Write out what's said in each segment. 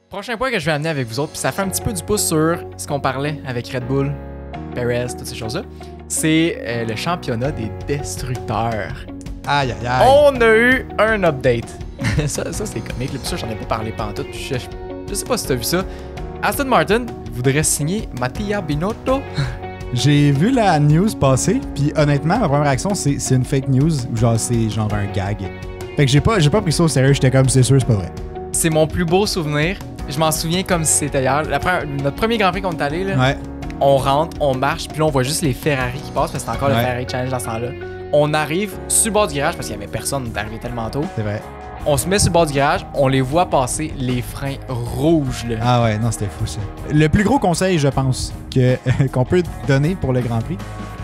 Prochain point que je vais amener avec vous autres, puis ça fait un petit peu du pouce sur ce qu'on parlait avec Red Bull, Perez, toutes ces choses-là, c'est le championnat des destructeurs. Aïe, aïe, aïe. On a eu un update. ça c'est comique. Puis ça, j'en ai pas parlé pantoute. Puis je sais pas si t'as vu ça. Aston Martin voudrait signer Mattia Binotto. J'ai vu la news passer, puis honnêtement, ma première réaction, c'est une fake news, ou genre c'est genre un gag. Fait que j'ai pas pris ça au sérieux, j'étais comme, c'est sûr, c'est pas vrai. C'est mon plus beau souvenir. Je m'en souviens comme si c'était hier. Notre premier Grand Prix qu'on est allé, là, Ouais. on rentre, on marche, puis là, on voit juste les Ferrari qui passent, parce que c'était encore le Ferrari Challenge dans ce temps-là. On arrive sur le bord du garage, parce qu'il y avait personne, on est arrivé tellement tôt. C'est vrai. On se met sur le bord du garage, on les voit passer, les freins rouges, là. Ah ouais, non, c'était fou ça. Le plus gros conseil, je pense, qu'on peut donner pour le Grand Prix,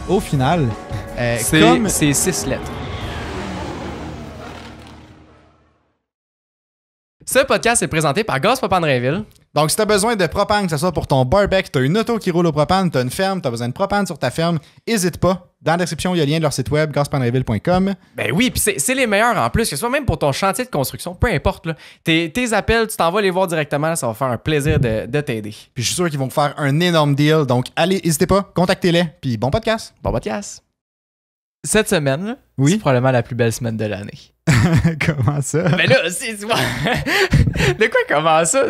au final, c'est 6 lettres. Ce podcast est présenté par Gaz Propane Rainville. Donc, si tu as besoin de propane, que ce soit pour ton barbecue, tu as une auto qui roule au propane, tu as une ferme, tu as besoin de propane sur ta ferme, n'hésite pas. Dans la description, il y a le lien de leur site web, gazpropanerainville.com. Ben oui, puis c'est les meilleurs en plus, que ce soit même pour ton chantier de construction, peu importe. Là, tes appels, tu t'en vas les voir directement, ça va faire un plaisir de t'aider. Puis je suis sûr qu'ils vont te faire un énorme deal. Donc, allez, n'hésitez pas, contactez-les. Puis bon podcast. Bon podcast. Cette semaine, là, oui? C'est probablement la plus belle semaine de l'année. Comment ça? Mais là, c'est souvent. De quoi, comment ça?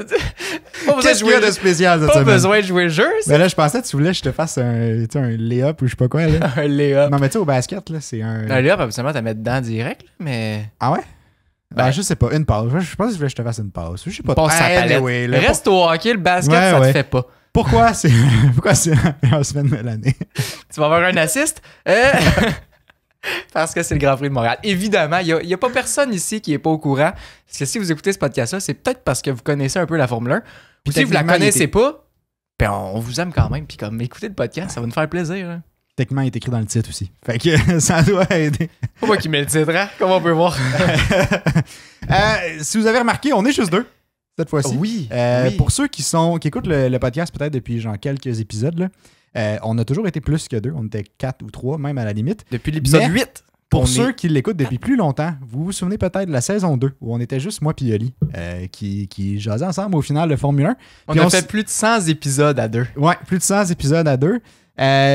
Qu'est-ce qu'il y a de spécial cette semaine? Pas besoin de jouer le jeu, ça? Mais là, je pensais que tu voulais que je te fasse un lay-up ou je sais pas quoi. Là. Un lay-up. Non, mais tu sais, au basket, là, c'est un. Un lay-up, absolument, t'as mettre dedans direct, là, mais. Ah ouais? Ben, je sais pas, une passe. Je pense que je voulais que je te fasse une passe. Je sais pas. Passe sa palette. Anyway, là, reste au hockey, le basket, ça te fait pas. Pourquoi c'est la semaine de l'année? Tu vas avoir un assist? Parce que c'est le Grand Prix de Montréal. Évidemment, il n'y a pas personne ici qui est pas au courant. Parce que si vous écoutez ce podcast-là, c'est peut-être parce que vous connaissez un peu la Formule 1. Puis si vous la connaissez pas, ben on vous aime quand même. Puis comme écoutez le podcast, ça va nous faire plaisir. Hein. Techniquement, il est écrit dans le titre aussi. Fait que ça doit aider. Faut pas qu'il met le titre, hein? Comme on peut voir. Si vous avez remarqué, on est juste deux cette fois-ci. Oui. Pour ceux qui écoutent le podcast peut-être depuis genre quelques épisodes, là, on a toujours été plus que deux. On était 4 ou 3, même à la limite. Depuis l'épisode 8. Pour ceux qui l'écoutent depuis plus longtemps, vous vous souvenez peut-être de la saison 2, où on était juste moi et Yoli, qui jasaient ensemble au final de Formule 1. On a fait plus de 100 épisodes à deux. Ouais, plus de 100 épisodes à deux.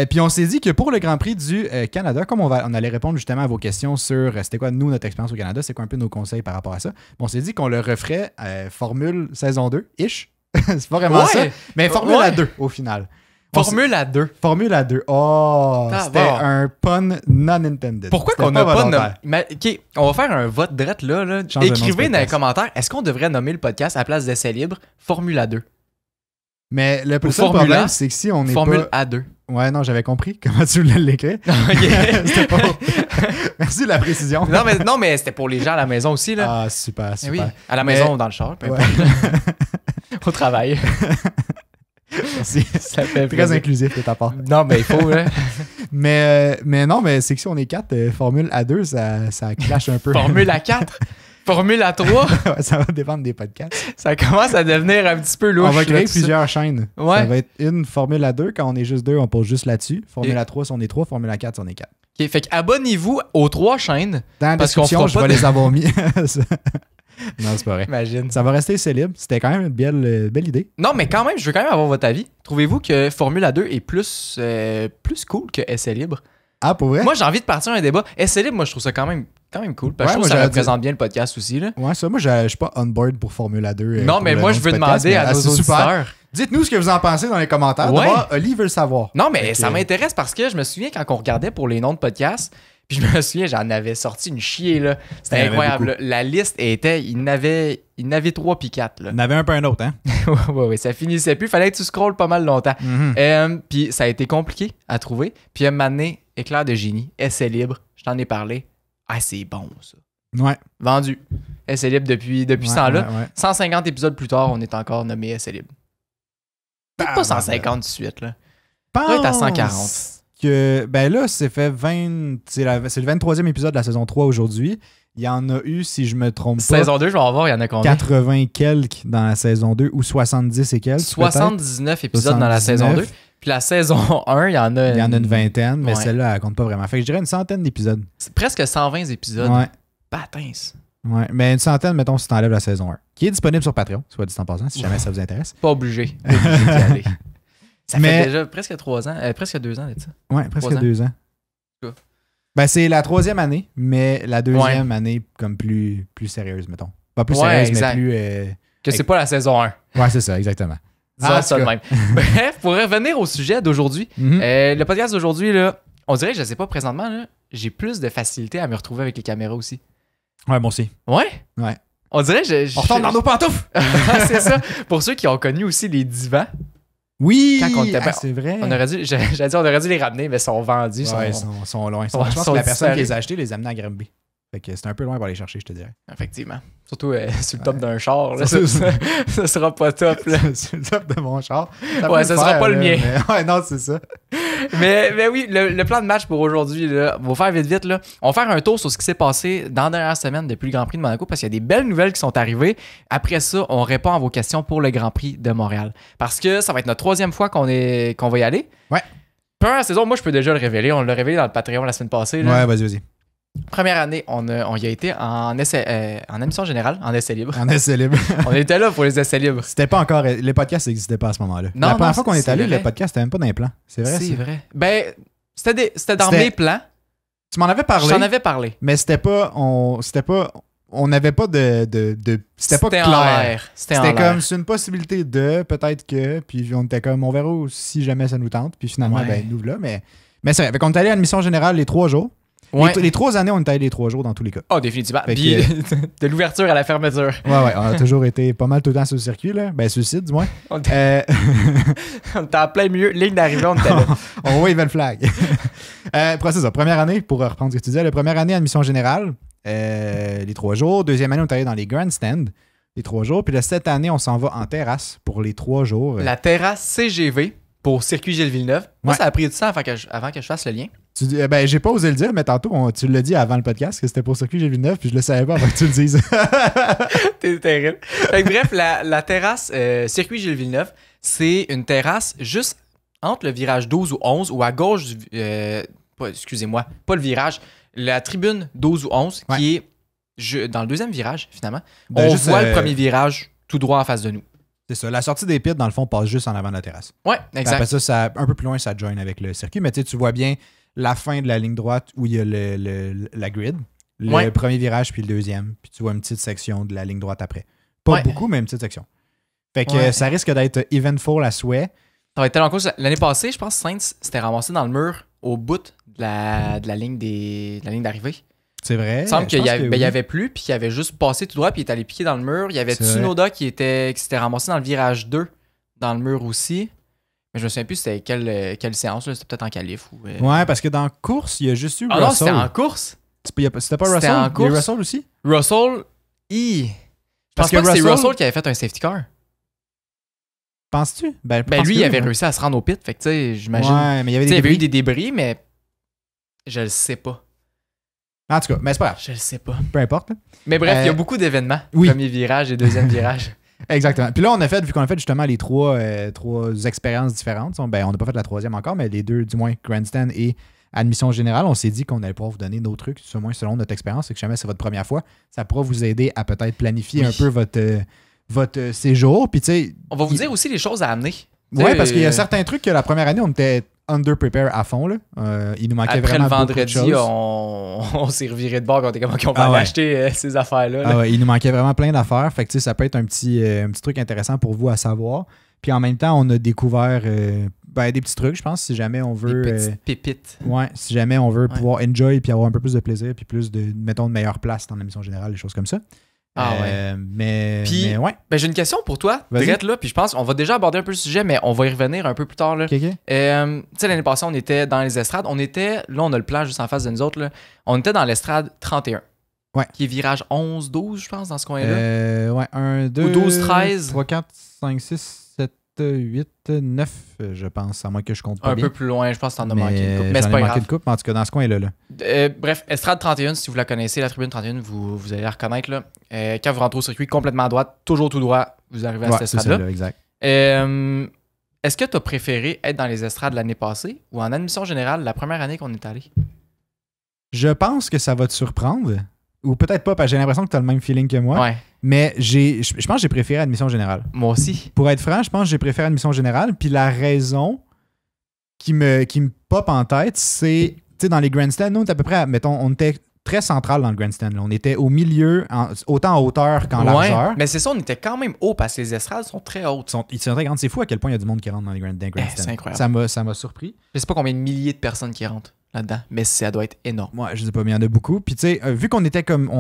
Puis on s'est dit que pour le Grand Prix du Canada, comme on allait répondre justement à vos questions sur c'était quoi nous notre expérience au Canada, c'est quoi un peu nos conseils par rapport à ça. On s'est dit qu'on le referait Formule saison 2-ish. C'est pas vraiment ça, mais Formule à 2 au final. Formule à 2. Formule à 2. Oh, c'était un pun non intended. Pourquoi qu'on n'a pas nommé... OK, on va faire un vote drette là. Écrivez dans les commentaires, est-ce qu'on devrait nommer le podcast à la place d'essai libre Formule à 2? Mais le seul problème, c'est que si on est Formule A2. Ouais, non, j'avais compris comment tu voulais l'écrire. C'était pas... Merci de la précision. Non, mais c'était pour les gens à la maison aussi. Là. Ah, super. Oui, à la maison ou dans le char. Peu importe. Au travail. Merci. Ça fait très inclusif de ta part. Non, mais il faut. Hein. mais non, mais c'est que si on est 4, Formule A2, ça clash un peu. Formule A4? Formule A3? Ça va dépendre des podcasts. Ça commence à devenir un petit peu louche. On va créer plusieurs chaînes. Ouais. Ça va être une Formule A2. Quand on est juste 2, on pose juste là-dessus. Formule A3 si on est 3. Formule A4 si on est 4. OK, fait qu'abonnez-vous aux 3 chaînes. Dans la description, je vais les avoir mis. Non, c'est pas vrai. Imagine. Ça va rester célèbre. C'était quand même une belle idée. Non, mais quand même, je veux quand même avoir votre avis. Trouvez-vous que Formule A2 est plus cool que Essai libre? Ah, pour vrai? Moi, j'ai envie de partir un débat. Essai libre, moi, je trouve ça quand même cool. Parce que je trouve que ça représente bien le podcast aussi. Là. Ouais, ça, moi, je suis pas on board pour Formule A2. Non, mais moi, je veux demander à nos auditeurs. Dites-nous ce que vous en pensez dans les commentaires. Ouais. D'abord, Oli veut le savoir. Non, mais ça m'intéresse parce que je me souviens quand on regardait pour les noms de podcasts, puis je me souviens, j'en avais sorti une chier, là. C'était incroyable. La liste était... Il n'avait 3 puis 4, là. Il y en avait un peu un autre, hein? ouais, ça finissait plus. Fallait que tu scrolles pas mal longtemps. Puis ça a été compliqué à trouver. Puis un moment donné, éclair de génie, essai libre, je t'en ai parlé. Ah, c'est bon, ça. Ouais. Vendu. Essai libre depuis ce temps-là. Ouais. 150 épisodes plus tard, on est encore nommé essai libre. Peut-être pas 150 tout de suite, là. On va être à 140. Ben là, c'est fait 20... C'est le 23e épisode de la saison 3 aujourd'hui. Il y en a eu, si je me trompe pas... Saison 2, je vais en voir, il y en a combien? 80 quelques dans la saison 2 ou 70 et quelques, 79 épisodes dans la saison 2. Puis la saison 1, il y en a... Il y en a une vingtaine, mais celle-là, elle compte pas vraiment. Fait que je dirais une centaine d'épisodes. C'est presque 120 épisodes. Ouais. Patins. Ouais, mais une centaine, mettons, si t'enlèves la saison 1. Qui est disponible sur Patreon, soit dit en passant, si jamais ça vous intéresse. Pas obligé. Pas obligé d'y aller. Ça fait déjà presque 3 ans, presque 2 ans d'être ça. Ouais, presque 2 ans. Ben, c'est la 3e année, mais la 2e année comme plus sérieuse, mettons. Pas plus sérieuse, mais plus... que c'est pas la saison 1. Ouais, c'est ça, exactement. Disons ça de même. Bref, pour revenir au sujet d'aujourd'hui, le podcast d'aujourd'hui, là, on dirait que je sais pas, présentement, là, j'ai plus de facilité à me retrouver avec les caméras aussi. Ouais, moi aussi. Ouais? Ouais. On dirait on retourne dans nos pantoufles! C'est ça. Pour ceux qui ont connu aussi les divans. Oui! Quand on était, c'est vrai. On aurait dû les ramener, mais ils sont vendus. Ouais, ils sont loin. Je pense que la personne qui les a achetés les a amenés à Granby. Fait que c'est un peu loin pour aller chercher, je te dirais. Effectivement. Surtout sur le top d'un char. Là, ça sera pas top. Là. Sur le top de mon char. Ça sera pas le mien. Mais... Ouais, non, c'est ça. mais oui, le plan de match pour aujourd'hui, là, on va faire vite. Là. On va faire un tour sur ce qui s'est passé dans la dernière semaine depuis le Grand Prix de Monaco parce qu'il y a des belles nouvelles qui sont arrivées. Après ça, on répond à vos questions pour le Grand Prix de Montréal. Parce que ça va être notre 3e fois qu'on va y aller. Ouais. Première saison, moi, je peux déjà le révéler. On l'a révélé dans le Patreon la semaine passée. Là. Ouais, vas-y. Première année, on y a été en émission générale, en essai libre. En essai libre. On était là pour les essais libres. C'était pas encore... Les podcasts n'existaient pas à ce moment-là. La première fois qu'on est allé, le podcast n'était même pas dans les plans. C'est vrai, c'est vrai. Ben, c'était dans mes plans. Tu m'en avais parlé. J'en avais parlé. Mais c'était pas... On n'avait pas de c'était pas clair. C'était comme, c'est une possibilité de, peut-être que, puis on était comme, on verra si jamais ça nous tente, puis finalement, ben, nous là. Mais c'est vrai. Fait qu'on est allé à l'admission générale les 3 jours. Ouais. Les 3 années, on est allé les 3 jours dans tous les cas. Oh, définitivement. Puis de l'ouverture à la fermeture. Ouais, on a toujours été pas mal tout le temps sur le circuit, là. Ben, sur le site, du moins. On était en plein milieu, ligne d'arrivée, on était là. On wave le flag. C'est ça. Première année, pour reprendre ce que tu disais, la première année, admission générale, les 3 jours. Deuxième année, on est allé dans les grandstands, les 3 jours. Puis là, cette année, on s'en va en terrasse pour les 3 jours. La terrasse CGV pour Circuit Gilles Villeneuve. Moi, ça a pris du temps avant que je fasse le lien. Ben, j'ai pas osé le dire, mais tantôt, tu l'as dit avant le podcast que c'était pour Circuit Gilles Villeneuve, puis je le savais pas avant que tu le dises. T'es terrible. Fait que, bref, la terrasse Circuit Gilles Villeneuve, c'est une terrasse juste entre le virage 12 ou 11 ou à gauche excusez-moi, pas le virage, la tribune 12 ou 11 qui est dans le deuxième virage, finalement. On voit le premier virage tout droit en face de nous. C'est ça. La sortie des pits, dans le fond, passe juste en avant de la terrasse. Ouais, exact. Après ça, un peu plus loin, ça join avec le circuit. Mais tu vois bien la fin de la ligne droite où il y a la grid. Le premier virage, puis le deuxième. Puis tu vois une petite section de la ligne droite après. Pas beaucoup, mais une petite section. Fait que ça risque d'être eventful à souhait. Ça va être tellement cool. L'année passée, je pense que Saints s'était ramassé dans le mur au bout de la ligne d'arrivée. C'est vrai. Il me semble qu'il y avait plus, puis qu'il avait juste passé tout droit, puis il est allé piquer dans le mur. Il y avait Tsunoda qui s'était ramassé dans le virage 2, dans le mur aussi. Mais je me souviens plus c'était quelle séance, là. C'était peut-être en qualif. Ouais, parce que dans la course, il y a juste eu Russell. Non, c'était en course. C'était pas Russell? C'était en course. Il y a Russell aussi? Russell, je pense pas que c'est Russell qui avait fait un safety car. Penses-tu? Ben lui, il avait réussi à se rendre au pit, fait que tu sais, j'imagine. Ouais, mais il y avait eu des débris, mais je le sais pas. En tout cas, mais c'est pas grave. Je le sais pas. Peu importe. Mais bref, il y a beaucoup d'événements. Oui. Premier virage et deuxième virage. Exactement. Puis là, vu qu'on a fait justement les trois expériences différentes, ben, on n'a pas fait la troisième encore, mais les deux, du moins, grandstand et admission générale, on s'est dit qu'on allait pouvoir vous donner nos trucs, au moins selon notre expérience, et que jamais c'est votre première fois, ça pourra vous aider à peut-être planifier un peu votre séjour. Puis, tu sais, on va vous dire aussi les choses à amener. Oui, parce qu'il y a certains trucs que la première année, on était under-prepare à fond. Là. Il nous manquait après vraiment le vendredi, beaucoup de choses. on s'est reviré de bord quand on va aller acheter ces affaires-là. Ah ouais, il nous manquait vraiment plein d'affaires. Fait que ça peut être un petit truc intéressant pour vous à savoir. Puis en même temps, on a découvert des petits trucs, je pense, si jamais on veut... Des petites pépites. Ouais, si jamais on veut pouvoir enjoy puis avoir un peu plus de plaisir puis plus de, mettons, de meilleure place dans l'émission générale, des choses comme ça. Mais ouais. Ben, j'ai une question pour toi, direct là, puis je pense qu'on va déjà aborder un peu le sujet, mais on va y revenir un peu plus tard. Là. Tu sais, l'année passée, on était dans les estrades. Là, on a le plan juste en face de nous autres. Là. On était dans l'estrade 31. Ouais. Qui est virage 11-12, je pense, dans ce coin-là. Ouais, 1, 2, ou 12-13. 3, 4, 5, 6, 7, 8, 9, je pense, à moins que je compte pas un bien. peu plus loin, je pense que t'en as manqué une coupe. Mais c'est pas grave. Une coupe, mais en tout cas, dans ce coin-là. Bref, Estrade 31, si vous la connaissez, la tribune 31, vous allez la reconnaître. Là. Quand vous rentrez au circuit complètement à droite, toujours tout droit, vous arrivez à cette estrade-là. C'est exact. Est-ce que tu as préféré être dans les estrades l'année passée ou en admission générale la première année qu'on est allé? Je pense que ça va te surprendre. ou peut-être pas, parce que j'ai l'impression que tu as le même feeling que moi. Ouais. Mais je pense que j'ai préféré Admission Générale. Moi aussi. Pour être franc, je pense que j'ai préféré Admission Générale. Puis la raison qui me pop en tête, c'est, tu sais, dans les grandstands, nous, on était à peu près, mettons, on était très central dans le grandstand. Là. On était au milieu, autant en hauteur qu'en largeur. Mais c'est ça, on était quand même haut parce que les estrades sont très hautes. Ils sont très grandes. C'est fou à quel point il y a du monde qui rentre dans les grandstands. C'est incroyable. Ça m'a surpris. Je sais pas combien de milliers de personnes qui rentrent là-dedans, mais ça doit être énorme. Moi, je sais pas, mais il y en a beaucoup. Puis, tu sais, vu qu'on était comme.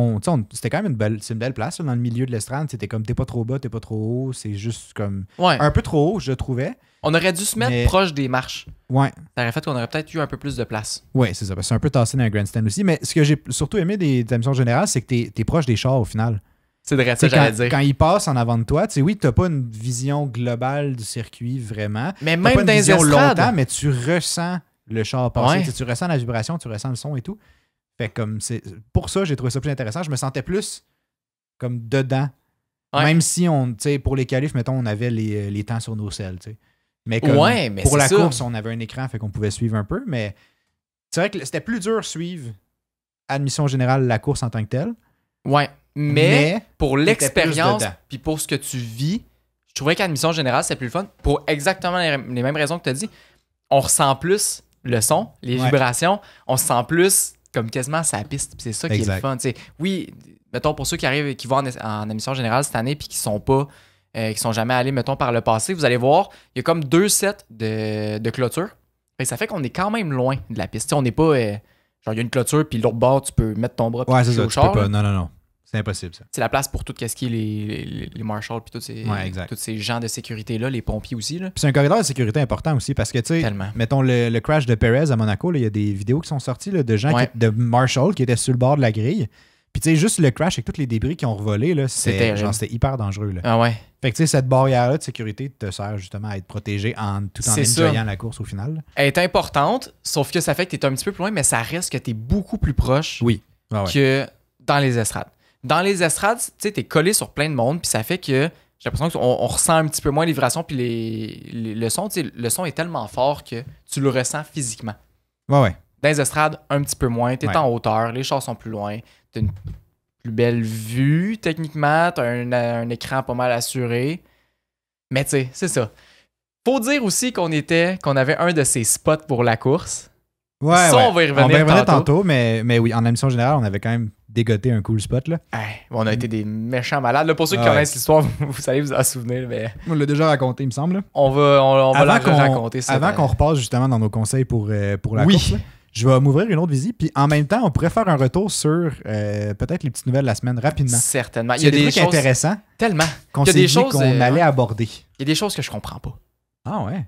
C'était quand même une belle place là, dans le milieu de l'estrade. C'était comme t'es pas trop bas, t'es pas trop haut. C'est juste comme. Un peu trop haut, je trouvais. On aurait dû se mettre proche des marches. Ouais. Ça aurait fait qu'on aurait peut-être eu un peu plus de place. Ouais, c'est ça. C'est un peu tassé dans un grandstand aussi. Mais ce que j'ai surtout aimé des émissions générales, c'est que t'es proche des chars au final. C'est vrai, ça j'allais dire. Quand ils passent en avant de toi, tu sais, oui, t'as pas une vision globale du circuit vraiment. Mais même dans les estrades. Longtemps, mais tu ressens le char passer. Ouais. Tu ressens la vibration, tu ressens le son et tout. Fait comme c'est pour ça, j'ai trouvé ça plus intéressant. Je me sentais plus comme dedans. Ouais. Même si tu sais, pour les qualifs, mettons, on avait les temps sur nos selles, tu sais. Mais comme mais pour la course, on avait un écran, fait qu'on pouvait suivre un peu. Mais c'est vrai que c'était plus dur de suivre Admission Générale, la course en tant que telle. Ouais. Mais pour l'expérience, puis pour ce que tu vis, je trouvais qu'Admission Générale, c'était plus le fun. Pour exactement les mêmes raisons que tu as dit, on ressent plus le son, les vibrations, on se sent plus comme quasiment sa piste. Puis c'est ça qui est le fun. T'sais, oui, mettons pour ceux qui vont en Admission Générale cette année puis qui sont jamais allés, mettons, par le passé, vous allez voir, il y a comme 2 sets de clôture. Et ça fait qu'on est quand même loin de la piste. T'sais, on n'est pas... genre, il y a une clôture, puis l'autre bord, tu peux mettre ton bras puis c'est ça, au char. Pas. Non. C'est impossible, ça. C'est la place pour tout ce qui est les marshals puis tous ces gens de sécurité-là, les pompiers aussi. Là. Puis c'est un corridor de sécurité important aussi parce que, tu sais, mettons le crash de Perez à Monaco, il y a des vidéos qui sont sorties là, de gens, de marshals qui étaient sur le bord de la grille. Puis, tu sais, juste le crash avec tous les débris qui ont revolé, là, c'était hyper dangereux. Là. Ah ouais. Fait que, tu sais, cette barrière-là de sécurité te sert justement à être protégé tout en enjoyant la course au final. Là. Elle est importante, sauf que ça fait que tu es un petit peu plus loin, mais ça reste que tu es beaucoup plus proche que dans les estrades. Dans les estrades, tu sais, t'es collé sur plein de monde, puis ça fait que j'ai l'impression qu'on ressent un petit peu moins les vibrations, puis le son, tu sais, le son est tellement fort que tu le ressens physiquement. Ouais. Dans les estrades, un petit peu moins. T'es en hauteur, les chars sont plus loin. T'as une plus belle vue, techniquement. T'as un écran pas mal assuré. Mais tu sais, c'est ça. Faut dire aussi qu'on avait un de ces spots pour la course. Ouais, on va y revenir tantôt. Mais oui, en admission générale, on avait quand même dégoté un cool spot. Là. On a été des méchants malades. Là, pour ceux qui connaissent l'histoire, vous allez vous en souvenir. Mais... On l'a déjà raconté, il me semble. Là. On va la raconter. Avant qu'on repasse justement dans nos conseils pour la course, là, je vais m'ouvrir une autre visite. Puis en même temps, on pourrait faire un retour sur peut-être les petites nouvelles de la semaine rapidement. Certainement. Il y a des trucs intéressants. Tellement. Qu'on s'est dit qu'on allait aborder. Il y a des choses que je comprends pas. Ah ouais?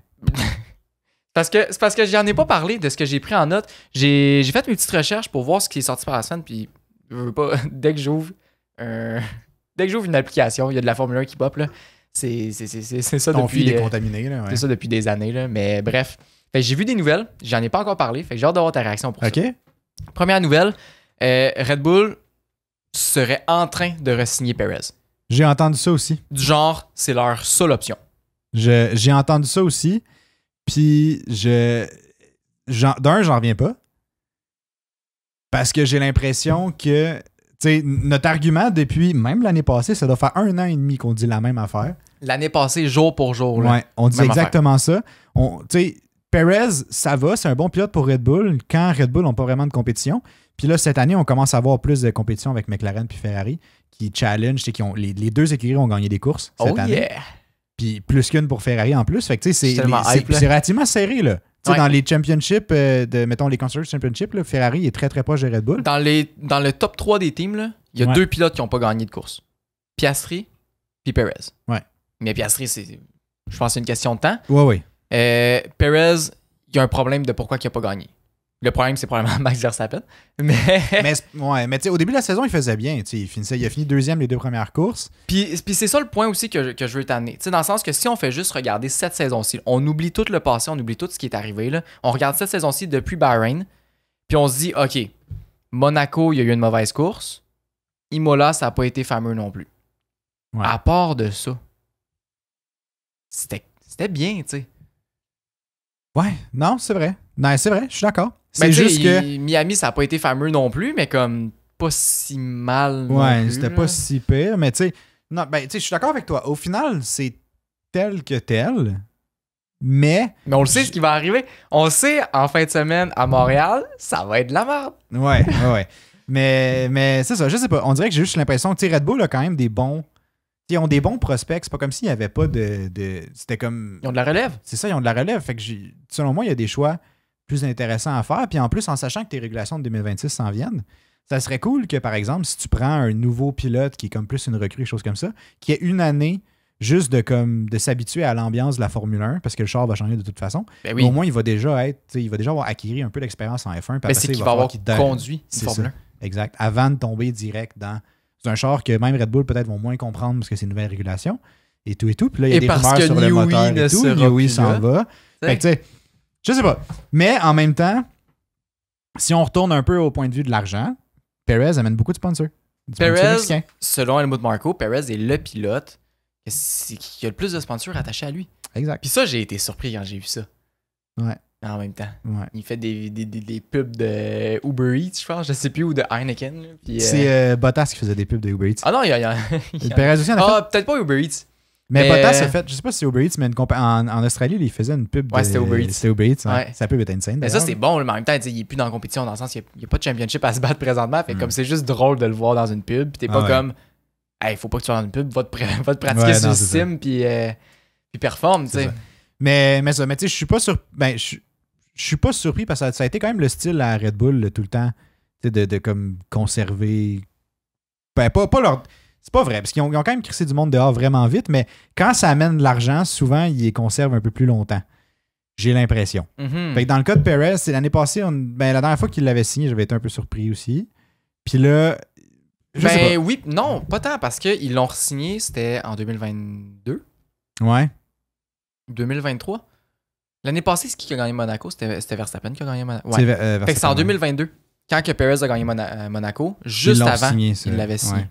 C'est parce que j'en ai pas parlé de ce que j'ai pris en note. J'ai fait mes petites recherches pour voir ce qui est sorti par la semaine, puis je veux pas, dès que j'ouvre une application, il y a de la Formule 1 qui pop, là. C'est ça ton depuis... fil est contaminé, là. Ouais. C'est ça depuis des années, là. Mais bref. Fait que j'ai vu des nouvelles, j'en ai pas encore parlé, fait que j'ai hâte d'avoir ta réaction pour ça. Première nouvelle, Red Bull serait en train de re-signer Perez. J'ai entendu ça aussi. Du genre, c'est leur seule option. J'ai entendu ça aussi. Puis, j'en reviens pas. Parce que j'ai l'impression que, tu sais, notre argument depuis même l'année passée, ça doit faire 1 an et demi qu'on dit la même affaire. L'année passée, jour pour jour. Là, ouais, on dit exactement ça. Tu sais, Perez, ça va, c'est un bon pilote pour Red Bull quand Red Bull n'ont pas vraiment de compétition. Puis là, cette année, on commence à avoir plus de compétition avec McLaren puis Ferrari qui challenge, les 2 écuries ont gagné des courses cette année. Puis plus qu'une pour Ferrari en plus. Fait que tu sais, c'est relativement serré, là. Tu sais, dans les championships, mettons les Constructors Championship, là, Ferrari est très très proche de Red Bull. Dans le top 3 des teams, il y a 2 pilotes qui n'ont pas gagné de course. Piastri puis Perez. Ouais. Mais Piastri, je pense que c'est une question de temps. Oui. Perez, il y a un problème de pourquoi il n'a pas gagné. Le problème, c'est probablement Max Verstappen. Mais tu sais, au début de la saison, il faisait bien. Il a fini 2e les 2 premières courses. Puis c'est ça le point aussi que je veux t'amener. Dans le sens que si on fait juste regarder cette saison-ci, on oublie tout le passé, on oublie tout ce qui est arrivé. Là. On regarde cette saison-ci depuis Bahreïn, puis on se dit, OK, Monaco, il y a eu une mauvaise course. Imola, ça n'a pas été fameux non plus. Ouais. À part de ça, c'était bien, tu sais. Ouais, non, c'est vrai. Non, c'est vrai, je suis d'accord. C'est juste que Miami, ça n'a pas été fameux non plus, mais comme pas si mal. Ouais, plus, c'était là. pas si pire, mais tu sais, non, ben, tu sais, je suis d'accord avec toi. Au final, c'est tel que tel, mais Mais on le sait ce qui va arriver. On le sait, en fin de semaine à Montréal, ça va être de la merde. ouais. Mais c'est ça, je sais pas. On dirait que j'ai juste l'impression que tu sais, Red Bull a quand même des bons. Ils ont des bons prospects. C'est pas comme s'il n'y avait pas de. C'était comme. Ils ont de la relève. C'est ça, ils ont de la relève. Fait que selon moi, il y a des choix plus intéressants à faire. Puis en plus, en sachant que tes régulations de 2026 s'en viennent, ça serait cool que, par exemple, si tu prends un nouveau pilote qui est comme plus une recrue, chose comme ça, qui ait une année juste de s'habituer à l'ambiance de la Formule 1, parce que le char va changer de toute façon. Ben oui. Mais au moins, il va déjà avoir acquis un peu d'expérience en F1. Mais c'est qu'il va avoir conduit une Formule 1. Exact. Avant de tomber direct dans un char que même Red Bull peut-être vont moins comprendre parce que c'est une nouvelle régulation et tout. Puis là, il y a des rumeurs sur le moteur et tout. Newey s'en va. Fait que tu sais, je sais pas. Mais en même temps, si on retourne un peu au point de vue de l'argent, Perez amène beaucoup de sponsors. Perez, selon Helmut Marko, Perez est le pilote qui a le plus de sponsors attachés à lui. Exact. Puis ça, j'ai été surpris quand j'ai vu ça. Ouais. En même temps. Ouais. Il fait des pubs de Uber Eats, je pense. Je sais plus, ou de Heineken. Puis, c'est Bottas qui faisait des pubs de Uber Eats. Ah non, il y a Perez aussi en a fait. Ah, peut-être pas Uber Eats. Mais Bottas a fait, je sais pas si c'est Uber Eats, mais en Australie, il faisait une pub. Ouais, c'était Uber Eats. C'était Uber Eats, ouais. Sa pub était insane. Mais ça, c'est bon, mais en même temps, il est plus dans la compétition, dans le sens qu'il n'y a pas de championship à se battre présentement. Fait comme c'est juste drôle de le voir dans une pub. Puis t'es pas comme, hey, faut pas que tu sois dans une pub, va te pratiquer sur le sim, puis performe, tu sais. Mais tu sais, je suis pas sûr. Ben, je suis pas surpris parce que ça a été quand même le style à Red Bull tout le temps de comme conserver. Ben, pas leur. C'est pas vrai, parce qu'ils ont quand même crissé du monde dehors vraiment vite, mais quand ça amène de l'argent, souvent, ils les conservent un peu plus longtemps. J'ai l'impression. Mm-hmm. Fait que dans le cas de Perez, c'est l'année passée, la dernière fois qu'il l'avait signé, j'avais été un peu surpris aussi. Puis là. Oui, non, pas tant, parce qu'ils l'ont re-signé, c'était en 2022. Ouais. 2023. L'année passée, c'est qui a gagné Monaco? C'était Verstappen qui a gagné Monaco. Ouais. Fait que c'est en 2022. Quand que Perez a gagné Monaco, juste avant, signé, il l'avait signé. Ouais.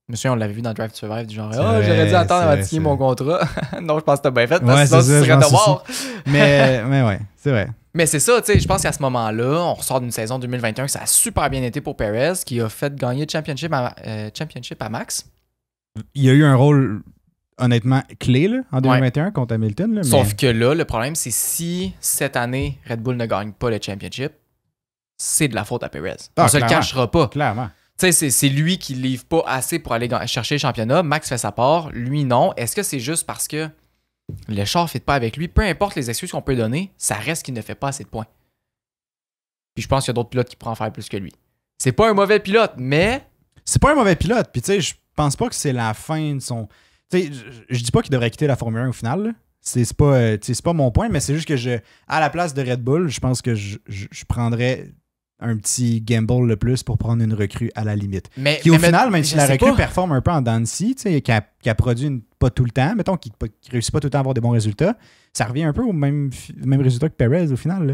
Monsieur, on l'avait vu dans Drive to Survive, du genre, j'aurais dû attendre avant de signer mon contrat. Non, je pense que t'as bien fait, parce que sinon, tu serais de voir. Mais ouais, c'est vrai. Mais c'est ça, tu sais, je pense qu'à ce moment-là, on ressort d'une saison 2021 que ça a super bien été pour Perez, qui a fait gagner le championship à Max. Il a eu un rôle, honnêtement, clé là, en 2021 contre Hamilton. Là, Sauf que là, le problème, c'est si cette année, Red Bull ne gagne pas le championship, c'est de la faute à Perez. On se le cachera pas. Clairement. Tu sais, c'est lui qui livre pas assez pour aller chercher le championnat. Max fait sa part, lui non. Est-ce que c'est juste parce que le char ne fit pas avec lui? Peu importe les excuses qu'on peut donner, ça reste qu'il ne fait pas assez de points. Puis je pense qu'il y a d'autres pilotes qui pourraient en faire plus que lui. C'est pas un mauvais pilote, mais... C'est pas un mauvais pilote. Puis tu sais, je pense pas que c'est la fin de son... Tu sais, je dis pas qu'il devrait quitter la Formule 1 au final, là. C'est pas mon point, mais c'est juste que à la place de Red Bull, je pense que je prendrais un petit gamble le plus pour prendre une recrue à la limite. Qui au final, même si la recrue performe un peu en dents de scie, qu'elle produit pas tout le temps, mettons qu'il réussit pas tout le temps à avoir des bons résultats, ça revient un peu au même résultat que Perez au final. Là.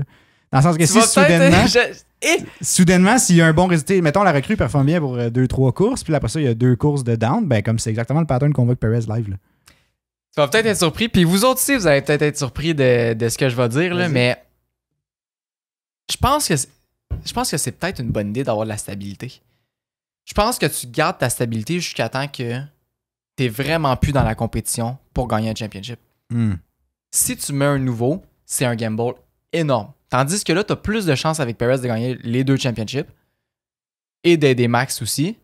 Dans le sens que si soudainement, s'il y a un bon résultat, mettons la recrue performe bien pour 2-3 courses, puis après ça, il y a 2 courses de down, ben comme c'est exactement le pattern qu'on voit que Perez live. Là. Tu vas peut-être être surpris, puis vous autres aussi, vous allez peut-être être surpris de ce que je vais dire, là, mais je pense que c'est peut-être une bonne idée d'avoir de la stabilité. Je pense que tu gardes ta stabilité jusqu'à temps que t'es vraiment plus dans la compétition pour gagner un championship. Si tu mets un nouveau, c'est un gamble énorme. Tandis que là, t'as plus de chances avec Perez de gagner les 2 championships et d'aider Max aussi.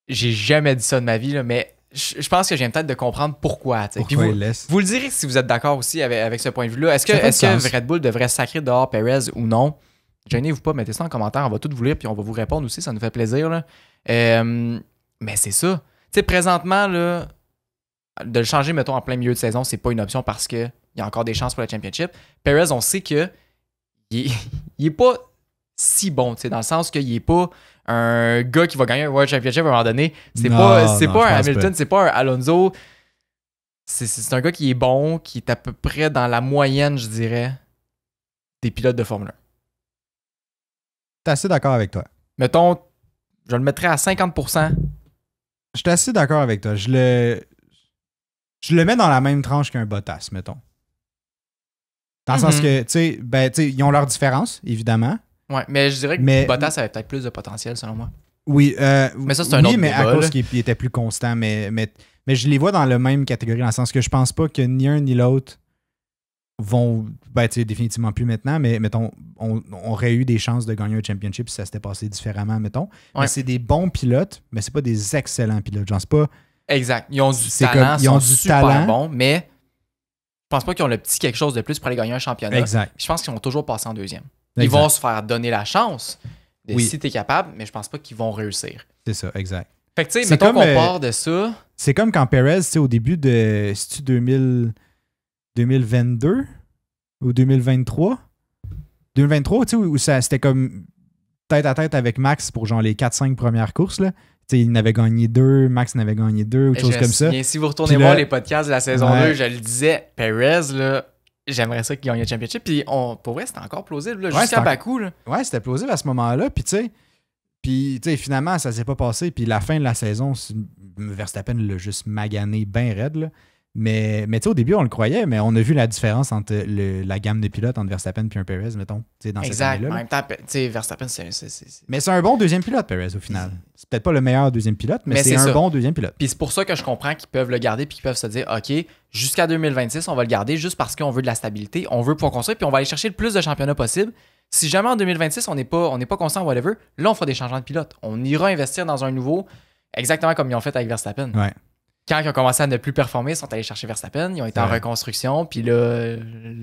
J'ai jamais dit ça de ma vie, là, mais je pense que je viens peut-être de comprendre pourquoi. Puis vous le direz si vous êtes d'accord aussi avec ce point de vue-là. Est-ce que Red Bull devrait sacrer dehors Perez ou non? Gênez-vous pas, mettez ça en commentaire, on va tout vous lire puis on va vous répondre aussi, ça nous fait plaisir. Là. Mais c'est ça. Tu sais, présentement, là, de le changer, mettons, en plein milieu de saison, c'est pas une option parce qu'il y a encore des chances pour le championship. Perez, on sait que il est pas si bon, tu sais, dans le sens qu'il est pas un gars qui va gagner un World Championship à un moment donné. C'est pas un Hamilton, c'est pas un Alonso. C'est un gars qui est bon, qui est à peu près dans la moyenne, je dirais, des pilotes de Formule 1. T'es assez d'accord avec toi. Mettons, je le mettrais à 50%. Je suis assez d'accord avec toi. Je le mets dans la même tranche qu'un Bottas, mettons. Dans le sens que, tu sais, ils ont leurs différences, évidemment. Ouais, mais je dirais que Bottas avait peut-être plus de potentiel, selon moi. Oui, mais ça, c'est un autre mais débat, à cause là. qu'il était plus constant. Mais je les vois dans la même catégorie, dans le sens que je pense pas que ni un ni l'autre vont. Ben, tu sais, définitivement plus maintenant, mais mettons, on aurait eu des chances de gagner un championship si ça s'était passé différemment, mettons. Ouais. Mais c'est des bons pilotes, mais c'est pas des excellents pilotes. Genre, c'est pas. Exact. Ils ont du C'est talent, comme- ils ont sont du super talent. bons, mais je pense pas qu'ils ont le petit quelque chose de plus pour aller gagner un championnat. Exact. Je pense qu'ils vont toujours passer en deuxième. Ils Exact. vont se faire donner la chance de Oui. si t'es capable, mais je pense pas qu'ils vont réussir. C'est ça, exact. Fait que tu sais, C'est mettons comme, qu'on part de ça. C'est comme quand Perez, tu sais, au début de. C'est-tu 2022 ou 2023? 2023, tu sais, où c'était comme tête à tête avec Max pour genre les 4-5 premières courses, là. Tu sais, il n'avait gagné 2, Max n'avait gagné 2, ou Je chose me comme ça. souviens, si vous retournez Puis là- voir les podcasts de la saison Ouais. 2, je le disais, Perez, là, j'aimerais ça qu'il gagne le championship. Puis pour vrai, c'était encore plausible, là, Ouais, jusqu'à c'était Bakou. Là. Ouais, c'était plausible à ce moment-là. Puis, tu sais, finalement, ça s'est pas passé. Puis, la fin de la saison, Verstappen l'a juste magané bien raide. Là. Mais tu sais, au début, on le croyait, mais on a vu la différence entre la gamme de pilotes entre Verstappen et un Perez, mettons, tu sais, dans cette Exact. année-là. En là. même temps, tu sais, Verstappen, c'est. Mais c'est un bon deuxième pilote, Perez, au final. C'est peut-être pas le meilleur deuxième pilote, mais Mais c'est c'est un ça. bon deuxième pilote. Puis c'est pour ça que je comprends qu'ils peuvent le garder puis qu'ils peuvent se dire, OK, jusqu'à 2026, on va le garder juste parce qu'on veut de la stabilité, on veut pouvoir construire, puis on va aller chercher le plus de championnats possible. Si jamais en 2026, on n'est pas constant, whatever, là, on fera des changements de pilote. On ira investir dans un nouveau, exactement comme ils ont fait avec Verstappen. Ouais. Quand ils ont commencé à ne plus performer, ils sont allés chercher Verstappen, ils ont été en Ouais. reconstruction, puis là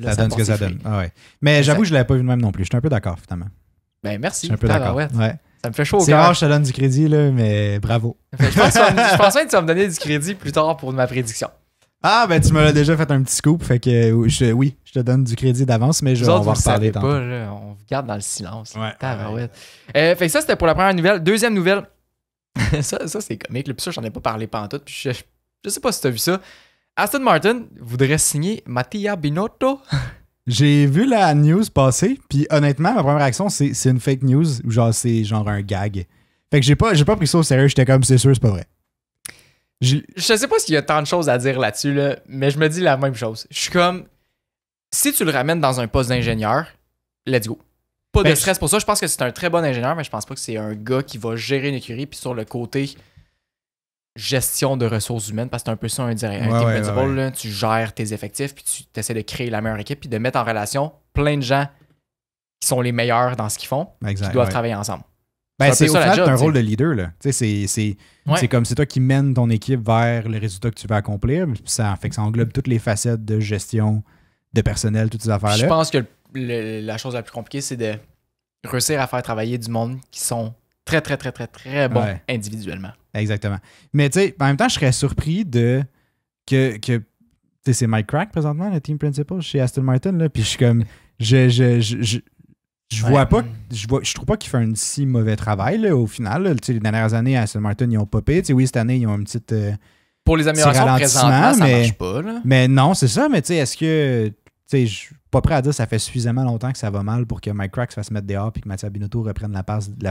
Ça donne ce que ça donne. Ah ouais. Mais Exact. j'avoue que je l'avais pas vu de même non plus. Je suis un peu d'accord, finalement. Ben Je merci. suis un peu d'accord. Tabarouette. Ouais. Ça me fait chaud au C'est cœur. rare que je te donne du crédit, là, mais bravo. Fait que je pense même que tu vas me donner du crédit plus tard pour ma prédiction. Ah, ben tu me l'as déjà fait un petit scoop, fait que oui, je te donne du crédit d'avance, mais Vous on autres, va vous le reparler savez tantôt. pas, là, on vous garde dans le silence. Ouais, Tabarouette. Fait que ça, c'était pour la première nouvelle. Deuxième nouvelle. ça c'est comique. Puis ça, j'en ai pas parlé pantoute. Puis je sais pas si t'as vu ça. Aston Martin voudrait signer Mattia Binotto. J'ai vu la news passer, puis honnêtement, ma première réaction, c'est une fake news, ou genre c'est genre un gag. Fait que j'ai pas pris ça au sérieux, j'étais comme, c'est sûr, c'est pas vrai. Je sais pas s'il y a tant de choses à dire là-dessus, là, mais je me dis la même chose. Je suis comme, si tu le ramènes dans un poste d'ingénieur, let's go. Pas de Ben, stress pour ça. Je pense que c'est un très bon ingénieur, mais je pense pas que c'est un gars qui va gérer une écurie. Puis sur le côté gestion de ressources humaines, parce que c'est un peu ça un team principal. ouais. Là, tu gères tes effectifs, puis tu essaies de créer la meilleure équipe, puis de mettre en relation plein de gens qui sont les meilleurs dans ce qu'ils font, Exact, qui doivent ouais. travailler ensemble. Ben, c'est c'est un peu au ça, la final, job, t'as un tu sais. rôle de leader, là. Tu sais, Ouais. c'est comme c'est toi qui mènes ton équipe vers les résultats que tu veux accomplir. Ça fait que ça englobe toutes les facettes de gestion, de personnel, toutes ces Je affaires-là. pense que la chose la plus compliquée, c'est de réussir à faire travailler du monde qui sont très, très, très, très, très bons Ouais. individuellement. Exactement. Mais tu sais, en même temps, je serais surpris que tu sais, c'est Mike Crack présentement, le team principal chez Aston Martin, là. Puis je suis comme, je vois Ouais. pas, je trouve pas qu'il fait un si mauvais travail, là, au final. Là. Tu sais, les dernières années, Aston Martin, ils ont popé. Tu sais, oui, cette année, ils ont une petite. Pour les améliorations ralentissement, présentement, ça mais- marche pas. Là. Mais non, c'est ça, mais tu sais, est-ce que. Tu sais, je suis pas prêt à dire que ça fait suffisamment longtemps que ça va mal pour que Mike Crack se fasse mettre dehors puis que Mattia Binotto reprenne la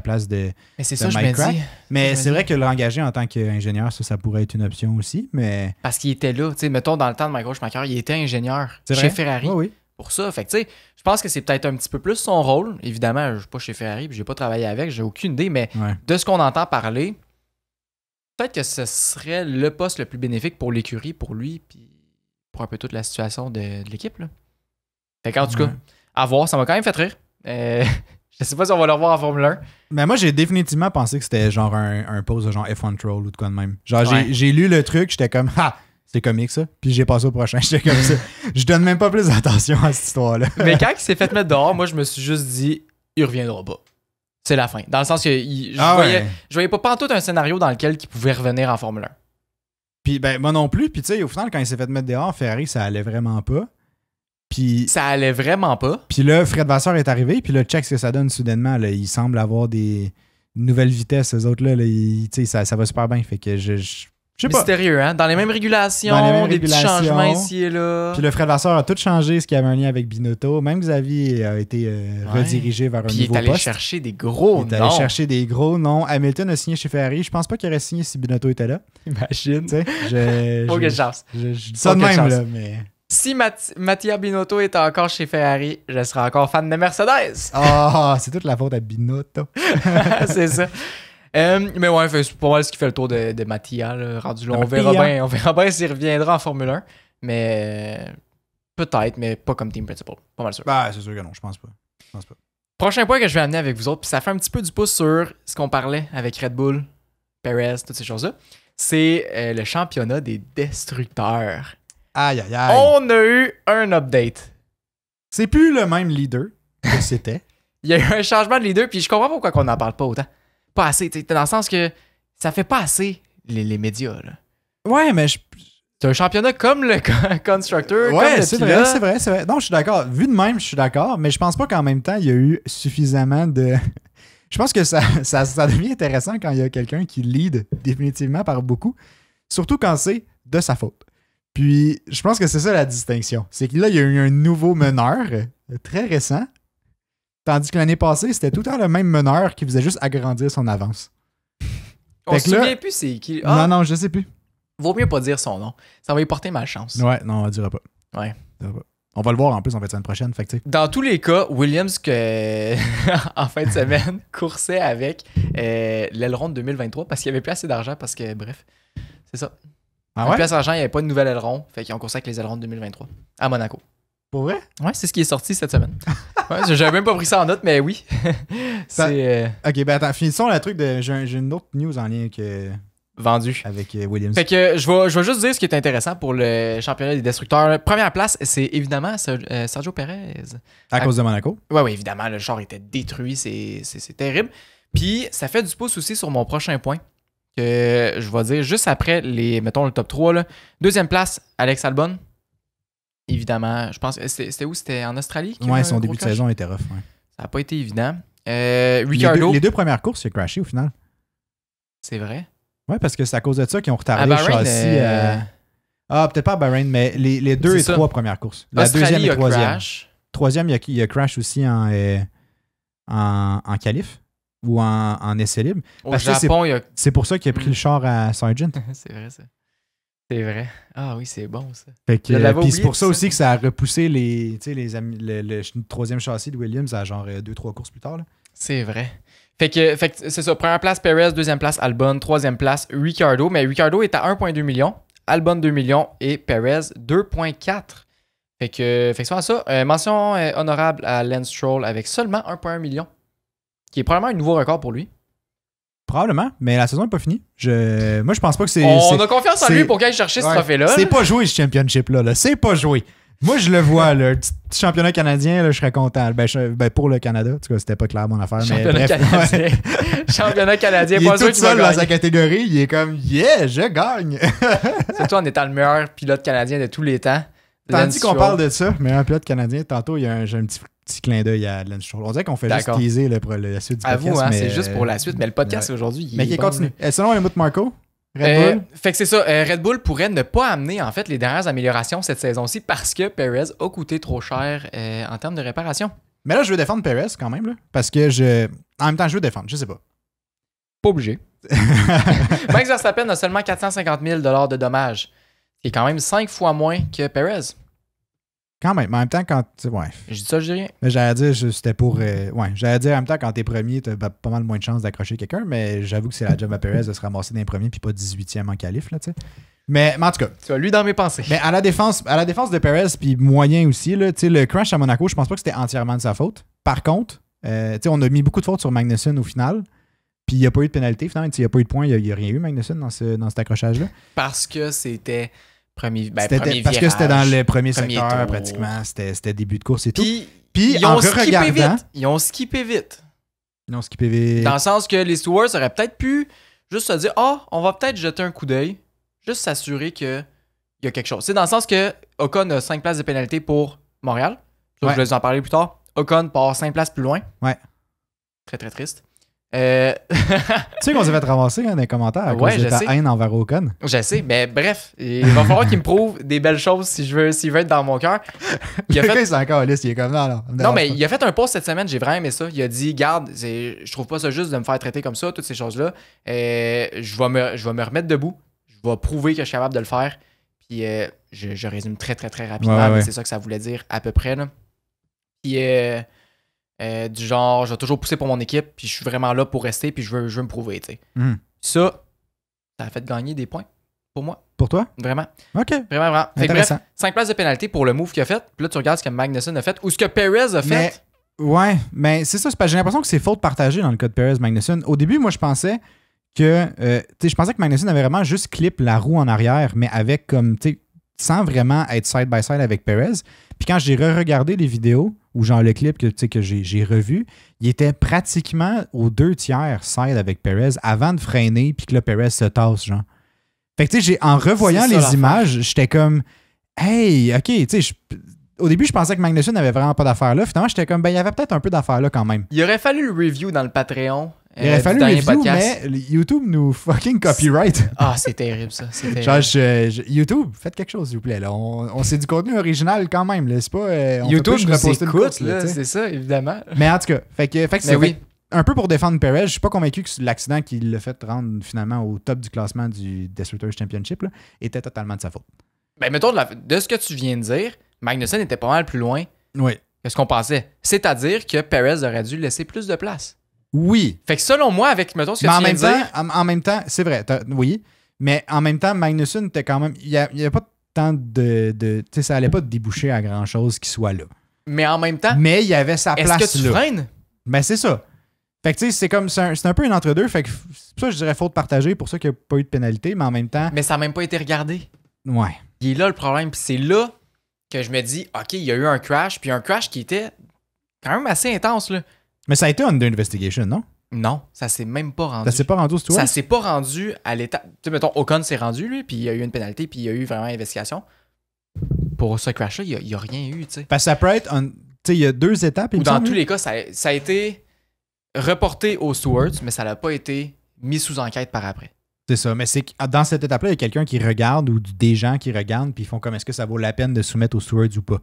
place de. Mais c'est de ça, je me Mike Crack. dis. Mais je me c'est dis. vrai que le l'engager en tant qu'ingénieur, ça pourrait être une option aussi, mais. Parce qu'il était là. Tu sais, mettons, dans le temps de Michael Schumacher, il était ingénieur C'est chez vrai? Ferrari. Oui, oui. Pour ça. Fait que, tu sais, je pense que c'est peut-être un petit peu plus son rôle. Évidemment, je suis pas chez Ferrari puis j'ai pas travaillé avec, j'ai aucune idée, mais Ouais. de ce qu'on entend parler, peut-être que ce serait le poste le plus bénéfique pour l'écurie, pour lui, puis pour un peu toute la situation de l'équipe. Là. Fait qu'en tout cas, Ouais. à voir, ça m'a quand même fait rire. Je sais pas si on va le revoir en Formule 1. Mais moi, j'ai définitivement pensé que c'était genre un post de genre F1 Troll ou de quoi de même. Genre, Ouais. j'ai lu le truc, j'étais comme, ah, c'est comique ça. Puis j'ai passé au prochain, j'étais comme ça. Je donne même pas plus d'attention à cette histoire-là. Mais quand il s'est fait mettre dehors, moi, je me suis juste dit, il reviendra pas. C'est la fin. Dans le sens que je voyais pas pantoute un scénario dans lequel il pouvait revenir en Formule 1. Puis ben, moi non plus. Puis tu sais, au final, quand il s'est fait mettre dehors, Ferrari, ça allait vraiment pas. Puis Ça allait vraiment pas. là, Fred Vasseur est arrivé. Puis là, check ce que ça donne soudainement. Là, il semble avoir des nouvelles vitesses, eux autres. Là, tu sais, ça va super bien. Fait que je sais pas. Mystérieux, hein? Dans les mêmes régulations, Dans les mêmes des petits régulations. changements ici et là. Puis le Fred Vasseur a tout changé, ce qui avait un lien avec Binotto. Même Xavier a été redirigé vers un Puis il est nouveau allé poste. chercher des gros Il est allé chercher des gros noms. Hamilton a signé chez Ferrari. Je pense pas qu'il aurait signé si Binotto était là. Imagine. Tu sais, je Aucune chance. dis ça de Aucune même, chance. là, mais... Si Mattia Binotto était encore chez Ferrari, je serais encore fan de Mercedes. Ah, c'est toute la faute à Binotto. C'est ça. Mais ouais, c'est pas mal ce qui fait le tour de Mattia, là, rendu là. On verra bien s'il reviendra en Formule 1. Mais peut-être, mais pas comme team principal. Pas mal sûr. Bah, c'est sûr que non, je pense pas. Prochain point que je vais amener avec vous autres, puis ça fait un petit peu du pouce sur ce qu'on parlait avec Red Bull, Perez, toutes ces choses-là. C'est le championnat des destructeurs. Aïe, aïe, aïe. On a eu un update. C'est plus le même leader que c'était. Il y a eu un changement de leader, puis je comprends pourquoi on n'en parle pas autant. Pas assez, tu sais, dans le sens que ça fait pas assez les médias, là. Ouais, mais c'est un championnat comme le Constructor. Ouais, comme c'est vrai. Non, je suis d'accord. Vu de même, je suis d'accord, mais je pense pas qu'en même temps, il y a eu suffisamment de... Je pense que ça devient intéressant quand il y a quelqu'un qui lead définitivement par beaucoup, surtout quand c'est de sa faute. Puis, je pense que c'est ça la distinction. C'est que là, il y a eu un nouveau meneur très récent, tandis que l'année passée, c'était tout le temps le même meneur qui faisait juste agrandir son avance. On se souvient plus c'est qui. Ah, non, je sais plus. Vaut mieux pas dire son nom. Ça va lui porter malchance. Ouais, non, on ne dira pas. Ouais. On va le voir en plus en fait la semaine prochaine. Fait que, dans tous les cas, Williams, en fin de semaine, coursait avec l'aileron de 2023 parce qu'il n'y avait plus assez d'argent. Parce que, bref, c'est ça. Ah il n'y avait ouais? plus assez d'argent, il n'y avait pas de nouvel aileron. Fait qu'ils ont coursé avec les ailerons de 2023 à Monaco. Pour vrai? Ouais, c'est ce qui est sorti cette semaine. Ouais, j'avais même pas pris ça en note, mais oui. Ok, ben attends, finissons le truc de. J'ai une autre news en lien vendu. Avec Williams. Fait que je vais juste dire ce qui est intéressant pour le championnat des destructeurs. Première place, c'est évidemment Sergio Perez. À cause de Monaco? Oui, évidemment, le char était détruit, c'est terrible. Puis ça fait du pouce aussi sur mon prochain point, que je vais dire juste après mettons le top 3. Là. Deuxième place, Alex Albon. Évidemment, je pense, c'était où? C'était en Australie? Ouais, son début de saison était rough. Ouais. Ça n'a pas été évident. Ricciardo. Les deux premières courses, il a crashé au final. C'est vrai? Ouais, parce que c'est à cause de ça qu'ils ont retardé le châssis. Ah, peut-être pas à Bahreïn, mais les deux et trois premières courses. La deuxième et troisième. Crash. Troisième, il y a crash aussi en qualif ou en essai libre. Au Japon, c'est pour ça qu'il a pris le char à Sargent. C'est vrai, ça. C'est vrai. Ah oui, c'est bon, ça. Puis c'est pour ça aussi que ça a repoussé le troisième châssis de Williams à genre 2-3 courses plus tard. Là. C'est vrai. Fait que c'est ça. Première place, Perez. Deuxième place, Albon. Troisième place, Ricciardo. Mais Ricciardo est à 1,2 million. Albon, 2 millions. Et Perez, 2,4. Fait que c'est ça. Mention honorable à Lance Stroll avec seulement 1,1 million. Qui est probablement un nouveau record pour lui. Probablement, mais la saison n'est pas finie. Moi, je pense pas que c'est... On a confiance en lui pour qu'il aille chercher ce trophée-là. C'est pas joué, ce championship-là. C'est pas joué. Moi, je le vois, le petit championnat canadien, là, je serais content. Ben, pour le Canada, en tout cas, c'était pas clair mon affaire. Championnat canadien. Championnat canadien. Il est tout seul dans sa catégorie. Il est comme, yeah, je gagne. Surtout en étant le meilleur pilote canadien de tous les temps. Tandis qu'on parle de ça, mais un pilote canadien, tantôt, j'ai un petit clin d'œil à Lance Stroll. On dirait qu'on fait juste teaser la suite du podcast. Avoue, hein, c'est juste pour la suite, mais le podcast aujourd'hui, mais qui continue. Selon Helmut Marko, Red Bull. Fait que c'est ça, Red Bull pourrait ne pas amener en fait les dernières améliorations cette saison-ci parce que Perez a coûté trop cher en termes de réparation. Mais là, je veux défendre Perez quand même, là, parce que en même temps, je veux défendre, je sais pas. Pas obligé. Max Verstappen a seulement 450 000 $ de dommages, qui est quand même 5 fois moins que Perez. Quand même, mais en même temps, quand... Ouais. Je dis ça, je dis rien. Mais j'allais dire, c'était pour... j'allais dire en même temps, quand t'es premier, t'as pas mal moins de chances d'accrocher quelqu'un, mais j'avoue que c'est la job à Perez de se ramasser d'un premier puis pas 18e en qualif, là, tu sais. Mais en tout cas... Tu as lu dans mes pensées. Mais à la défense de Perez, puis moyen aussi, là, tu sais, le crash à Monaco, je pense pas que c'était entièrement de sa faute. Par contre, tu sais, on a mis beaucoup de fautes sur Magnussen au final, puis il n'y a pas eu de pénalité, finalement, il n'y a pas eu de points, il n'y a rien eu, Magnussen, dans cet accrochage-là. Parce que c'était... Premier parce virage, que c'était dans le premier secteur, tour. Pratiquement. C'était début de course et tout. Puis ils ont skippé vite. Ils ont skippé vite. Dans le sens que les stewards auraient peut-être pu juste se dire « Ah, on va peut-être jeter un coup d'œil. » Juste s'assurer qu'il y a quelque chose. C'est dans le sens que Ocon a 5 places de pénalité pour Montréal. Ça, je vais vous en parler plus tard. Ocon part 5 places plus loin. Ouais. Très, très triste. Tu sais qu'on s'est fait ramasser dans les commentaires à cause de ta haine envers Ocon. Je sais, mais bref, il va falloir qu'il me prouve des belles choses s'il veut être dans mon cœur. Il c'est encore liste, il est comme non, mais il a fait un post cette semaine, j'ai vraiment aimé ça. Il a dit, garde, je trouve pas ça juste de me faire traiter comme ça, toutes ces choses-là. Je vais me remettre debout. Je vais prouver que je suis capable de le faire. Puis je résume très, très, très rapidement, mais c'est ça que ça voulait dire à peu près. Là. Puis Du genre, je vais toujours pousser pour mon équipe, puis je suis vraiment là pour rester, puis je veux me prouver, tu sais. Ça a fait gagner des points pour moi. Pour toi? Vraiment. OK. Vraiment. Fait que bref, 5 places de pénalité pour le move qu'il a fait. Puis là, tu regardes ce que Magnussen a fait ou ce que Perez a fait. Ouais, mais c'est ça. C'est parce que j'ai l'impression que c'est faute partagée dans le cas de Perez-Magnussen. Au début, moi, je pensais que Magnussen avait vraiment juste clip la roue en arrière, mais avec comme, tu sais, sans vraiment être side-by-side avec Perez. Puis quand j'ai re-regardé les vidéos, ou genre le clip que j'ai revu, il était pratiquement aux 2/3 side avec Perez avant de freiner, puis que là, Perez se tasse, genre. Fait que tu sais, en revoyant les images, j'étais comme, hey, OK, tu sais, au début, je pensais que Magnussen n'avait vraiment pas d'affaires là. Finalement, j'étais comme, ben, il y avait peut-être un peu d'affaires là quand même. Il aurait fallu le review dans le Patreon. Il aurait fallu le review, mais YouTube nous fucking copyright. Ah, c'est terrible, ça. C'est terrible. Genre, YouTube, faites quelque chose, s'il vous plaît. Là. On c'est du contenu original quand même. Là. C'est pas, YouTube nous écoute, là, c'est ça, évidemment. Mais en tout cas, fait que c'est oui. un peu pour défendre Perez. Je suis pas convaincu que l'accident qui l'a fait rendre finalement au top du classement du Destructors Championship là, était totalement de sa faute. Ben, mettons, de ce que tu viens de dire, Magnussen était pas mal plus loin que ce qu'on pensait. C'est-à-dire que Perez aurait dû laisser plus de place. Oui. Fait que selon moi, avec, mettons, ce que tu viens de dire... En même temps, c'est vrai, oui. Mais en même temps, Magnussen était quand même... Il n'y avait pas tant de tu sais, ça allait pas déboucher à grand-chose qui soit là. Mais en même temps... Mais il y avait sa place là. Est-ce que tu freines? Ben, c'est ça. Fait que tu sais, c'est comme... C'est un peu une entre-deux. Fait que c'est pour ça que je dirais faute partagée, pour ça qu'il n'y a pas eu de pénalité, mais en même temps... Mais ça n'a même pas été regardé. Ouais. Il est là le problème. Puis c'est là que je me dis, OK, il y a eu un crash. Puis un crash qui était quand même assez intense, là. Mais ça a été under investigation, non? Non, ça s'est même pas rendu. Ça s'est pas rendu au Stewart? Ça s'est pas rendu à l'état... Tu sais, mettons, Ocon s'est rendu, lui, puis il y a eu une pénalité, puis il y a eu vraiment une investigation. Pour ce crash-là, il n'y a rien eu, tu sais. Parce que ça peut être... Tu sais, il y a 2 étapes, ou dans tous les cas, ça a été reporté au Stewards, mais ça n'a pas été mis sous enquête par après. C'est ça, mais c'est que dans cette étape-là, il y a quelqu'un qui regarde ou des gens qui regardent, puis ils font comme est-ce que ça vaut la peine de soumettre aux Stewards ou pas.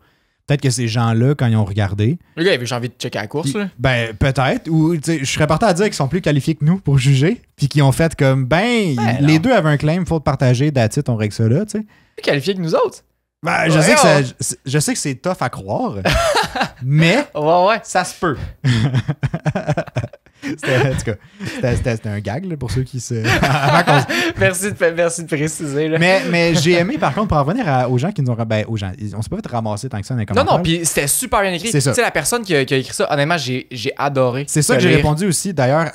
Peut-être que ces gens-là, quand ils ont regardé... Le gars, il avait juste envie de checker la course, là. Ben, peut-être. Ou, je serais parti à dire qu'ils sont plus qualifiés que nous pour juger, puis qu'ils ont fait comme, les deux avaient un claim, faute partagée, that's it, on règle ça là, tu sais. Plus qualifiés que nous autres. Ben, je sais que c'est tough à croire, mais ça se peut. C'était un gag là, pour ceux qui se... merci de préciser. Là. Mais j'ai aimé, par contre, pour en revenir aux gens qui nous ont... Ben, aux gens, on s'est pas fait ramasser tant que ça dans les commentaires. Non, puis c'était super bien écrit. C'est ça. Tu sais, la personne qui a écrit ça, honnêtement, j'ai adoré. C'est ça que j'ai répondu aussi, d'ailleurs,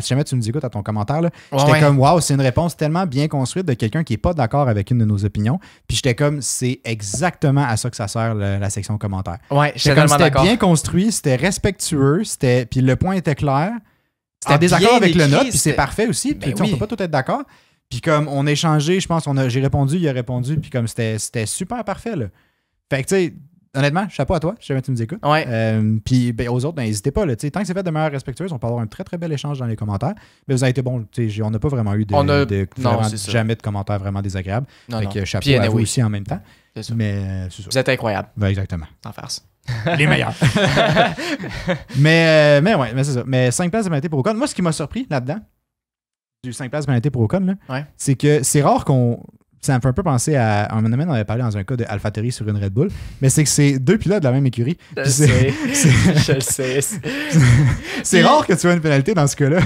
si jamais tu nous écoutes à ton commentaire. J'étais comme, waouh, c'est une réponse tellement bien construite de quelqu'un qui est pas d'accord avec une de nos opinions. Puis j'étais comme, c'est exactement à ça que ça sert la section commentaires. Ouais, j'étais tellement d'accord. C'était bien construit, c'était respectueux, puis le point était clair. C'était en désaccord avec le note, puis c'est parfait aussi. Puis on peut pas tout être d'accord. Puis comme on a échangé, je pense, j'ai répondu, il a répondu, puis comme c'était super parfait, là. Fait que tu sais, honnêtement, chapeau à toi, si jamais tu nous écoutes. Ouais. Puis aux autres, n'hésitez pas, là. Tant que c'est fait de manière respectueuse, on peut avoir un très très bel échange dans les commentaires. Mais vous avez été bon, on n'a pas vraiment eu jamais de commentaires vraiment désagréables. Non, fait que chapeau à vous aussi en même temps. C'est ça. Mais c'est ça. Vous êtes incroyables. Ben, exactement. En farce. Les meilleurs. mais c'est ça. Mais 5 places de pénalité pour Ocon. Moi, ce qui m'a surpris là-dedans, du 5 places de pénalité pour Ocon, c'est que c'est rare qu'on. Ça me fait un peu penser à. Un moment donné, on avait parlé dans un cas de AlphaTauri sur une Red Bull, mais c'est que c'est 2 pilotes de la même écurie. Je le sais. C'est rare que tu aies une pénalité dans ce cas-là.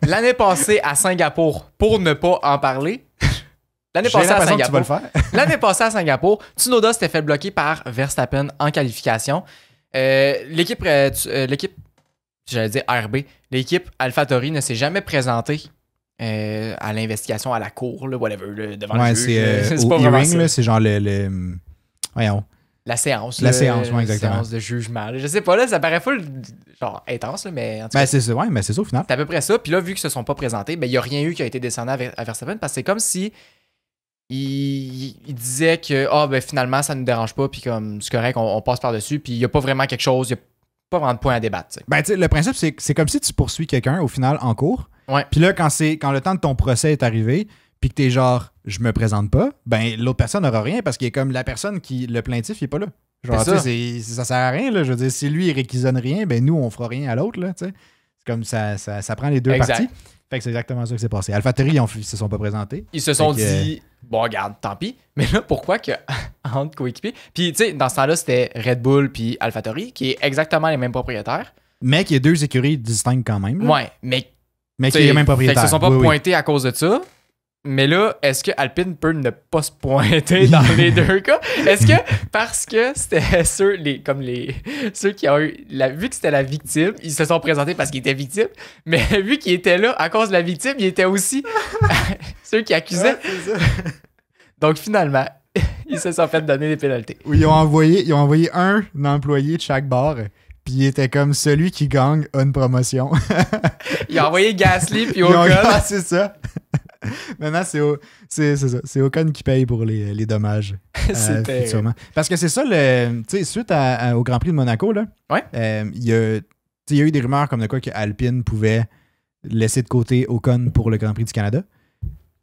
L'année passée à Singapour, pour ne pas en parler. L'année passée à Singapour, Tsunoda s'était fait bloquer par Verstappen en qualification. L'équipe, j'allais dire RB, l'équipe AlphaTauri ne s'est jamais présentée à l'investigation à la cour, là, whatever, devant le juge. C'est au hearing, c'est genre voyons. La séance. La séance, oui, exactement. La séance de jugement. Je sais pas, là, ça paraît full, genre, intense, là, mais en tout cas. C'est ça, mais c'est ça au final. C'est à peu près ça. Puis là, vu qu'ils se sont pas présentés, il n'y a rien eu qui a été descendu à Verstappen parce que c'est comme si il disait que finalement ça nous dérange pas puis comme c'est correct, on passe par-dessus puis il n'y a pas vraiment quelque chose, il n'y a pas vraiment de point à débattre. T'sais. Ben, le principe, c'est comme si tu poursuis quelqu'un au final en cours. Ouais. Puis là, quand le temps de ton procès est arrivé, puis que t'es genre je me présente pas, ben l'autre personne n'aura rien parce qu'il est comme la personne le plaintif, il est pas là. Genre, ça sert à rien, là. Je veux dire, si lui il réquisitionne rien, ben nous on fera rien à l'autre, là, tu sais. C'est comme ça prend les deux parties. Fait que c'est exactement ça qui s'est passé. AlphaTauri, ils se sont pas présentés. Ils se sont dit, bon, regarde, tant pis. Mais là, pourquoi que entre coéquipiers? Puis, tu sais, dans ce temps-là, c'était Red Bull puis AlphaTauri, qui est exactement les mêmes propriétaires. Mais qu'il y a 2 écuries distinctes quand même. Là. Ouais, mais qu'il y a le même propriétaire. Fait qu'ils se sont pas pointés à cause de ça. Mais là, est-ce que Alpine peut ne pas se pointer dans les 2 cas? Est-ce que parce que c'était ceux qui ont eu... vu que c'était la victime, ils se sont présentés parce qu'ils étaient victimes, mais vu qu'ils étaient là à cause de la victime, ils étaient aussi ceux qui accusaient. Ouais, c'est ça. Donc finalement, ils se sont fait donner des pénalités. Oui, ils ont envoyé un employé de chaque bar, puis il était comme celui qui gagne a une promotion. Ils ont envoyé Gasly puis Ocon. Ah, c'est ça. Maintenant, c'est ça. C'est Ocon qui paye pour les dommages. Sûrement. Parce que c'est ça, suite au Grand Prix de Monaco, là, ouais. Il y a eu des rumeurs comme de quoi que Alpine pouvait laisser de côté Ocon pour le Grand Prix du Canada.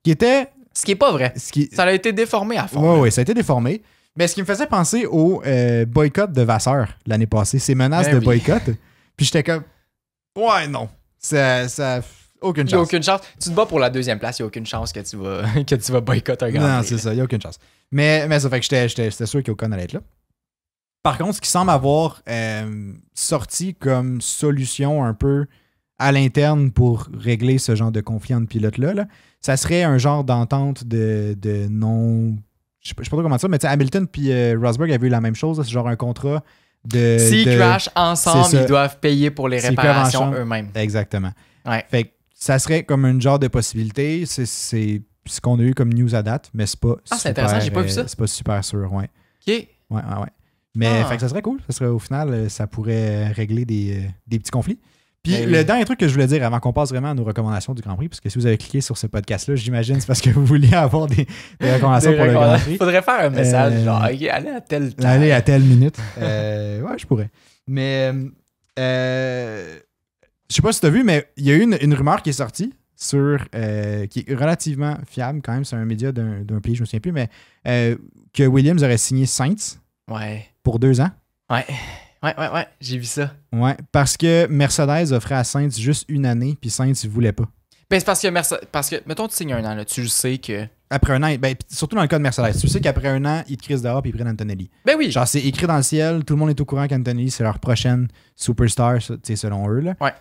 Qui était... Ce qui n'est pas vrai. Ça a été déformé à fond. Oui, ça a été déformé. Mais ce qui me faisait penser au boycott de Vasseur l'année passée, ces menaces de boycott. Puis j'étais comme, ouais, non. Ça aucune chance. Il n'y a aucune chance. Tu te bats pour la 2e place, il n'y a aucune chance que tu vas boycotter un Grand Prix. Non, c'est ça, il n'y a aucune chance. Mais ça fait que j'étais sûr qu'Ocon allait être là. Par contre, ce qui semble avoir sorti comme solution un peu à l'interne pour régler ce genre de conflit entre pilotes-là, ça serait un genre d'entente de non... Je sais pas trop comment dire, mais Hamilton puis Rosberg avaient eu la même chose. C'est genre un contrat de... S'ils crashent ensemble, ils doivent payer pour les réparations eux-mêmes. Exactement. Ouais. Fait que ça serait comme une genre de possibilité. C'est ce qu'on a eu comme news à date, mais c'est pas c'est intéressant, j'ai pas vu ça. C'est pas super sûr, ouais. OK. Ouais. Mais fait que ça serait cool. Ça serait, au final, ça pourrait régler des petits conflits. Puis le dernier truc que je voulais dire avant qu'on passe vraiment à nos recommandations du Grand Prix, parce que si vous avez cliqué sur ce podcast-là, j'imagine c'est parce que vous vouliez avoir des recommandations pour le Grand Prix. Faudrait faire un message genre allez à tel temps. Allez à telle minute. Ouais, je pourrais. Mais je sais pas si tu as vu, mais il y a eu une rumeur qui est sortie qui est relativement fiable quand même. C'est un média d'un pays, je me souviens plus, mais que Williams aurait signé Sainz pour 2 ans. Ouais, j'ai vu ça. Ouais, parce que Mercedes offrait à Sainz juste 1 année, puis Sainz ne voulait pas. Ben, c'est parce que, mettons, tu signes 1 an, là, tu le sais que... Après 1 an, ben, surtout dans le cas de Mercedes, tu sais qu'après 1 an, ils te crissent dehors et ils prennent Antonelli. Ben oui. Genre, c'est écrit dans le ciel, tout le monde est au courant qu'Antonelli, c'est leur prochaine superstar, selon eux. Là. Ouais.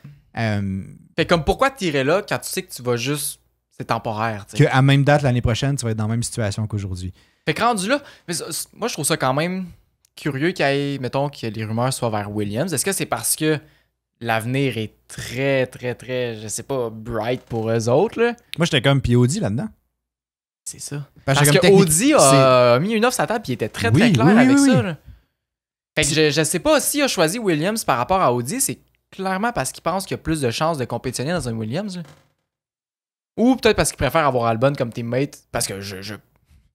Fait comme pourquoi tu irais là quand tu sais que tu vas juste... C'est temporaire, tu sais. Qu'à même date, l'année prochaine, tu vas être dans la même situation qu'aujourd'hui. Fait que rendu là, mais moi, je trouve ça quand même... curieux qu'il y ait les rumeurs soient vers Williams. Est-ce que c'est parce que l'avenir est très, très, très, je sais pas, bright pour eux autres, là? Moi, j'étais comme Audi là-dedans. C'est ça. Parce que Audi a mis une offre sur la table et il était très, très clair avec ça. Là. Fait que je sais pas s'il a choisi Williams par rapport à Audi, c'est clairement parce qu'il pense qu'il y a plus de chances de compétitionner dans un Williams. Là. Ou peut-être parce qu'il préfère avoir Albon comme teammate, parce que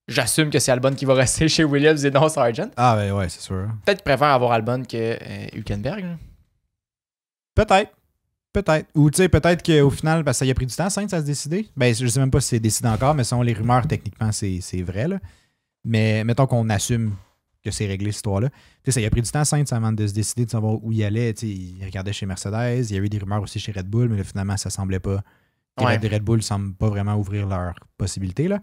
j'assume que c'est Albon qui va rester chez Williams et non Sargent. Ah, ben ouais, c'est sûr. Peut-être qu'il préfère avoir Albon que Hülkenberg. Là. Peut-être. Ou tu sais, peut-être qu'au final, parce que ça y a pris du temps, Sainz, à se décider. Ben, je sais même pas si c'est décidé encore, mais selon les rumeurs, techniquement, c'est vrai. Là. Mais mettons qu'on assume que c'est réglé, cette histoire-là. Tu sais, ça y a pris du temps, Sainz, avant de se décider de savoir où il allait. Tu sais, il regardait chez Mercedes. Il y a eu des rumeurs aussi chez Red Bull, mais là, finalement, ça semblait pas. Les Red Bull semblent pas vraiment ouvrir leurs possibilités. Là.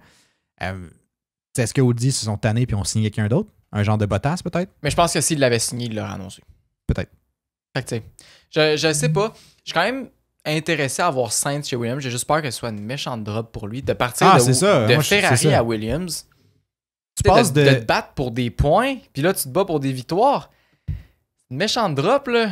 Est-ce que Audi se sont tannés et ont signé quelqu'un d'autre? Un genre de Bottas, peut-être? Mais je pense que s'il l'avait signé, il l'aurait annoncé. Peut-être. Fait que tu sais, je sais pas. Je suis quand même intéressé à voir Sainz chez Williams. J'ai juste peur que ce soit une méchante drop pour lui. De partir de Ferrari à Williams. Tu passes de te battre pour des points, puis là, tu te bats pour des victoires. Une méchante drop, là.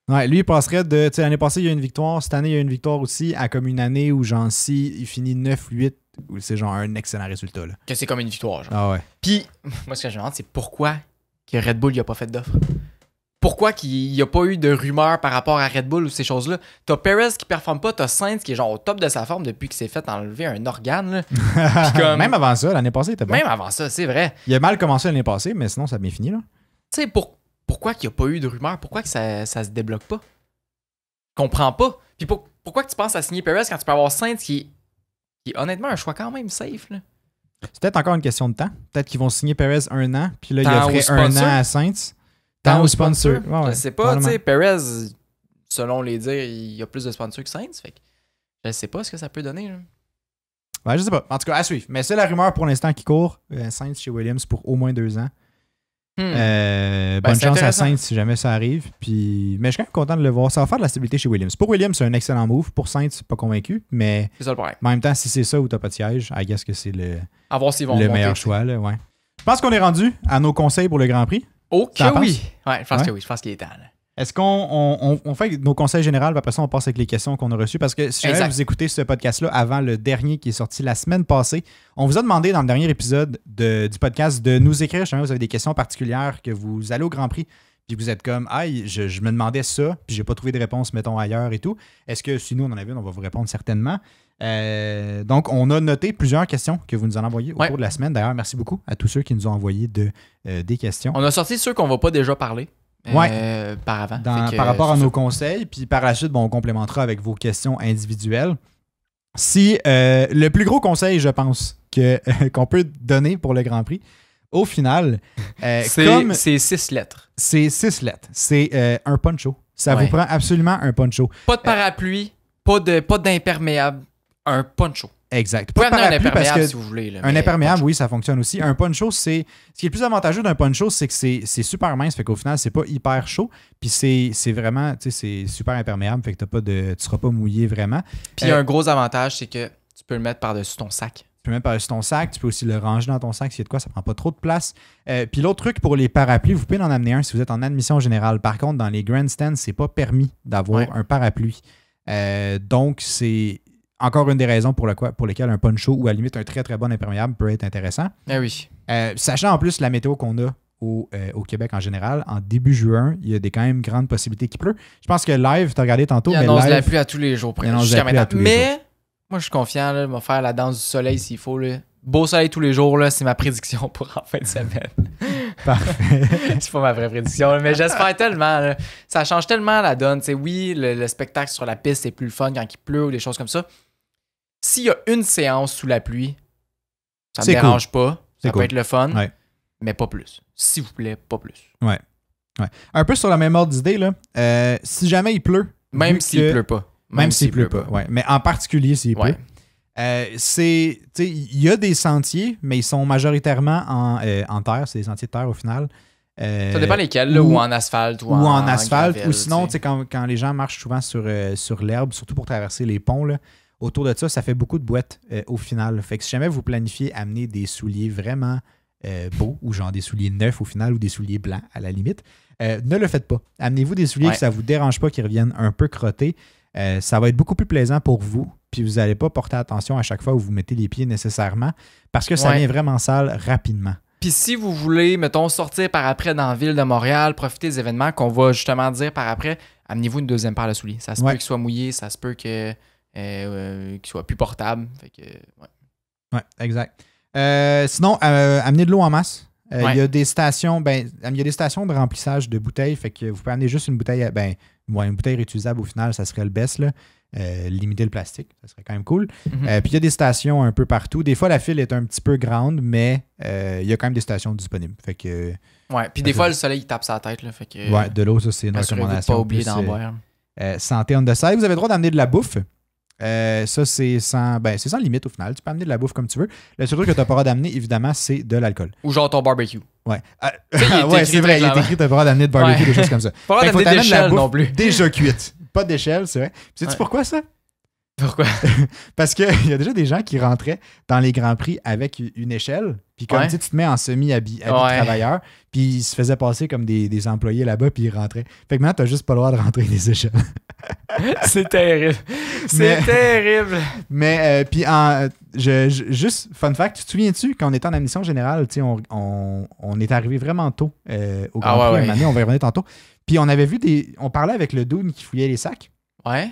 Ouais, lui, il passerait de... Tu sais, l'année passée, il y a une victoire. Cette année, il y a une victoire aussi, à comme une année où, genre, si il finit 9-8, c'est genre un excellent résultat, là. Que c'est comme une victoire, genre. Ah ouais. Puis, moi, ce que je me demande, c'est pourquoi que Red Bull, il a pas fait d'offre. Pourquoi qu'il n'y a pas eu de rumeurs par rapport à Red Bull ou ces choses-là? T'as Perez qui performe pas, t'as Sainz qui est genre au top de sa forme depuis qu'il s'est fait enlever un organe. Là. Comme... Même avant ça, l'année passée, il était bon. Même avant ça, c'est vrai. Il a mal commencé l'année passée, mais sinon, ça a bien fini. Là. Tu sais, pourquoi qu'il n'y a pas eu de rumeurs? Pourquoi que ça se débloque pas? Je comprends pas. Puis pourquoi que tu penses à signer Perez quand tu peux avoir Sainz qui est honnêtement un choix quand même safe? Là? C'est peut-être encore une question de temps. Peut-être qu'ils vont signer Perez 1 an, puis là, il offrait 1 an à Sainz. Tant au sponsor. Ouais, je sais pas, tu sais, Perez, selon les dires, il y a plus de sponsors que Sainz. Fait que je sais pas ce que ça peut donner. Là. Ouais, je sais pas. En tout cas, à suivre. Mais c'est la rumeur pour l'instant qui court. Sainz chez Williams pour au moins 2 ans. Ben, bonne chance à Saints si jamais ça arrive. Puis... Mais je suis quand même content de le voir. Ça va faire de la stabilité chez Williams. Pour Williams, c'est un excellent move. Pour Saints, pas convaincu. Mais c'est ça le problème. En même temps, si c'est ça ou t'as pas de siège, I guess que c'est le meilleur choix. Là, ouais. Je pense qu'on est rendu à nos conseils pour le Grand Prix. Ok, oui. Ouais, je pense que oui. Je pense qu'il est temps. Là. Est-ce qu'on fait nos conseils généraux, puis après ça, on passe avec les questions qu'on a reçues? Parce que si jamais vous écoutez ce podcast-là avant le dernier qui est sorti la semaine passée, on vous a demandé dans le dernier épisode du podcast de nous écrire si jamais vous avez des questions particulières, que vous allez au Grand Prix, puis vous êtes comme « Ah, je me demandais ça, puis j'ai pas trouvé de réponse, mettons, ailleurs et tout. » Est-ce que si nous, on en avait une, on va vous répondre certainement. Donc, on a noté plusieurs questions que vous nous en envoyez au cours de la semaine. D'ailleurs, merci beaucoup à tous ceux qui nous ont envoyé des questions. On a sorti ceux qu'on va pas déjà parler. Par avant. Par rapport à nos conseils, puis par la suite, on complémentera avec vos questions individuelles. Si le plus gros conseil, je pense, qu'on peut donner pour le Grand Prix, au final, c'est 6 lettres. C'est 6 lettres. C'est un poncho. Ça vous prend absolument un poncho. Pas de parapluie, pas d'imperméable, un poncho. Exact. Pas de parapluie parce que si vous voulez. Là, un imperméable, oui, ça fonctionne aussi. Un poncho, ce qui est le plus avantageux d'un poncho, c'est que c'est super mince, fait qu'au final, c'est pas hyper chaud. Puis c'est vraiment, tu sais, c'est super imperméable, fait que tu seras pas mouillé vraiment. Puis un gros avantage, c'est que tu peux le mettre par-dessus ton sac. Tu peux le mettre par-dessus ton sac, tu peux aussi le ranger dans ton sac s'il y a de quoi, ça prend pas trop de place. Puis l'autre truc pour les parapluies, vous pouvez en amener un si vous êtes en admission générale. Par contre, dans les grandstands, c'est pas permis d'avoir un parapluie. Donc, c'est encore une des raisons pour lesquelles un poncho ou à la limite un très très bon imperméable peut être intéressant. Ah oui. Sachant en plus la météo qu'on a au Québec en général, en début juin, il y a quand même grandes possibilités qu'il pleut. Je pense que live, tu as regardé tantôt, il annonce la pluie à tous les jours. Mais moi je suis confiant, là, je vais faire la danse du soleil s'il faut. Là. Beau soleil tous les jours, là, c'est ma prédiction pour en fin de semaine. Parfait. C'est pas ma vraie prédiction, mais j'espère tellement. Là. Ça change tellement la donne. T'sais, oui, le spectacle sur la piste, c'est plus le fun quand il pleut ou des choses comme ça. S'il y a une séance sous la pluie, ça me dérange pas. Ça peut être le fun, mais pas plus. S'il vous plaît, pas plus. Ouais. Un peu sur la même ordre d'idée, là. Si jamais il pleut. Même s'il pleut pas. Même s'il pleut pas. Ouais. Mais en particulier s'il pleut. Il y a des sentiers, mais ils sont majoritairement en terre. C'est des sentiers de terre au final. Ça dépend lesquels, là, ou en asphalte. Ou en asphalte. Gravel, ou sinon, quand les gens marchent souvent sur l'herbe, surtout pour traverser les ponts, là, autour de ça fait beaucoup de boîtes au final. Fait que si jamais vous planifiez amener des souliers vraiment beaux, ou genre des souliers neufs au final, ou des souliers blancs à la limite, ne le faites pas. Amenez-vous des souliers que ça ne vous dérange pas, qui reviennent un peu crottés. Ça va être beaucoup plus plaisant pour vous, puis vous n'allez pas porter attention à chaque fois où vous mettez les pieds nécessairement, parce que ça vient vraiment sale rapidement. Puis si vous voulez, mettons, sortir par après dans la ville de Montréal, profiter des événements qu'on va justement dire par après, amenez-vous une deuxième paire de souliers. Ça se peut qu'il soit mouillé, ça se peut qu'il soit plus portable. Fait que, ouais, exact. Sinon, amenez de l'eau en masse. Il y a des stations, il y a des stations de remplissage de bouteilles, fait que vous pouvez amener juste une bouteille, une bouteille réutilisable au final, ça serait le best, là. Limiter le plastique, ça serait quand même cool. Puis il y a des stations un peu partout. Des fois, la file est un petit peu grande, mais il y a quand même des stations disponibles. Fait que, puis des fois, le soleil il tape sa tête. Là, fait que, de l'eau, ça, c'est une recommandation. Pas oublier d'en boire. Santé on the side. Vous avez le droit d'amener de la bouffe. Ça, c'est sans limite au final. Tu peux amener de la bouffe comme tu veux. Le seul truc que tu n'as pas le droit d'amener, évidemment, c'est de l'alcool. Ou genre ton barbecue. Ouais. C'est vrai, il est écrit que tu n'as pas le droit d'amener de barbecue, des choses comme ça. Pas le droit d'amener d'échelle non plus. Déjà cuite. Pas d'échelle, c'est vrai. Puis sais-tu pourquoi ça? Pourquoi? Parce qu'il y a déjà des gens qui rentraient dans les Grands Prix avec une échelle. Puis comme tu te mets en semi-habit de travailleur, puis ils se faisaient passer comme des employés là-bas, puis ils rentraient. Fait que maintenant, t'as juste pas le droit de rentrer des échelles. C'est terrible. C'est terrible. Mais, puis, juste, fun fact, tu te souviens-tu, quand on était en admission générale, on est arrivé vraiment tôt au Grand Prix. Une année, on va y revenir tantôt. Puis on avait vu on parlait avec le dude qui fouillait les sacs. Ouais.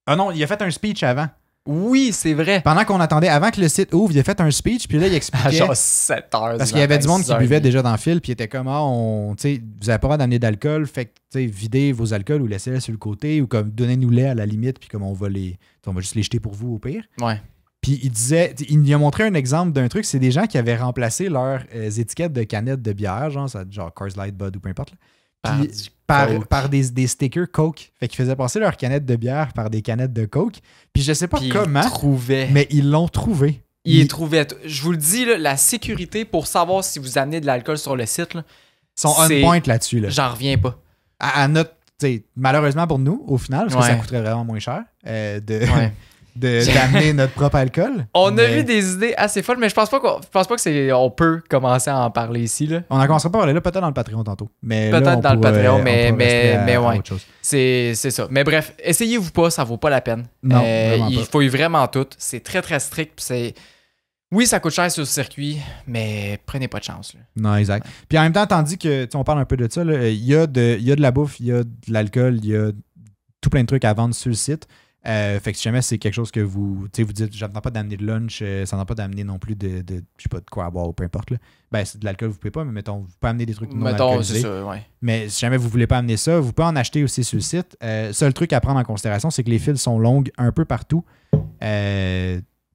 Ah non, il a fait un speech avant. Oui, c'est vrai. Pendant qu'on attendait, avant que le site ouvre, il a fait un speech, puis là, il expliquait... genre 7 heures. Parce qu'il y avait du monde qui buvait déjà dans le fil, puis il était comme, vous n'avez pas le droit d'amener d'alcool, fait que, videz vos alcools ou laissez-les sur le côté, ou comme, donnez-nous-les à la limite, puis comme on va juste les jeter pour vous au pire. Ouais. Puis il lui a montré un exemple d'un truc, c'est des gens qui avaient remplacé leurs étiquettes de canettes de bière, genre Coors Light, Bud ou peu importe, là. Par des stickers Coke. Fait qu'ils faisaient passer leurs canettes de bière par des canettes de Coke. Puis je sais pas comment, mais ils l'ont trouvé. Ils trouvaient. Je vous le dis, là, la sécurité pour savoir si vous amenez de l'alcool sur le site, là, Ils sont on point là-dessus. Là. J'en reviens pas. À notre, malheureusement pour nous, au final, parce que ça coûterait vraiment moins cher d'amener notre propre alcool. On a eu des idées assez folles, mais je pense pas qu'on peut commencer à en parler ici. Là. On en commencera pas à parler là, peut-être dans le Patreon tantôt. Peut-être dans le Patreon, mais ouais. C'est ça. Mais bref, essayez-vous pas, ça vaut pas la peine. Non, il faut vraiment tout. C'est très très strict. Oui, ça coûte cher sur le circuit, mais prenez pas de chance. Là. Non, exact. Puis en même temps, tandis que on parle un peu de ça, il y a de la bouffe, il y a de l'alcool, il y a tout plein de trucs à vendre sur le site. Fait que si jamais c'est quelque chose que vous dites, j'attends pas d'amener de lunch, ça n'attend pas d'amener non plus de je sais pas de quoi à boire ou peu importe. Là. Ben, c'est de l'alcool, vous pouvez pas, mais mettons, vous pouvez amener des trucs non alcoolisés. C'est ça, ouais. Mais si jamais vous voulez pas amener ça, vous pouvez en acheter aussi sur le site. Seul truc à prendre en considération, c'est que les files sont longues un peu partout.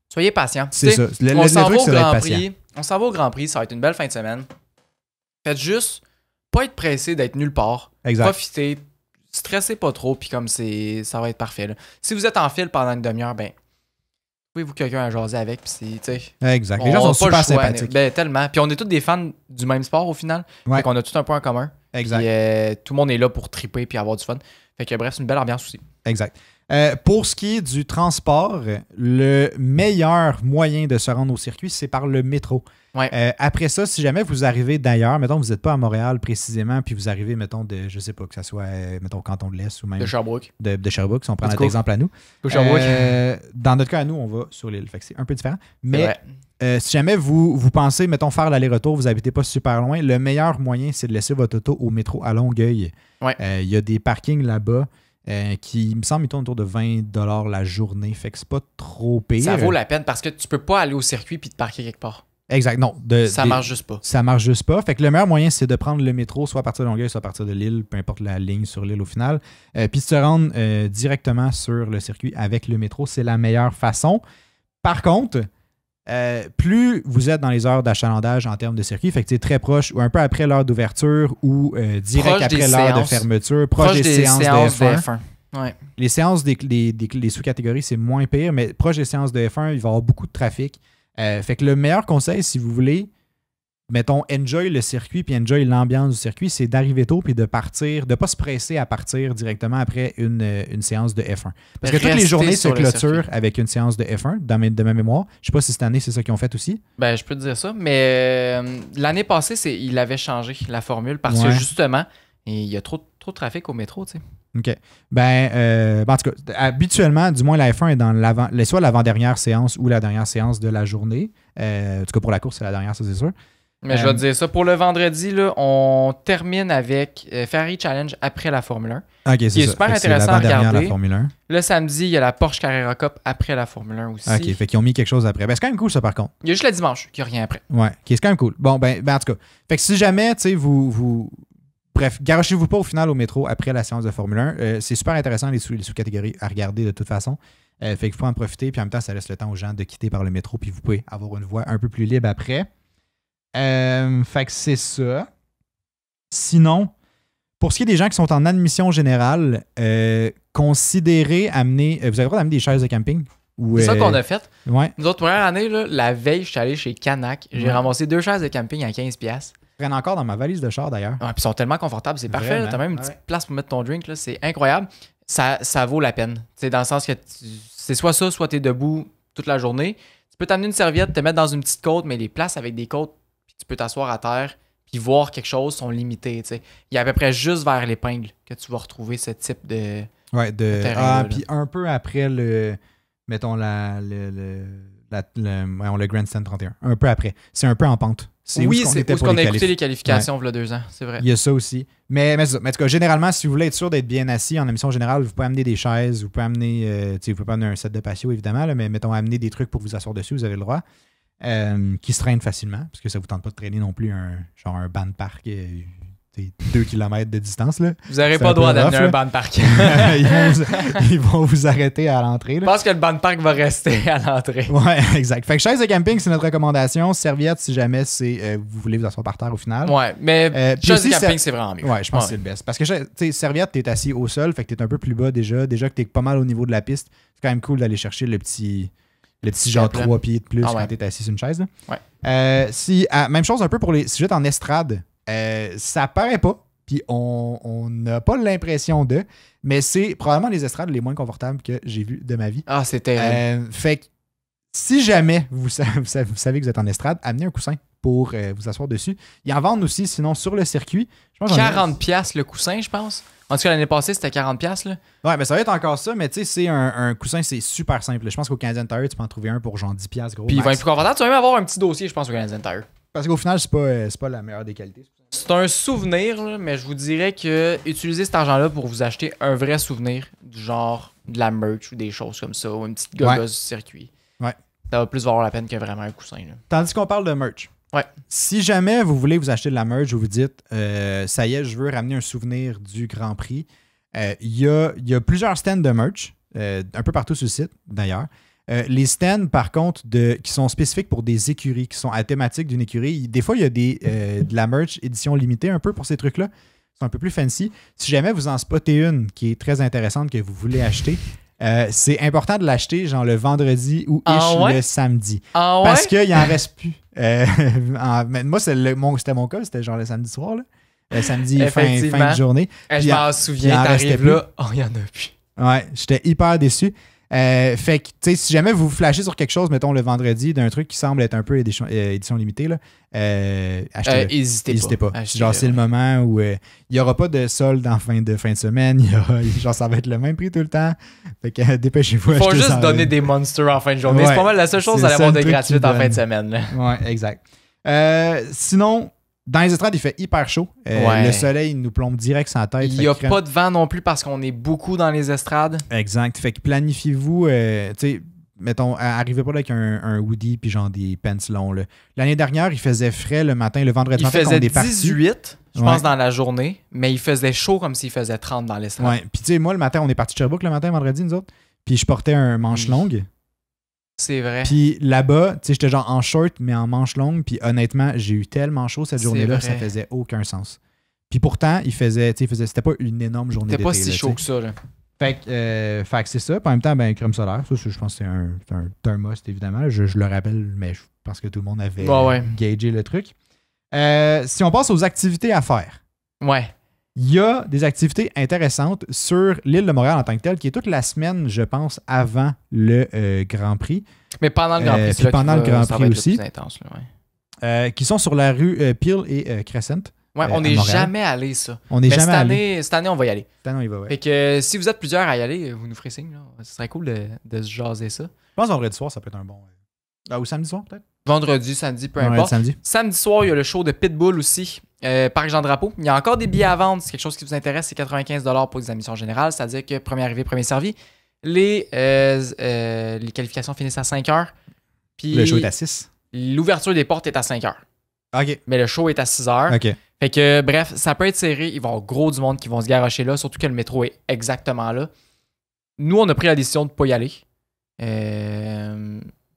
Soyez patient. C'est ça. On s'en va au Grand Prix. On s'en va au Grand Prix, ça va être une belle fin de semaine. Faites juste pas être pressé d'être nulle part. Exact. Profitez. Stressez pas trop, puis comme ça va être parfait. Là. Si vous êtes en file pendant une demi-heure, ben, trouvez-vous quelqu'un à jaser avec, puis exact. Les gens sont super sympathiques. Ben, tellement. Puis on est tous des fans du même sport au final. Ouais. Fait qu'on a tout un point en commun. Exact. Puis, tout le monde est là pour triper puis avoir du fun. Fait que bref, c'est une belle ambiance aussi. Exact. Pour ce qui est du transport, le meilleur moyen de se rendre au circuit, c'est par le métro. Ouais. Après ça, si jamais vous arrivez d'ailleurs, mettons vous n'êtes pas à Montréal précisément, puis vous arrivez, mettons, de, je sais pas, que ça soit, mettons, Canton de l'Est ou même... De Sherbrooke. De Sherbrooke, si on prend notre exemple à nous. Dans notre cas à nous, on va sur l'île. Fait que c'est un peu différent. Mais si jamais vous pensez, mettons, faire l'aller-retour, vous n'habitez pas super loin, le meilleur moyen, c'est de laisser votre auto au métro à Longueuil. Ouais. Il y a des parkings là-bas. Qui me semble, il tourne autour de 20$ la journée. Fait que c'est pas trop pire. Ça vaut la peine parce que tu peux pas aller au circuit puis te parquer quelque part. Exact, non. Ça marche juste pas. Ça marche juste pas. Fait que le meilleur moyen, c'est de prendre le métro, soit à partir de Longueuil, soit à partir de l'île, peu importe la ligne sur l'île au final. Puis de se rendre directement sur le circuit avec le métro, c'est la meilleure façon. Par contre, plus vous êtes dans les heures d'achalandage en termes de circuit, fait que c'est très proche ou un peu après l'heure d'ouverture ou direct proche après l'heure de fermeture, proche des séances de F1. Ouais. Les séances des sous-catégories, c'est moins pire, mais proche des séances de F1, il va y avoir beaucoup de trafic. Fait que le meilleur conseil, si vous voulez, mettons, enjoy le circuit puis enjoy l'ambiance du circuit, c'est d'arriver tôt puis de partir, de ne pas se presser à partir directement après une séance de F1. Parce que toutes les journées se clôturent avec une séance de F1, de ma mémoire. Je sais pas si cette année, c'est ça qu'ils ont fait aussi. Ben, je peux te dire ça, mais l'année passée, il avait changé la formule parce que justement, il y a trop de trafic au métro, tu sais. OK. En tout cas, habituellement, du moins, la F1 est dans soit l'avant-dernière séance ou la dernière séance de la journée. En tout cas, pour la course, c'est la dernière, ça, c'est sûr. Mais je vais te dire ça. Pour le vendredi, là, on termine avec Ferrari Challenge après la Formule 1. OK, c'est ça. Qui est super intéressant à regarder. La Formule 1. Le samedi, il y a la Porsche Carrera Cup après la Formule 1 aussi. OK, fait qu'ils ont mis quelque chose après. Ben, c'est quand même cool, ça, par contre. Il y a juste le dimanche, qu'il n'y a rien après. Ouais, c'est quand même cool. Bon, en tout cas. Fait que si jamais, tu sais, Bref, garochez-vous pas au final au métro après la séance de Formule 1. C'est super intéressant les sous-catégories à regarder de toute façon. Fait qu'il faut en profiter. Puis en même temps, ça laisse le temps aux gens de quitter par le métro. Puis vous pouvez avoir une voie un peu plus libre après. Fait que c'est ça. Sinon, pour ce qui est des gens qui sont en admission générale, considérez amener... vous avez le droit d'amener des chaises de camping. C'est ça qu'on a fait. Ouais. Nous autres, première année, là, la veille, je suis allé chez Canac. J'ai ramassé 2 chaises de camping à $15. Prennent encore dans ma valise de char d'ailleurs. Puis ils sont tellement confortables, c'est parfait. Tu as même une petite place pour mettre ton drink, là, c'est incroyable. Ça vaut la peine. T'sais, dans le sens que c'est soit ça, soit tu es debout toute la journée. Tu peux t'amener une serviette, te mettre dans une petite côte, mais les places avec des côtes, puis tu peux t'asseoir à terre, puis voir quelque chose sont limitées. T'sais. Il y a à peu près juste vers l'épingle que tu vas retrouver ce type de terrain. Puis un peu après mettons le Grandstand 31. Un peu après. C'est un peu en pente. C'est où qu'on a écouté les qualifications il y a 2 ans, c'est vrai. Il y a ça aussi. Mais en tout cas, généralement, si vous voulez être sûr d'être bien assis en émission générale, vous pouvez amener des chaises, vous pouvez amener, vous pouvez pas amener un set de patio, évidemment, là, mais mettons, amener des trucs pour vous asseoir dessus, vous avez le droit, qui se traînent facilement, parce que ça vous tente pas de traîner non plus un banc de parc 2 km de distance. Là. Vous n'aurez pas le droit d'amener un banc de parc. ils vont vous arrêter à l'entrée. Là. Je pense que le banc de parc va rester à l'entrée. Ouais, exact. Fait que chaise de camping, c'est notre recommandation. Serviette, si jamais vous voulez vous asseoir par terre au final. Ouais, mais chaise de camping, c'est vraiment mieux. Ouais, je pense que c'est le best. Parce que, tu sais, serviette, t'es assis au sol, fait que t'es un peu plus bas déjà. Déjà que t'es pas mal au niveau de la piste. C'est quand même cool d'aller chercher le petit genre 3 pieds de plus quand t'es assis sur une chaise. Là. Ouais. Même chose un peu pour si j'étais en estrade. Ça paraît pas, puis on n'a pas l'impression de, mais c'est probablement les estrades les moins confortables que j'ai vues de ma vie. Ah, c'était... Fait que si jamais vous savez que vous êtes en estrade, amenez un coussin pour vous asseoir dessus. Ils en vendent aussi, sinon, sur le circuit. Je pense 40$ le coussin, je pense. En tout cas, l'année passée, c'était 40$. Là. Ouais, mais ça va être encore ça, mais tu sais, c'est un coussin, c'est super simple. Je pense qu'au Canadian Tire, tu peux en trouver un pour genre 10$ gros. Puis il va être plus confortable. Tu vas même avoir un petit dossier, je pense, au Canadian Tire. Parce qu'au final, c'est pas la meilleure des qualités. C'est un souvenir, là, mais je vous dirais que utiliser cet argent-là pour vous acheter un vrai souvenir, du genre de la merch ou des choses comme ça, ou une petite gogosse du circuit. Ouais. Ça va plus valoir la peine que vraiment un coussin. Là. Tandis qu'on parle de merch. Ouais. Si jamais vous voulez vous acheter de la merch ou vous dites ça y est, je veux ramener un souvenir du Grand Prix, il y a plusieurs stands de merch, un peu partout sur le site d'ailleurs. Les stands, par contre, qui sont spécifiques pour des écuries, qui sont à thématique d'une écurie, des fois, il y a de la merch édition limitée un peu pour ces trucs-là. C'est un peu plus fancy. Si jamais vous en spottez une qui est très intéressante que vous voulez acheter, c'est important de l'acheter genre le vendredi ou le samedi. Ah ouais? Parce qu'il n'en reste plus. Moi, c'était mon cas, c'était genre le samedi soir. Là. Le samedi fin de journée. Je m'en souviens, t'arrives là, il n'y en a plus. Ouais, j'étais hyper déçu. Fait que, tu sais, si jamais vous flashez sur quelque chose, mettons le vendredi, d'un truc qui semble être un peu édition limitée, là, achetez-le. N'hésitez pas. Genre, c'est le moment où il n'y aura pas de solde en fin de semaine. Genre, ça va être le même prix tout le temps. Fait que dépêchez-vous. Il faut juste donner des monsters en fin de journée. Ouais, c'est pas mal la seule chose à l'avoir de gratuite en fin de semaine. Là. Ouais, exact. Sinon, dans les estrades, il fait hyper chaud. Le soleil nous plombe direct sur la tête. Il n'y a pas de vent non plus parce qu'on est beaucoup dans les estrades. Exact. Fait que planifiez-vous, tu sais, mettons, arrivez pas là avec un hoodie puis genre des pants longs. L'année dernière, il faisait frais le matin, le vendredi matin. Il faisait 18, je pense, dans la journée, mais il faisait chaud comme s'il faisait 30 dans l'estrade. Ouais. Puis tu sais, moi, le matin, on est parti de Sherbrooke le matin, vendredi, nous autres. Puis je portais un manche longue. C'est vrai. Puis là-bas, tu sais, j'étais genre en short, mais en manche longue. Puis honnêtement, j'ai eu tellement chaud cette journée-là, ça faisait aucun sens. Puis pourtant, c'était pas une énorme journée d'été. C'était pas si chaud que ça, là. Fait que c'est ça. Puis en même temps, ben, crème solaire, ça, je pense que c'est un must, évidemment. Je le rappelle, mais je pense que tout le monde avait gagé le truc. Si on passe aux activités à faire. Ouais. Il y a des activités intéressantes sur l'île de Montréal en tant que telle, qui est toute la semaine, je pense, avant le Grand Prix. Mais pendant le Grand Prix, puis pendant le Grand Prix aussi. Le plus intense, là, ouais. Qui sont sur la rue Peel et Crescent. Ouais, on n'est jamais allé, ça. On n'est jamais allé. Cette année, on va y aller. Cette année, on y va, ouais. Fait que si vous êtes plusieurs à y aller, vous nous ferez signe. Là. Ce serait cool de se jaser ça. Je pense vendredi soir, ça peut être un bon... ou samedi soir, peut-être? Vendredi, samedi, peu importe. Samedi soir, il y a le show de Pitbull aussi. Parc Jean-Drapeau. Il y a encore des billets à vendre. C'est quelque chose qui vous intéresse. C'est 95$ pour les admissions générales. C'est-à-dire que premier arrivé, premier servi. Les qualifications finissent à 5h. Puis le show est à 6. L'ouverture des portes est à 5h. OK. Mais le show est à 6h. OK. Fait que, bref, ça peut être serré. Il va y avoir gros du monde qui vont se garrocher là. Surtout que le métro est exactement là. Nous, on a pris la décision de ne pas y aller.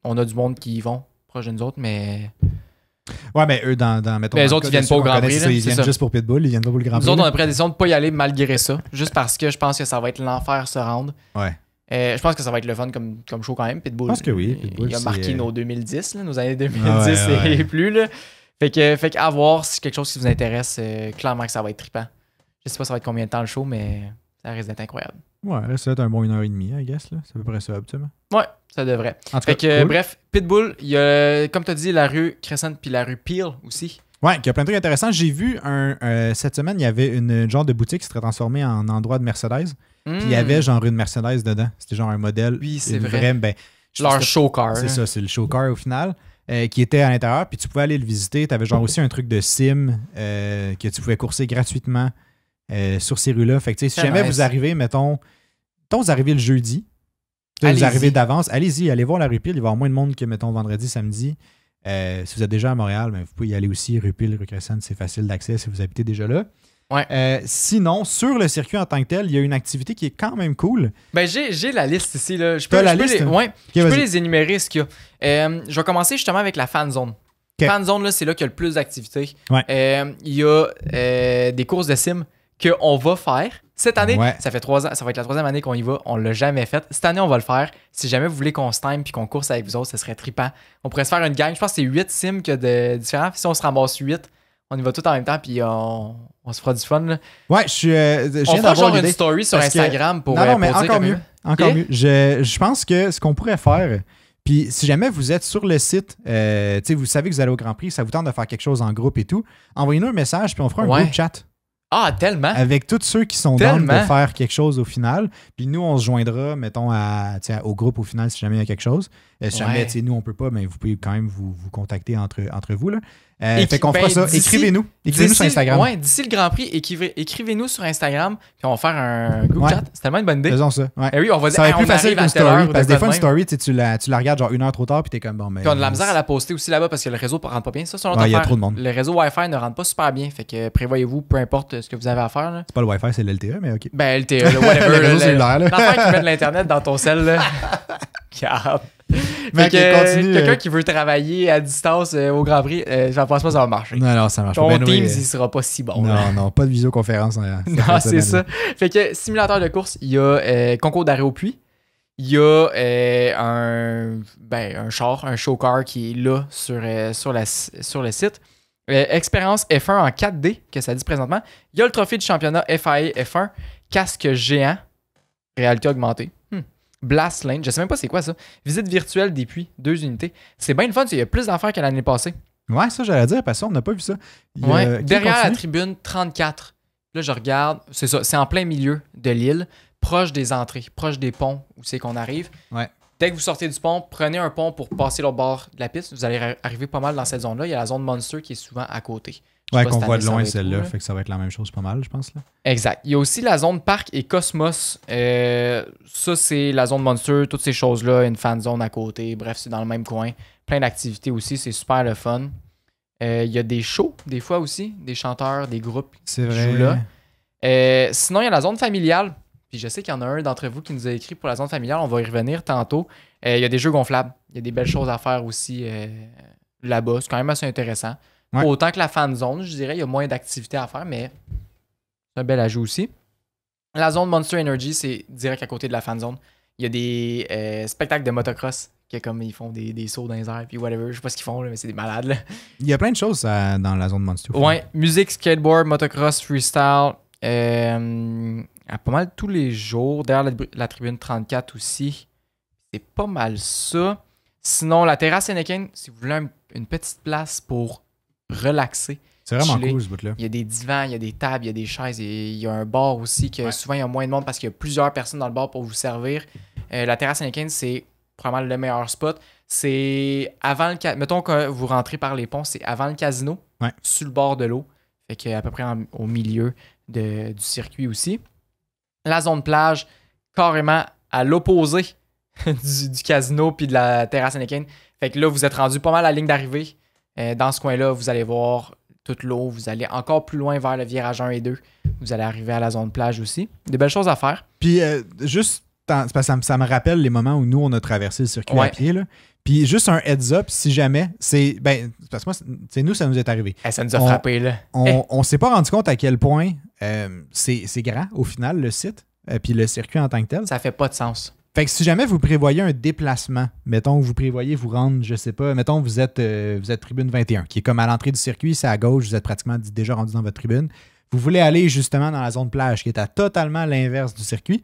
On a du monde qui y vont proche de nous autres, mais... Ouais, mais eux, mettons... Mais les autres, ils viennent pas au Grand Prix. Ils viennent juste pour Pitbull, ils viennent pas pour le Grand Prix. Nous autres, on a pris la décision de ne pas y aller malgré ça. Juste parce que je pense que ça va être l'enfer se rendre. Ouais. Je pense que ça va être le fun comme show quand même. Pitbull, je pense que oui. Pitbull, il a marqué nos 2010, là, nos années 2010 et plus. Là. Fait que à voir si c'est quelque chose qui vous intéresse. Clairement que ça va être trippant. Je sais pas ça va être combien de temps le show, mais ça risque d'être incroyable. Ouais, là, ça va être un bon 1h30, I guess. Là. C'est à peu près ça, habituellement. Ouais, ça devrait. En tout cas, fait que, cool. Bref, Pitbull, il y a, comme tu as dit, la rue Crescent puis la rue Peel aussi. Ouais, il y a plein de trucs intéressants. J'ai vu cette semaine, il y avait une genre de boutique qui serait transformée en endroit de Mercedes. Puis il y avait genre une Mercedes dedans. C'était genre un modèle. Oui, c'est vrai. Leur show car. C'est ça, c'est le show car au final. Qui était à l'intérieur. Puis tu pouvais aller le visiter. Tu avais genre aussi un truc de sim que tu pouvais courser gratuitement sur ces rues-là. Fait que si jamais vous arrivez, mettons vous arrivez le jeudi, vous arrivez d'avance, allez voir la rue Peel. Il va y avoir moins de monde que, mettons, vendredi, samedi. Si vous êtes déjà à Montréal, vous pouvez y aller aussi. Rue Peel, rue Crescent, c'est facile d'accès si vous habitez déjà là. Ouais. Sinon, sur le circuit en tant que tel, il y a une activité qui est quand même cool. Ben, j'ai la liste ici. Là. Je peux les énumérer, ce qu'il y a. Je vais commencer justement avec la fan zone. Okay. Fan zone, là, c'est là qu'il y a le plus d'activités. Ouais. Il y a des courses de sim qu'on va faire. Cette année, ça fait 3 ans, ça va être la 3e année qu'on y va. On l'a jamais fait. Cette année, on va le faire. Si jamais vous voulez qu'on se time et qu'on course avec vous autres, ce serait trippant. On pourrait se faire une gang. Je pense que c'est 8 sims qu'il y a de différents. Si on se ramasse 8, On y va tout en même temps, puis on se fera du fun. Là. Ouais, je On viens fera d'avoir genre une l'idée. story sur Parce que- Instagram pour. Non, mais pour dire encore que- mieux. Encore Ok. mieux. Je pense que ce qu'on pourrait faire, puis si jamais vous êtes sur le site, tu sais, vous savez que vous allez au Grand Prix, ça vous tente de faire quelque chose en groupe et tout, envoyez-nous un message, puis on fera un Ouais. groupe chat Ah, tellement. avec tous ceux qui sont down de Tellement. faire quelque chose au final. Puis nous, on se joindra, mettons, au groupe au final si jamais il y a quelque chose. Si jamais, Ouais. tu sais, nous, on peut pas, mais vous pouvez quand même vous contacter entre vous. Là. Et Fait qu'on fera ben, ça. d'ici- Écrivez-nous. Écrivez-nous sur Instagram. Ouais, d'ici le Grand Prix, écrivez-nous sur Instagram, puis on va faire un groupe Ouais. chat. C'est tellement une bonne idée. Faisons ça. Ouais. Eh oui, on va dire, Ça va hey, être plus on facile arrive qu'une à telle heure story. ou Parce que des fois, une de même. story, tu la regardes genre 1 heure trop tard, puis t'es comme bon, mais. Puis on a de la misère à la poster aussi là-bas parce que le réseau ne rentre pas bien. Ça, c'est une autre Ouais, il y a affaire. trop de monde. Le réseau Wi-Fi ne rentre pas super bien. Fait que prévoyez-vous, peu importe ce que vous avez à faire. Là. C'est pas le Wi-Fi, c'est l'LTE, mais ok. Ben, LTE, le whatever. Le réseau là, cellulaire, là. L'affaire qui met de l'Internet dans ton cell. Là. Cap. Mais Fait que, ok, continue, quelqu'un qui veut travailler à distance au Grand Prix, je pense pas que ça va marcher. Non, ça marche Ton pas. Ben, Teams, oui, il sera pas si bon. là. non, pas de visioconférence. Non, c'est ça. Fait que simulateur de course, il y a concours d'arrêt au puits. Il y a un char, un show car qui est là sur le site. Expérience F1 en 4D, que ça dit présentement. Il y a le trophée du championnat FIA F1, casque géant, réalité augmentée. Blast Lane, je sais même pas c'est quoi ça. Visite virtuelle des puits, 2 unités. C'est bien le fun, il y a plus d'affaires que l'année passée. Ouais, ça, j'allais dire, parce qu'on n'a pas vu ça. Qui Derrière la continue? tribune 34. Là, je regarde, c'est ça, c'est en plein milieu de l'île, proche des entrées, proche des ponts où c'est qu'on arrive. Ouais. Dès que vous sortez du pont, prenez un pont pour passer l'autre bord de la piste. Vous allez arriver pas mal dans cette zone-là. Il y a la zone Monster qui est souvent à côté. Je sais Ouais, pas qu'on cette voit année, de ça loin va être celle-là, où, fait que ça va être la même chose pas mal, je pense. Là. Exact. Il y a aussi la zone Parc et Cosmos. Ça, c'est la zone Monster, toutes ces choses-là, une fan zone à côté. Bref, c'est dans le même coin. Plein d'activités aussi, c'est super le fun. Il y a des shows, des fois aussi, des chanteurs, des groupes C'est qui vrai. jouent là. Sinon, il y a la zone familiale. Puis je sais qu'il y en a un d'entre vous qui nous a écrit pour la zone familiale. On va y revenir tantôt. Il y a des jeux gonflables. Il y a des belles choses à faire aussi là-bas. C'est quand même assez intéressant. Ouais. Autant que la fan zone, je dirais, il y a moins d'activités à faire, mais c'est un bel ajout aussi. La zone Monster Energy, c'est direct à côté de la fan zone. Il y a des spectacles de motocross, qui est comme ils font des sauts dans les airs, puis whatever. Je sais pas ce qu'ils font, là, mais c'est des malades. Là. Il y a plein de choses dans la zone Monster. Ouais, musique, skateboard, motocross, freestyle. À pas mal tous les jours. Derrière la tribune 34 aussi. C'est pas mal ça. Sinon, la terrasse Heineken, si vous voulez une petite place pour relaxer. C'est vraiment chiller. cool ce bout-là. Il y a des divans, il y a des tables, il y a des chaises. Il y a un bar aussi que souvent il y a moins de monde parce qu'il y a plusieurs personnes dans le bar pour vous servir. La terrasse Heineken, c'est probablement le meilleur spot. C'est avant le mettons que vous rentrez par les ponts, c'est avant le casino, sur le bord de l'eau. Fait que à peu près au milieu du circuit aussi. La zone plage, carrément à l'opposé du casino puis de la terrasse Heineken. Fait que là, vous êtes rendu pas mal à la ligne d'arrivée. Dans ce coin-là, vous allez voir toute l'eau. Vous allez encore plus loin vers le virage 1 et 2. Vous allez arriver à la zone plage aussi. Des belles choses à faire. Puis juste, parce que ça me rappelle les moments où nous, on a traversé le circuit à pied. Là. Puis juste un heads up, si jamais, parce que moi, nous, ça nous est arrivé. Ça nous a frappé, là. On s'est pas rendu compte à quel point c'est grand, au final, le site, puis le circuit en tant que tel. Ça fait pas de sens. Fait que si jamais vous prévoyez un déplacement, mettons que vous prévoyez vous rendre, je sais pas, mettons vous êtes tribune 21, qui est comme à l'entrée du circuit, c'est à gauche, vous êtes pratiquement déjà rendu dans votre tribune. Vous voulez aller justement dans la zone plage, qui est à totalement l'inverse du circuit.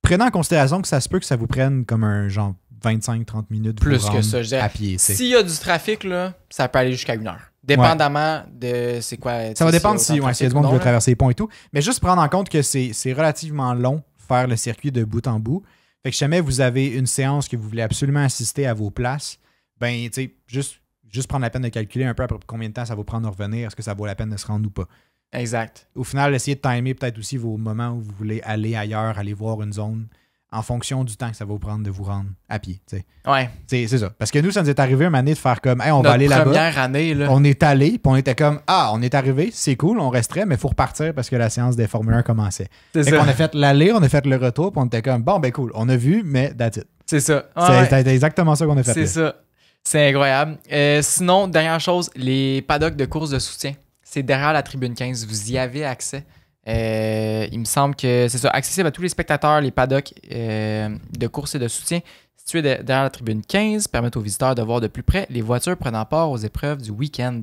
Prenez en considération que ça se peut que ça vous prenne comme un genre 25-30 minutes plus vous que ça, je dirais. à pied. S'il y a du trafic, là, ça peut aller jusqu'à 1 heure. Dépendamment de c'est quoi. Ça va dépendre s'il y a du monde qui veut là. traverser les ponts et tout. Mais juste prendre en compte que c'est relativement long faire le circuit de bout en bout. Fait que si jamais vous avez une séance que vous voulez absolument assister à vos places, ben, tu sais, juste prendre la peine de calculer un peu après combien de temps ça va prendre de revenir, est-ce que ça vaut la peine de se rendre ou pas. Exact. Au final, essayez de timer peut-être aussi vos moments où vous voulez aller ailleurs, aller voir une zone, en fonction du temps que ça va vous prendre de vous rendre à pied. T'sais. Ouais. C'est ça. Parce que nous, ça nous est arrivé une année de faire comme, hey, on va aller là-bas. Notre première année, là. On est allé, puis on était comme, on est arrivé, c'est cool, on resterait, mais il faut repartir parce que la séance des Formule 1 commençait. C'est Fait ça. qu'on a fait l'aller, on a fait le retour, puis on était comme, bon, ben cool, on a vu, mais that's it. C'est ça. C'est exactement ça qu'on a fait. C'est ça. C'est incroyable. Sinon, dernière chose, les paddocks de course de soutien. C'est derrière la tribune 15. Vous y avez accès. Il me semble que c'est ça, accessible à tous les spectateurs, les paddocks de course et de soutien. situés derrière la tribune 15, permettent aux visiteurs de voir de plus près les voitures prenant part aux épreuves du week-end.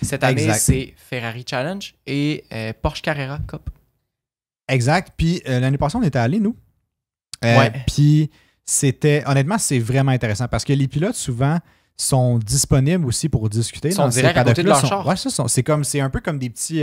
Cette année, c'est Ferrari Challenge et Porsche Carrera Cup. Exact. Puis l'année passée, on était allés, nous. Puis honnêtement, c'est vraiment intéressant parce que les pilotes, souvent, sont disponibles aussi pour discuter. Ils sont direct à côté de leur char. Ouais, c'est un peu comme des petits...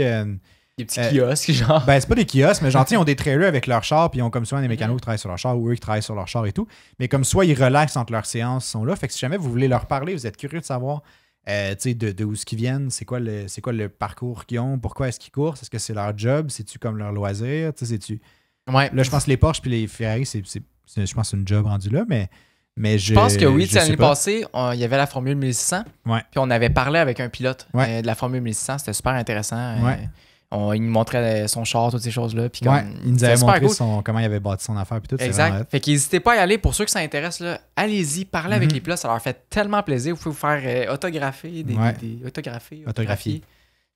des petits kiosques, genre. Ben, c'est pas des kiosques, mais genre, ils ont des trailers avec leur char, puis ils ont comme souvent des mécanos qui travaillent sur leur char ou eux qui travaillent sur leur char et tout. Mais comme soit ils relaxent entre leurs séances, ils sont là. Fait que si jamais vous voulez leur parler, vous êtes curieux de savoir de où est-ce qu'ils viennent, c'est quoi le parcours qu'ils ont, pourquoi est-ce qu'ils courent, est-ce que c'est leur job, c'est-tu comme leur loisir, c'est-tu... Ouais. Là, je pense que les Porsche puis les Ferrari, je pense que c'est une job rendue là, mais je pense que oui, l'année passée, il y avait la Formule 1600. Ouais. Puis on avait parlé avec un pilote de la Formule 1600. C'était super intéressant. Il nous montrait son char, toutes ces choses-là. Puis il nous avait montré comment il avait bâti son affaire. Puis tout, exact. Fait qu'hésitez pas à y aller. Pour ceux que ça intéresse, là, allez-y, parlez avec les pilotes. Ça leur fait tellement plaisir. Vous pouvez vous faire autographier, autographier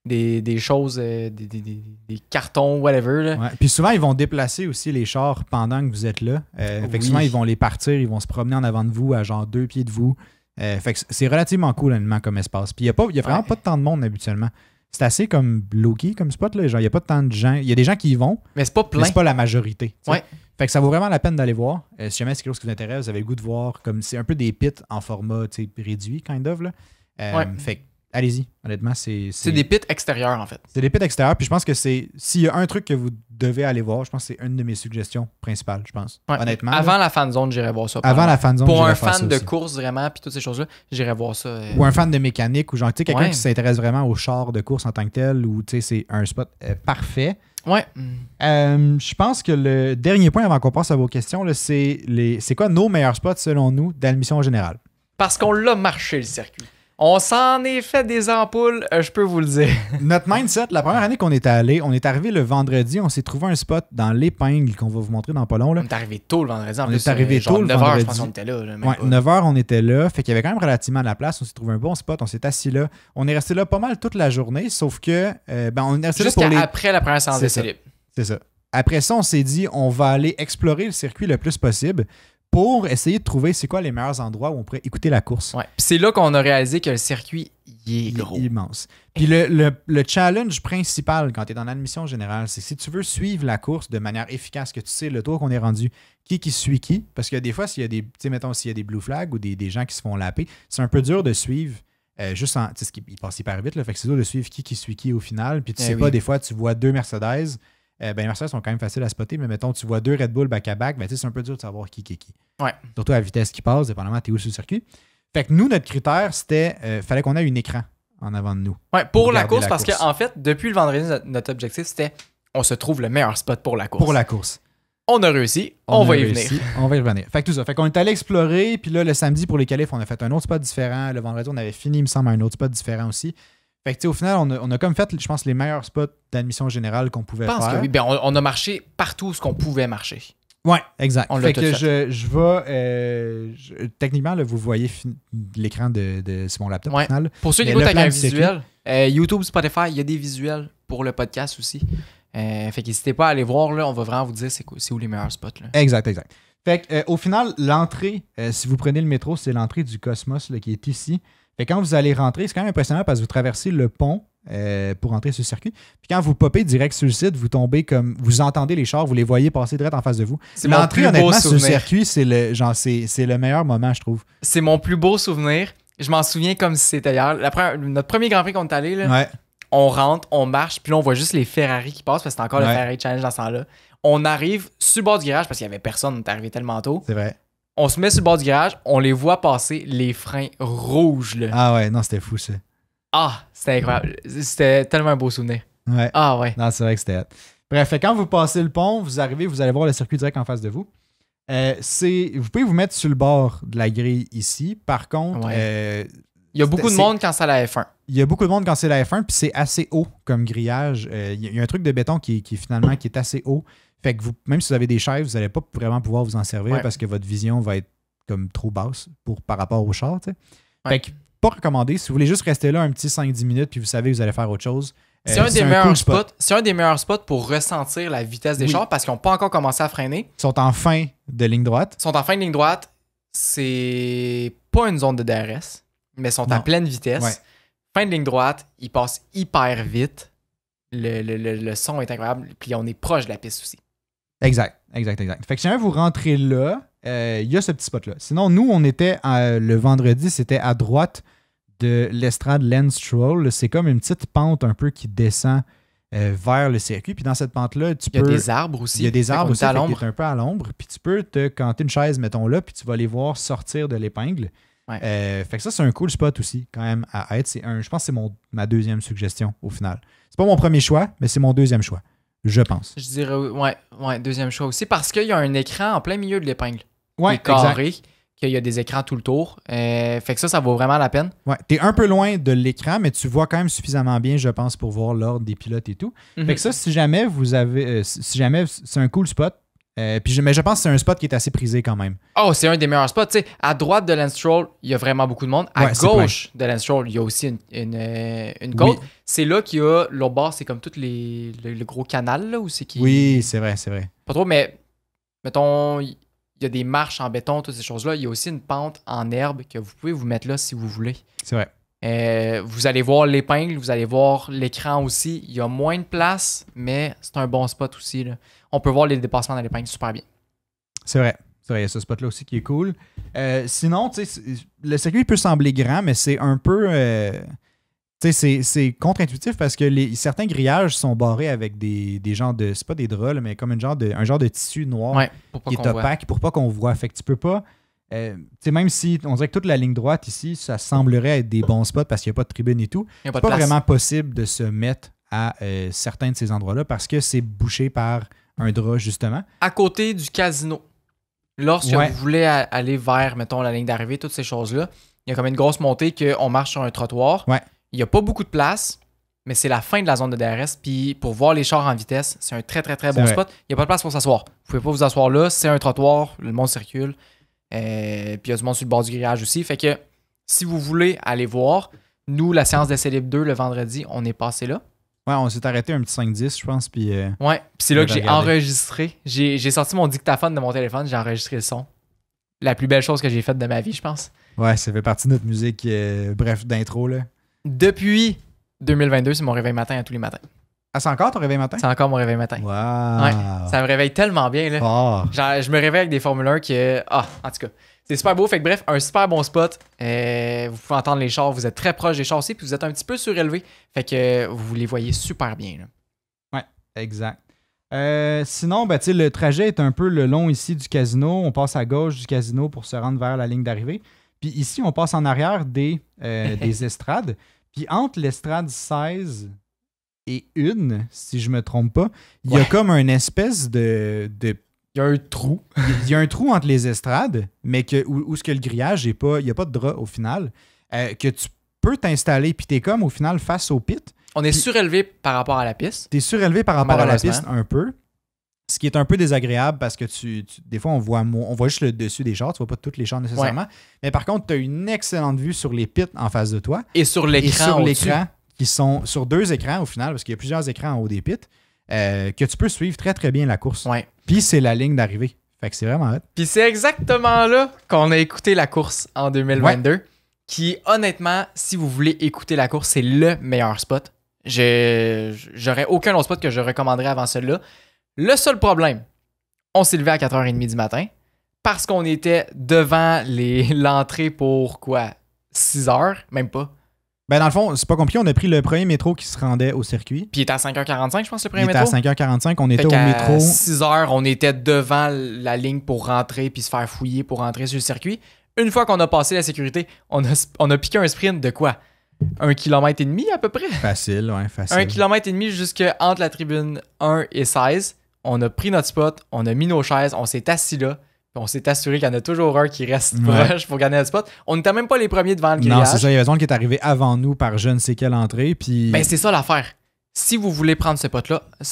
des choses, des cartons, whatever. Là. Ouais. Puis souvent, ils vont déplacer aussi les chars pendant que vous êtes là. Fait que souvent, ils vont les partir, ils vont se promener en avant de vous à genre 2 pieds de vous. Fait que c'est relativement cool, honnêtement, comme espace. Puis il y a vraiment pas tant de monde habituellement. C'est assez comme low-key comme spot. Là. Genre, il n'y a pas tant de gens. Il y a des gens qui y vont. Mais c'est pas plein. Mais c'est pas la majorité. Ouais. Fait que ça vaut vraiment la peine d'aller voir. Si jamais c'est quelque chose qui vous intéresse, vous avez le goût de voir. Comme c'est un peu des pits en format réduit, kind of. Là. Fait que allez-y, honnêtement, c'est des pits extérieurs, en fait. C'est des pits extérieurs, puis je pense que s'il y a un truc que vous devez aller voir, je pense que c'est une de mes suggestions principales, je pense. Ouais. Honnêtement. Avant la fan zone, j'irais voir ça. Avant la fan zone, pour un fan de course, vraiment, puis toutes ces choses-là, j'irais voir ça. Ou un fan de mécanique, ou genre, tu sais, quelqu'un qui s'intéresse vraiment aux chars de course en tant que tel, ou tu sais, c'est un spot parfait. Ouais. Je pense que le dernier point avant qu'on passe à vos questions, là, c'est quoi nos meilleurs spots selon nous d'admission générale? Parce qu'on l'a marché, le circuit. On s'en est fait des ampoules, je peux vous le dire. Notre mindset, la première année qu'on est allé, on est arrivé le vendredi, on s'est trouvé un spot dans l'Épingle qu'on va vous montrer dans pas long. Là. On est arrivé tôt le vendredi. On est arrivé tôt le vendredi. 9h, je pense qu'on était là. 9h, on était là. Fait qu'il y avait quand même relativement de la place. On s'est trouvé un bon spot. On s'est assis là. On est resté là pas mal toute la journée, sauf que on est resté là pour après la première séance d'essai libre. C'est ça. Après ça, on s'est dit, on va aller explorer le circuit le plus possible pour essayer de trouver c'est quoi les meilleurs endroits où on pourrait écouter la course. Ouais. Puis c'est là qu'on a réalisé que le circuit est gros. Il est immense. Puis le challenge principal quand tu es dans l'admission générale, c'est que si tu veux suivre la course de manière efficace, que tu sais le tour qu'on est rendu, qui suit qui, parce que des fois, s'il y a des, tu sais, mettons, s'il y a des blue flags ou des gens qui se font laper, c'est un peu dur de suivre. Juste en. Tu sais, il passe hyper vite, là, fait que c'est dur de suivre qui suit qui au final. Puis tu sais pas, des fois, tu vois 2 Mercedes. Les Mercedes sont quand même faciles à spotter, mais mettons, tu vois 2 Red Bull back-à-back, ben, c'est un peu dur de savoir qui est qui. Ouais. Surtout à la vitesse qui passe, dépendamment t'es où sur le circuit. Fait que nous, notre critère, c'était fallait qu'on ait un écran en avant de nous. Ouais, pour la course, parce qu'en fait, depuis le vendredi, notre objectif, c'était on se trouve le meilleur spot pour la course. Pour la course. On a réussi, on va y venir. On va y revenir. Fait que tout ça. Fait qu'on est allé explorer, puis là, le samedi, pour les qualifs, on a fait un autre spot différent. Le vendredi, on avait fini, il me semble, un autre spot différent aussi. Fait que, au final, on a comme fait, je pense, les meilleurs spots d'admission générale qu'on pouvait faire. Je pense que oui. Ben, on a marché partout où ce qu'on pouvait marcher. Ouais, exact. On fait que je vais... techniquement, là, vous voyez l'écran de sur mon laptop au final. Pour ceux qui écoutent avec un visuel, YouTube, Spotify, il y a des visuels pour le podcast aussi. Fait qu'hésitez pas à aller voir. Là, on va vraiment vous dire c'est où les meilleurs spots. Là. Exact. Fait que, au final, l'entrée, si vous prenez le métro, c'est l'entrée du Cosmos là, qui est ici. Fait que quand vous allez rentrer, c'est quand même impressionnant parce que vous traversez le pont pour rentrer sur le circuit. Puis quand vous popez direct sur le site, vous tombez comme... Vous entendez les chars, vous les voyez passer direct en face de vous. C'est l'entrée, honnêtement, sur le circuit, c'est le meilleur moment, je trouve. C'est mon plus beau souvenir. Je m'en souviens comme si c'était hier. Notre premier Grand Prix qu'on est allé, là, on rentre, on marche, puis là, on voit juste les Ferrari qui passent parce que c'était encore le Ferrari Challenge dans ce temps-là. On arrive sur le bord du garage parce qu'il n'y avait personne, on est arrivé tellement tôt. C'est vrai. On se met sur le bord du garage, on les voit passer, les freins rouges. Là. Ah ouais, non, c'était fou ça. Ah, c'était incroyable. C'était tellement un beau souvenir. Ouais. Ah ouais. Non, c'est vrai que c'était hot. Bref, quand vous passez le pont, vous arrivez, vous allez voir le circuit direct en face de vous. Vous pouvez vous mettre sur le bord de la grille ici. Par contre, il y a beaucoup de monde quand c'est la F1. Il y a beaucoup de monde quand c'est la F1, puis c'est assez haut comme grillage. Il y a un truc de béton qui est assez haut. Fait que même si vous avez des chaises, vous n'allez pas vraiment pouvoir vous en servir parce que votre vision va être comme trop basse par rapport au char. T'sais. Fait que pas recommandé. Si vous voulez juste rester là un petit 5-10 minutes puis vous savez que vous allez faire autre chose. C'est un des meilleurs spots. C'est un des meilleurs spots pour ressentir la vitesse des chars parce qu'ils n'ont pas encore commencé à freiner. Ils sont en fin de ligne droite. Ils sont en fin de ligne droite. c'est pas une zone de DRS, mais sont à pleine vitesse. Ouais. Fin de ligne droite, ils passent hyper vite. Le son est incroyable. Puis on est proche de la piste aussi. Exact. Fait que si jamais vous rentrez là, il y a ce petit spot-là. Sinon, nous, on était le vendredi, c'était à droite de l'estrade Lance Stroll. C'est comme une petite pente un peu qui descend vers le circuit. Puis dans cette pente-là, il y a des arbres aussi. Il y a des arbres aussi, à l'ombre. qui est un peu à l'ombre. Puis tu peux te canter une chaise, mettons là, puis tu vas les voir sortir de l'épingle. Ouais. Fait que ça, c'est un cool spot aussi, quand même, à être. Je pense que c'est ma deuxième suggestion au final. C'est pas mon premier choix, mais c'est mon deuxième choix. Je pense. Je dirais, ouais, deuxième choix aussi, parce qu'il y a un écran en plein milieu de l'épingle. Ouais, qui est carré, qu'il y a des écrans tout le tour. Fait que ça vaut vraiment la peine. Ouais, t'es un peu loin de l'écran, mais tu vois quand même suffisamment bien, je pense, pour voir l'ordre des pilotes et tout. Fait que ça, si jamais vous avez. si jamais c'est un cool spot. Mais je pense que c'est un spot qui est assez prisé quand même. Oh, c'est un des meilleurs spots. T'sais, à droite de Lance Stroll, il y a vraiment beaucoup de monde. À gauche de Lance Stroll, il y a aussi une côte. Oui. C'est là qu'il y a l'autre bord, c'est comme tout le gros canal. Là, où c'est qui... Oui, c'est vrai. Pas trop, mais mettons, il y a des marches en béton, toutes ces choses-là. Il y a aussi une pente en herbe que vous pouvez vous mettre là si vous voulez. C'est vrai. Vous allez voir l'épingle, vous allez voir l'écran aussi. Il y a moins de place, mais c'est un bon spot aussi. Là. On peut voir les dépassements dans l'épingle super bien. C'est vrai. Il y a ce spot-là aussi qui est cool. Sinon, le circuit peut sembler grand, mais c'est un peu... c'est contre-intuitif parce que certains grillages sont barrés avec des genres de... C'est pas des draps, là, mais comme un genre de tissu noir qui est opaque pour pas qu'on voit. Fait que tu peux pas... même si on dirait que toute la ligne droite ici, ça semblerait être des bons spots parce qu'il n'y a pas de tribune et tout, c'est pas vraiment possible de se mettre à certains de ces endroits-là parce que c'est bouché par un drap, justement. À côté du casino, lorsque vous voulez aller vers, mettons, la ligne d'arrivée, toutes ces choses-là, il y a comme une grosse montée qu'on marche sur un trottoir. Ouais. Il n'y a pas beaucoup de place, mais c'est la fin de la zone de DRS. Puis pour voir les chars en vitesse, c'est un très, très, très bon spot. Il n'y a pas de place pour s'asseoir. Vous ne pouvez pas vous asseoir là. C'est un trottoir, le monde circule. Puis il y a du monde sur le bord du grillage aussi. Fait que si vous voulez aller voir, nous, la séance d'essai libre 2 le vendredi, on est passé là. Ouais, on s'est arrêté un petit 5-10, je pense. Puis ouais, puis c'est là que j'ai enregistré. J'ai sorti mon dictaphone de mon téléphone, j'ai enregistré le son. La plus belle chose que j'ai faite de ma vie, je pense. Ouais, ça fait partie de notre musique, d'intro, là. Depuis 2022, c'est mon réveil matin à tous les matins. Ah, c'est encore ton réveil matin? C'est encore mon réveil matin. Wow! Ouais, ça me réveille tellement bien, là. Genre, je me réveille avec des Formule 1 qui... en tout cas, c'est super beau. Fait que bref, un super bon spot. Vous pouvez entendre les chars. Vous êtes très proche des chars aussi. Puis vous êtes un petit peu surélevé. Fait que vous les voyez super bien, là. Ouais, exact. Sinon, le trajet est un peu le long ici du casino. On passe à gauche du casino pour se rendre vers la ligne d'arrivée. Puis ici, on passe en arrière des estrades. Puis entre l'estrade 16 et 1, si je me trompe pas, il y a comme une espèce de il y a un trou. Il y a un trou entre les estrades, mais où ce que le grillage est pas... Il n'y a pas de drap au final, que tu peux t'installer. Puis t'es comme au final face au pit. On est surélevé par rapport à la piste. T'es surélevé par rapport à la piste un peu. Ce qui est un peu désagréable parce que des fois, on voit juste le dessus des chars. Tu vois pas toutes les chars nécessairement. Ouais. Mais par contre, tu as une excellente vue sur les pits en face de toi. Et sur l'écran. Qui sont sur 2 écrans au final, parce qu'il y a plusieurs écrans en haut des pits, que tu peux suivre très, très bien la course. Ouais. Puis c'est la ligne d'arrivée. Fait que c'est vraiment hot. Puis c'est exactement là qu'on a écouté la course en 2022. Ouais. Qui, honnêtement, si vous voulez écouter la course, c'est le meilleur spot. J'aurais aucun autre spot que je recommanderais avant celui-là. Le seul problème, on s'est levé à 4h30 du matin parce qu'on était devant l'entrée pour quoi? 6h? Même pas. Ben dans le fond, c'est pas compliqué. On a pris le premier métro qui se rendait au circuit. Puis il était à 5h45, je pense, le premier métro. Il était à 5h45. On était au métro. À 6h, on était devant la ligne pour rentrer puis se faire fouiller pour rentrer sur le circuit. Une fois qu'on a passé la sécurité, on a piqué un sprint de quoi? 1,5 km à peu près? Facile, ouais, facile. 1,5 km jusqu'entre la tribune 1 et 16. On a pris notre spot, on a mis nos chaises, on s'est assis là, puis on s'est assuré qu'il y en a toujours un qui reste proche pour gagner notre spot. On n'était même pas les premiers devant le grillage. Non, c'est ça, il y avait des gens qui est arrivé avant nous par je ne sais quelle entrée, puis... Ben, c'est ça l'affaire. Si vous voulez prendre ce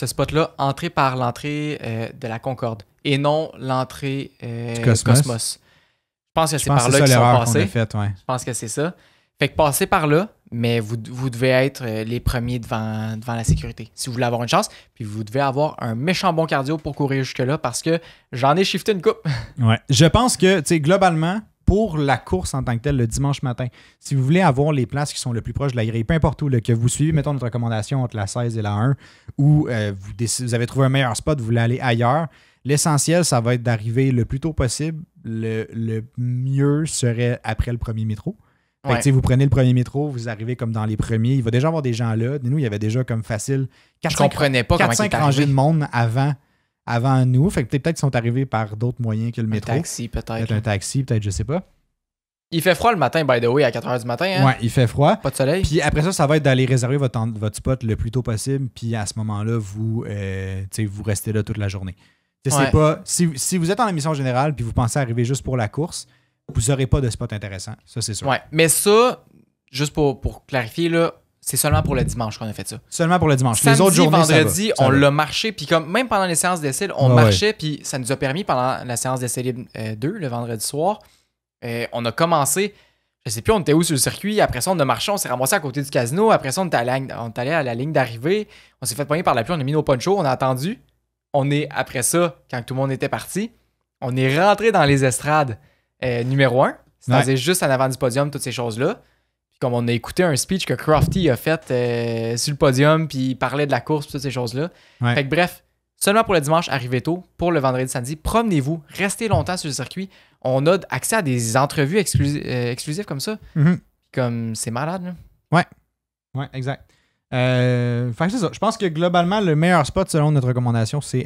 spot-là, entrez par l'entrée de la Concorde et non l'entrée du Cosmos. Je pense que c'est par là qu'ils sont passés. Je pense que c'est ça. Fait que passez par là, mais vous devez être les premiers devant la sécurité si vous voulez avoir une chance. Puis vous devez avoir un méchant bon cardio pour courir jusque-là parce que j'en ai shifté une coupe. Ouais. Je pense que, tu sais, globalement, pour la course en tant que telle, le dimanche matin, si vous voulez avoir les places qui sont le plus proches de la grille, peu importe où, là, que vous suivez, mettons notre recommandation entre la 16 et la 1, ou vous avez trouvé un meilleur spot, vous voulez aller ailleurs, l'essentiel, ça va être d'arriver le plus tôt possible. Le mieux serait après le premier métro. Fait que, vous prenez le premier métro, vous arrivez comme dans les premiers. Il va déjà avoir des gens là. Nous, il y avait déjà comme facile 4-5 rangées de monde avant nous. Fait que peut-être qu'ils sont arrivés par d'autres moyens que le métro. Un taxi, peut-être. Un taxi, peut-être, je sais pas. Il fait froid le matin, by the way, à 4h du matin. Hein? Ouais, il fait froid. Pas de soleil. Puis après ça va être d'aller réserver votre spot le plus tôt possible. Puis à ce moment-là, vous restez là toute la journée. C'est pas, si vous êtes en émission générale puis vous pensez arriver juste pour la course, vous n'aurez pas de spot intéressant. Ça, c'est sûr. Ouais, mais ça, juste pour clarifier, là, c'est seulement pour le dimanche qu'on a fait ça. Seulement pour le dimanche. Samedi, les autres journées, vendredi, on l'a marché. Puis comme même pendant les séances d'essai, on marchait. Puis ça nous a permis, pendant la séance d'essai libre 2, le vendredi soir, on a commencé, je sais plus, on était où sur le circuit. Après ça, on a marché, on s'est ramassé à côté du casino. Après ça, on est allé à la ligne d'arrivée. On s'est fait pogner par la pluie, on a mis nos ponchos, on a attendu. Après ça, quand tout le monde était parti, on est rentré dans les estrades numéro 1. C'est-à-dire juste en avant du podium, toutes ces choses-là. Puis comme on a écouté un speech que Crofty a fait sur le podium, puis il parlait de la course, toutes ces choses-là. Ouais. Fait que bref, seulement pour le dimanche, arrivez tôt. Pour le vendredi, samedi, promenez-vous, restez longtemps sur le circuit. On a accès à des entrevues exclusives comme ça. Mm-hmm. Comme c'est malade, là. Ouais, exact. Fait que c'est ça. Je pense que globalement, le meilleur spot selon notre recommandation, c'est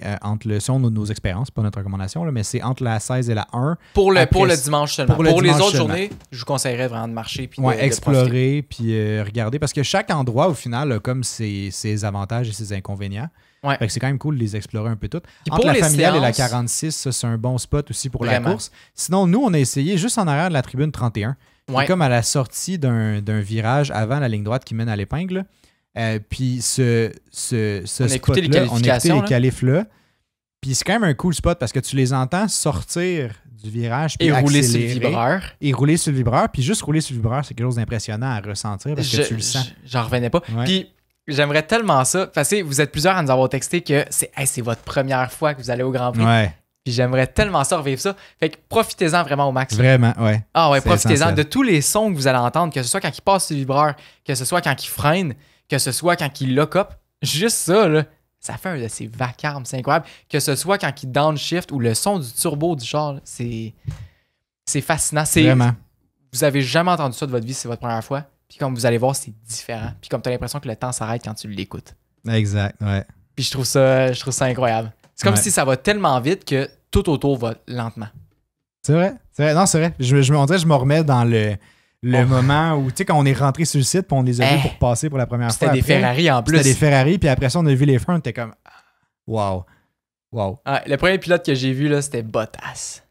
selon nos expériences, pas notre recommandation, là, mais c'est entre la 16 et la 1. Pour le dimanche seulement. Pour les autres journées, je vous conseillerais vraiment de marcher. Puis explorer, puis regarder. Parce que chaque endroit, au final, a comme ses avantages et ses inconvénients. Ouais. Fait que c'est quand même cool de les explorer un peu toutes. Puis entre la familiale séances, et la 46, ça, c'est un bon spot aussi pour vraiment. La course. Sinon, nous, on a essayé juste en arrière de la tribune 31. Ouais. Comme à la sortie d'un virage avant la ligne droite qui mène à l'épingle. Puis ce spot-là, on a écouté les qualifs-là. Puis c'est quand même un cool spot parce que tu les entends sortir du virage puis et rouler sur le vibreur. Et rouler sur le vibreur. Puis juste rouler sur le vibreur, c'est quelque chose d'impressionnant à ressentir parce que tu le sens. J'en revenais pas. Ouais. Puis j'aimerais tellement ça. Parce que vous êtes plusieurs à nous avoir texté que c'est votre première fois que vous allez au Grand Prix. Ouais. Puis j'aimerais tellement ça revivre ça. Fait que profitez-en vraiment au max. Vraiment, ouais. Ah ouais, c'est profitez-en essentiel. de tous les sons que vous allez entendre, que ce soit quand il passe sur le vibreur, que ce soit quand il freine, que ce soit quand il lock up. Juste ça, là, ça fait un de ces vacarmes, c'est incroyable. Que ce soit quand il downshift ou le son du turbo du char, là, c'est fascinant. Vraiment. Vous avez jamais entendu ça de votre vie, c'est votre première fois. Puis comme vous allez voir, c'est différent. Puis comme tu as l'impression que le temps s'arrête quand tu l'écoutes. Exact, ouais. Puis je trouve ça incroyable. C'est comme si ça va tellement vite que tout autour va lentement. C'est vrai. Non, c'est vrai. On dirait que je me remets dans le moment où, tu sais, quand on est rentré sur le site, puis on les a vus pour passer pour la première fois. C'était des Ferrari en plus. C'était des Ferrari, puis après ça, on a vu les freins, on était comme, wow. Ouais, le premier pilote que j'ai vu, là, c'était Bottas.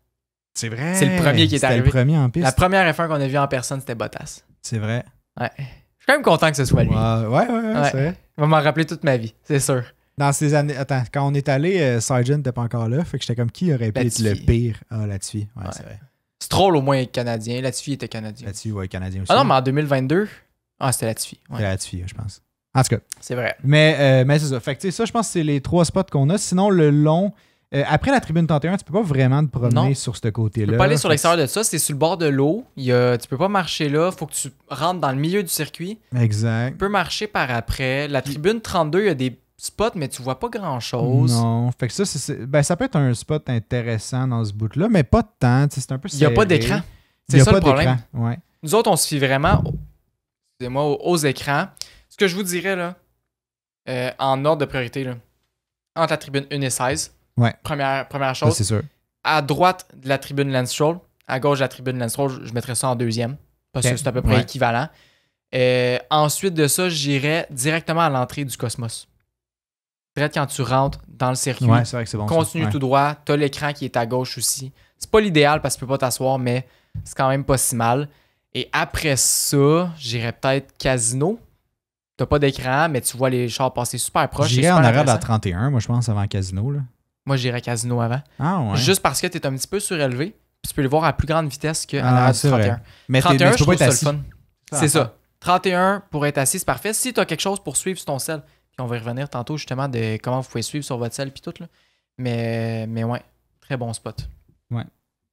C'est vrai. C'est le premier qui est arrivé. C'était le premier en piste. La première F1 qu'on a vue en personne, c'était Bottas. C'est vrai. Ouais. Je suis quand même content que ce soit lui. Ouais, c'est vrai. Il va m'en rappeler toute ma vie, c'est sûr. Dans ces années... Attends, quand on est allé, Sargent n'était pas encore là, fait que j'étais comme, qui aurait pu être le pire? Ah, Latifi. Ouais, c'est vrai. Stroll, au moins, est canadien. Latifi était canadien. Latifi, ouais, canadien aussi. Ah non, mais en 2022... Ah, c'était Latifi. Ouais. C'était Latifi, je pense. En tout cas. C'est vrai. Mais c'est ça. Fait que, tu sais, ça, je pense que c'est les 3 spots qu'on a. Sinon, le long... après la tribune 31, tu peux pas vraiment te promener sur ce côté-là. Tu peux pas aller sur l'extérieur de ça. C'est sur le bord de l'eau. Tu peux pas marcher là. Faut que tu rentres dans le milieu du circuit. Exact. Tu peux marcher par après. La tribune 32, il y a des spots, mais tu vois pas grand-chose. Non. Fait que ça, ça peut être un spot intéressant dans ce bout-là, mais pas de temps. C'est un peu serré. Il n'y a pas d'écran. C'est ça le problème. Ouais. Nous autres, on se fie vraiment aux écrans. Ce que je vous dirais, là, en ordre de priorité, là, entre la tribune 1 et 16, ouais. Première chose. Ça, c'est sûr. À droite de la tribune Lance Stroll, à gauche de la tribune Lance Stroll, je mettrais ça en deuxième. Parce que c'est à peu près équivalent. Ensuite de ça, j'irais directement à l'entrée du Cosmos. Direct quand tu rentres dans le circuit, c'est vrai que c'est bon, continue tout droit. Tu as l'écran qui est à gauche aussi. C'est pas l'idéal parce que tu peux pas t'asseoir, mais c'est quand même pas si mal. Et après ça, j'irais peut-être Casino. T'as pas d'écran, mais tu vois les chars passer super proches. J'irais en arrière de la 31, moi je pense, avant Casino. Là. Moi, j'irais Casino avant. Ah ouais. Juste parce que t'es un petit peu surélevé. Puis tu peux le voir à plus grande vitesse qu'en arrière du 31. Mais 31, tu peux pas être ça assis. le fun. C'est ça. 31 pour être assis, c'est parfait. Si tu as quelque chose pour suivre sur ton cell, puis on va y revenir tantôt justement de comment vous pouvez suivre sur votre cell puis tout. Là. Mais ouais, très bon spot. Ouais.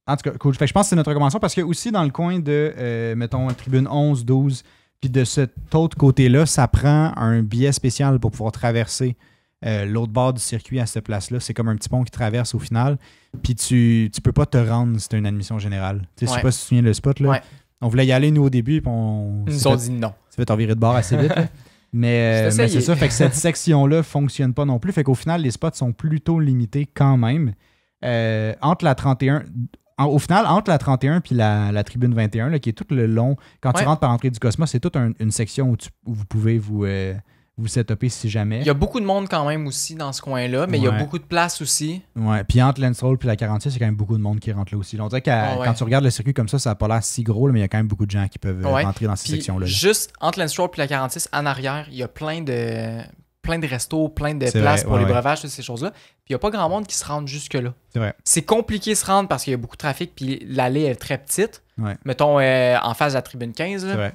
En tout cas, cool. Fait que je pense que c'est notre recommandation parce que aussi dans le coin de, mettons, tribune 11, 12, puis de cet autre côté-là, ça prend un billet spécial pour pouvoir traverser l'autre bord du circuit à cette place-là. C'est comme un petit pont qui traverse au final. Puis tu peux pas te rendre si tu as une admission générale. Je sais pas si tu te souviens le spot. Là. Ouais. On voulait y aller, nous, au début, puis on... Ils nous ont dit non. Ça fait t'en virer de bord assez vite. Mais c'est ça, fait que cette section-là fonctionne pas non plus. Fait qu'au final, les spots sont plutôt limités quand même. Entre la 31... Au final, entre la 31 puis la tribune 21, là, qui est tout le long, quand tu rentres par l'entrée du Cosmos, c'est toute une section où vous pouvez vous setuper si jamais. Il y a beaucoup de monde quand même aussi dans ce coin-là, mais il y a beaucoup de place aussi. Ouais, puis entre Lance Roll puis la 46, il y a quand même beaucoup de monde qui rentre là aussi. On dirait que quand tu regardes le circuit comme ça n'a pas l'air si gros, là, mais il y a quand même beaucoup de gens qui peuvent rentrer dans ces sections-là. Juste entre Lance Roll puis la 46, en arrière, il y a plein de restos, plein de places pour les breuvages, toutes ces choses-là. Puis il n'y a pas grand monde qui se rende jusque-là. C'est vrai. C'est compliqué de se rendre parce qu'il y a beaucoup de trafic, puis l'allée est très petite. Ouais. Mettons, en face de la tribune 15, là, c'est vrai.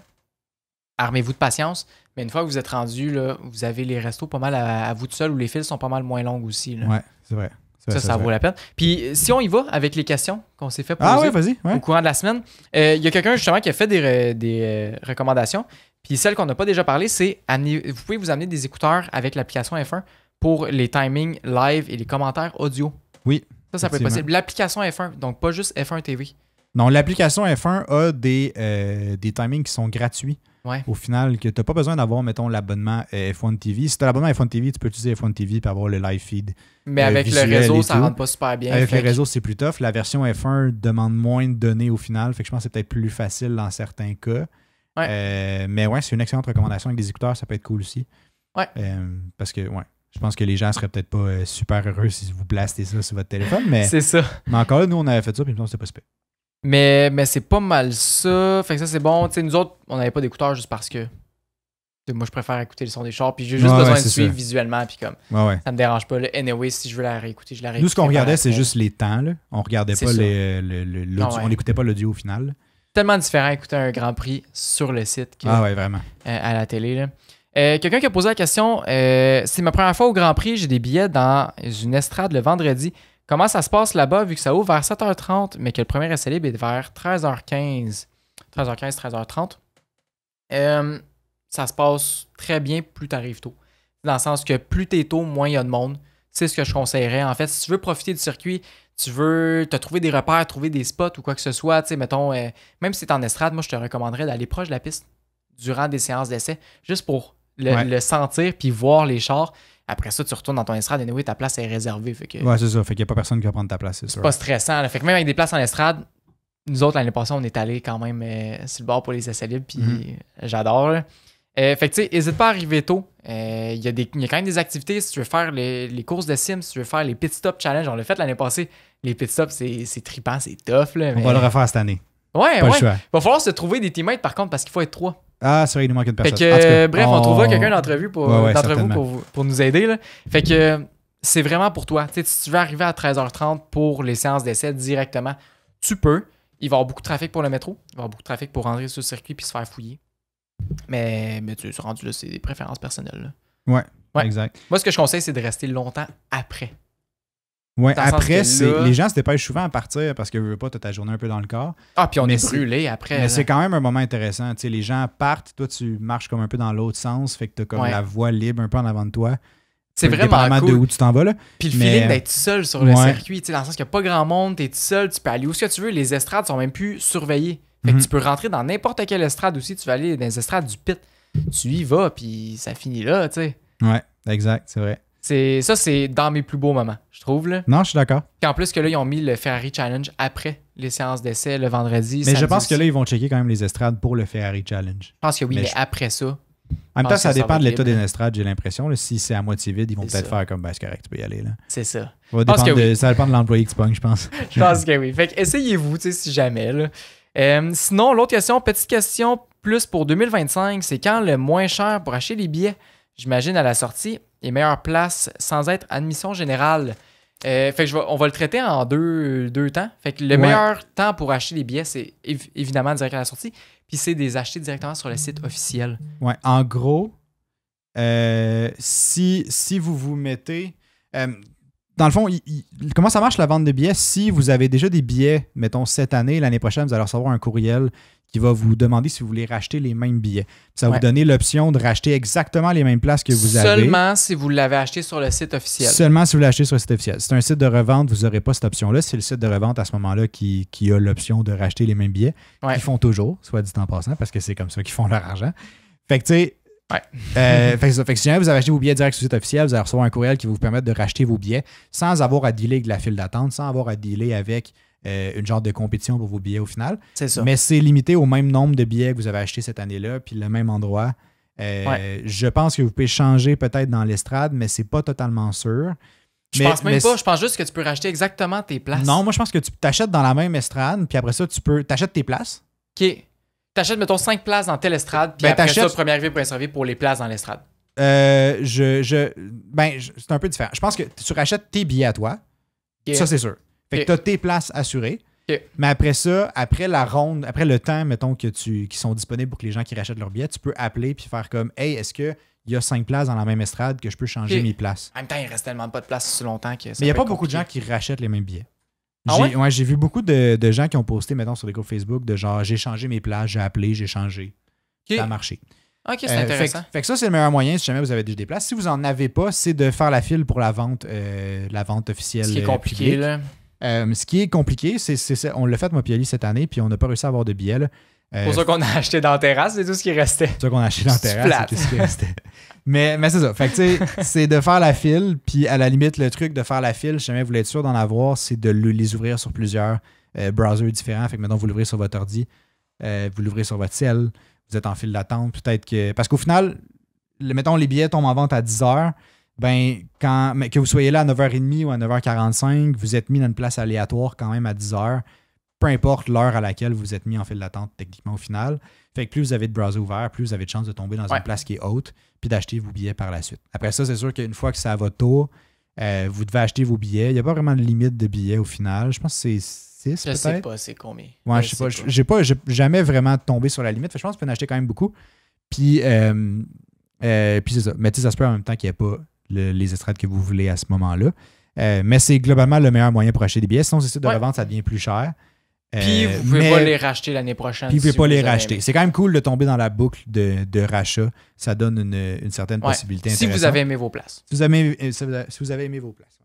Armez-vous de patience. Mais une fois que vous êtes rendu, là, vous avez les restos pas mal à vous tout seul, où les files sont pas mal moins longues aussi. Là. Ouais, c'est vrai. Ça vaut la peine. Puis si on y va avec les questions qu'on s'est fait poser vas-y, au courant de la semaine, il y a quelqu'un justement qui a fait des recommandations. Puis celle qu'on n'a pas déjà parlé, c'est vous pouvez vous amener des écouteurs avec l'application F1 pour les timings live et les commentaires audio. Oui. Ça peut être possible. L'application F1, donc pas juste F1 TV. Non, l'application F1 a des timings qui sont gratuits. Ouais. Au final, que tu n'as pas besoin d'avoir, mettons, l'abonnement F1 TV. Si tu as l'abonnement F1 TV, tu peux utiliser F1 TV pour avoir le live feed. Mais avec le réseau, ça ne rentre pas super bien. Avec le réseau, c'est plus tough. La version F1 demande moins de données au final. Fait que je pense que c'est peut-être plus facile dans certains cas. Ouais. Mais ouais, c'est une excellente recommandation avec des écouteurs. Ça peut être cool aussi. Ouais. Parce que, je pense que les gens seraient peut-être pas super heureux si vous blastez ça sur votre téléphone. Mais, c'est ça. Mais encore là, nous, on avait fait ça, puis c'était pas super. Mais c'est pas mal ça. Fait que ça, c'est bon. Tu sais, nous autres, on n'avait pas d'écouteurs juste parce que moi, je préfère écouter le son des chars. Puis j'ai juste besoin de suivre visuellement. Puis comme, ça me dérange pas. Là. Anyway, si je veux la réécouter, je la réécoute. Nous, ce qu'on regardait, c'est juste les temps. Là. On regardait pas l'audio. On n'écoutait pas l'audio au final. Tellement différent d'écouter un Grand Prix sur le site que vraiment. À la télé. Là. Quelqu'un qui a posé la question, c'est ma première fois au Grand Prix. J'ai des billets dans une estrade le vendredi. Comment ça se passe là-bas, vu que ça ouvre vers 7h30, mais que le premier essai libre est vers 13h15? 13h30. Ça se passe très bien plus t'arrives tôt. Dans le sens que plus t'es tôt, moins il y a de monde. C'est ce que je conseillerais. En fait, si tu veux profiter du circuit, tu veux te trouver des repères, trouver des spots ou quoi que ce soit, tu sais, mettons, même si t'es en estrade, moi, je te recommanderais d'aller proche de la piste durant des séances d'essai, juste pour le sentir puis voir les chars. Après ça, tu retournes dans ton estrade et anyway, ta place est réservée. Fait que, c'est ça. Fait qu'il n'y a pas personne qui va prendre ta place, c'est sûr. C'est pas stressant. Là. Fait que même avec des places en estrade, nous autres, l'année passée, on est allés quand même sur le bord pour les essais libres. Puis j'adore. Là. Fait que tu sais, n'hésite pas à arriver tôt. Il y a quand même des activités. Si tu veux faire les courses de sim, si tu veux faire les pit stop challenge, on l'a fait l'année passée. Les pit stops, c'est trippant, c'est tough. Là, on va le refaire cette année. Ouais. Il va falloir se trouver des teammates par contre parce qu'il faut être 3. Ah, c'est vrai, il nous manque une personne. Fait que, bref, on trouvera quelqu'un d'entre vous pour nous aider. Là. Fait que c'est vraiment pour toi. T'sais, si tu veux arriver à 13h30 pour les séances d'essai directement, tu peux. Il va y avoir beaucoup de trafic pour le métro. Il va y avoir beaucoup de trafic pour rentrer sur le circuit puis se faire fouiller. Mais tu es rendu là, c'est des préférences personnelles. Là. Ouais, exact. Moi, ce que je conseille, c'est de rester longtemps après. Ouais, après, les gens se dépêchent souvent à partir parce que veux pas, t'as ta journée un peu dans le corps. Ah, puis on est brûlé après. Mais c'est quand même un moment intéressant. T'sais, les gens partent, toi, tu marches comme un peu dans l'autre sens, fait que t'as comme la voie libre un peu en avant de toi. C'est vraiment cool. De où tu t'en vas, là. Puis le feeling d'être seul sur le circuit, dans le sens qu'il n'y a pas grand monde, t'es tout seul, tu peux aller où ce que tu veux. Les estrades sont même plus surveillées. Fait que tu peux rentrer dans n'importe quelle estrade aussi. Tu vas aller dans les estrades du pit. Tu y vas, puis ça finit là, tu sais. Ouais, exact, c'est vrai. Ça, c'est dans mes plus beaux moments, je trouve. Là. Non, je suis d'accord. Puis en plus que là, ils ont mis le Ferrari Challenge après les séances d'essai le vendredi. Mais je pense que là, ils vont checker quand même les estrades pour le Ferrari Challenge. Je pense que oui, mais après ça. En même temps, ça dépend de l'état des estrades, j'ai l'impression. Là, si c'est à moitié vide, ils vont peut-être faire comme c'est correct, tu peux y aller. Là. C'est ça. Ça dépend de l'employé qui se pogne, je pense. Je pense que oui. Fait que essayez-vous, tu sais, si jamais. Là. Sinon, l'autre question, petite question plus pour 2025, c'est quand le moins cher pour acheter les billets, j'imagine à la sortie, les meilleures places sans être admission générale. Fait que on va le traiter en deux temps. Fait que le meilleur temps pour acheter les billets, c'est évidemment direct à la sortie. Puis c'est des acheter directement sur le site officiel. Ouais, en gros, si vous vous mettez... dans le fond, comment ça marche la vente de billets? Si vous avez déjà des billets, mettons cette année, l'année prochaine, vous allez recevoir un courriel qui va vous demander si vous voulez racheter les mêmes billets. Ça va vous donner l'option de racheter exactement les mêmes places que vous avez. Seulement si vous l'avez acheté sur le site officiel. Seulement si vous l'avez acheté sur le site officiel. C'est un site de revente, vous n'aurez pas cette option-là. C'est le site de revente à ce moment-là qui a l'option de racheter les mêmes billets. Ils font toujours, soit dit en passant, parce que c'est comme ça qu'ils font leur argent. Fait que tu sais, fait que si jamais vous avez acheté vos billets direct sur le site officiel, vous allez recevoir un courriel qui va vous permettre de racheter vos billets sans avoir à dealer avec la file d'attente, sans avoir à dealer avec une genre de compétition pour vos billets au final. C'est ça. Mais c'est limité au même nombre de billets que vous avez achetés cette année-là, puis le même endroit. Je pense que vous pouvez changer peut-être dans l'estrade, mais c'est pas totalement sûr. Je pense même pas. Je pense juste que tu peux racheter exactement tes places. Non, moi je pense que tu t'achètes dans la même estrade, puis après ça, t'achètes tes places. OK. T'achètes, mettons, 5 places dans telle estrade, puis après ça, premier arrivé, premier servi pour les places dans l'estrade. C'est un peu différent. Je pense que tu rachètes tes billets à toi. Ça, c'est sûr. Fait que tu as tes places assurées. Mais après ça, après la ronde, après le temps, mettons, qui sont disponibles pour que les gens qui rachètent leurs billets, tu peux appeler puis faire comme « Hey, est-ce qu'il y a 5 places dans la même estrade que je peux changer mes places? » En même temps, il reste tellement pas de place si longtemps que ça. Mais il n'y a pas beaucoup de gens qui rachètent les mêmes billets. J'ai vu beaucoup de gens qui ont posté, mettons, sur les groupes Facebook, de genre, j'ai changé mes places, j'ai appelé, j'ai changé. Ça a marché. OK, c'est intéressant. Fait que ça, c'est le meilleur moyen si jamais vous avez déjà des places. Si vous n'en avez pas, c'est de faire la file pour la vente officielle. Ce qui est compliqué, là. Ce qui est compliqué, c'est on l'a fait, moi, puis Ali, cette année, puis on n'a pas réussi à avoir de billets. C'est pour ça qu'on a acheté dans la terrasse, c'est tout ce qui restait. C'est ça qu'on a acheté dans la terrasse, c'est tout ce qui restait. Mais c'est ça. Fait que, tu sais, c'est de faire la file, puis à la limite, le truc de faire la file, si jamais vous voulez être sûr d'en avoir, c'est de les ouvrir sur plusieurs browsers différents. Fait que maintenant, vous l'ouvrez sur votre ordi, vous l'ouvrez sur votre cell, vous êtes en file d'attente. Peut-être que. Parce qu'au final, mettons, les billets tombent en vente à 10h. Ben, que vous soyez là à 9h30 ou à 9h45, vous êtes mis dans une place aléatoire quand même à 10h. Peu importe l'heure à laquelle vous êtes mis en file d'attente, techniquement, au final. Fait que plus vous avez de browser ouvert, plus vous avez de chances de tomber dans une place qui est haute, puis d'acheter vos billets par la suite. Après ça, c'est sûr qu'une fois que c'est à votre tour, vous devez acheter vos billets. Il n'y a pas vraiment de limite de billets au final. Je pense que c'est 6 peut-être. Je sais pas c'est combien. Ouais, je sais pas. J'ai jamais vraiment tombé sur la limite. Fait que je pense que vous pouvez en acheter quand même beaucoup. Puis c'est ça. Mais tu sais, ça se peut en même temps qu'il n'y ait pas les estrades que vous voulez à ce moment-là. Mais c'est globalement le meilleur moyen pour acheter des billets. Sinon, ces sites de revente, ça devient plus cher. Puis vous pouvez pas les racheter l'année prochaine. Puis vous pouvez pas les racheter. C'est quand même cool de tomber dans la boucle de rachat. Ça donne une certaine possibilité intéressante. Si vous avez aimé vos places. Si vous avez aimé vos places.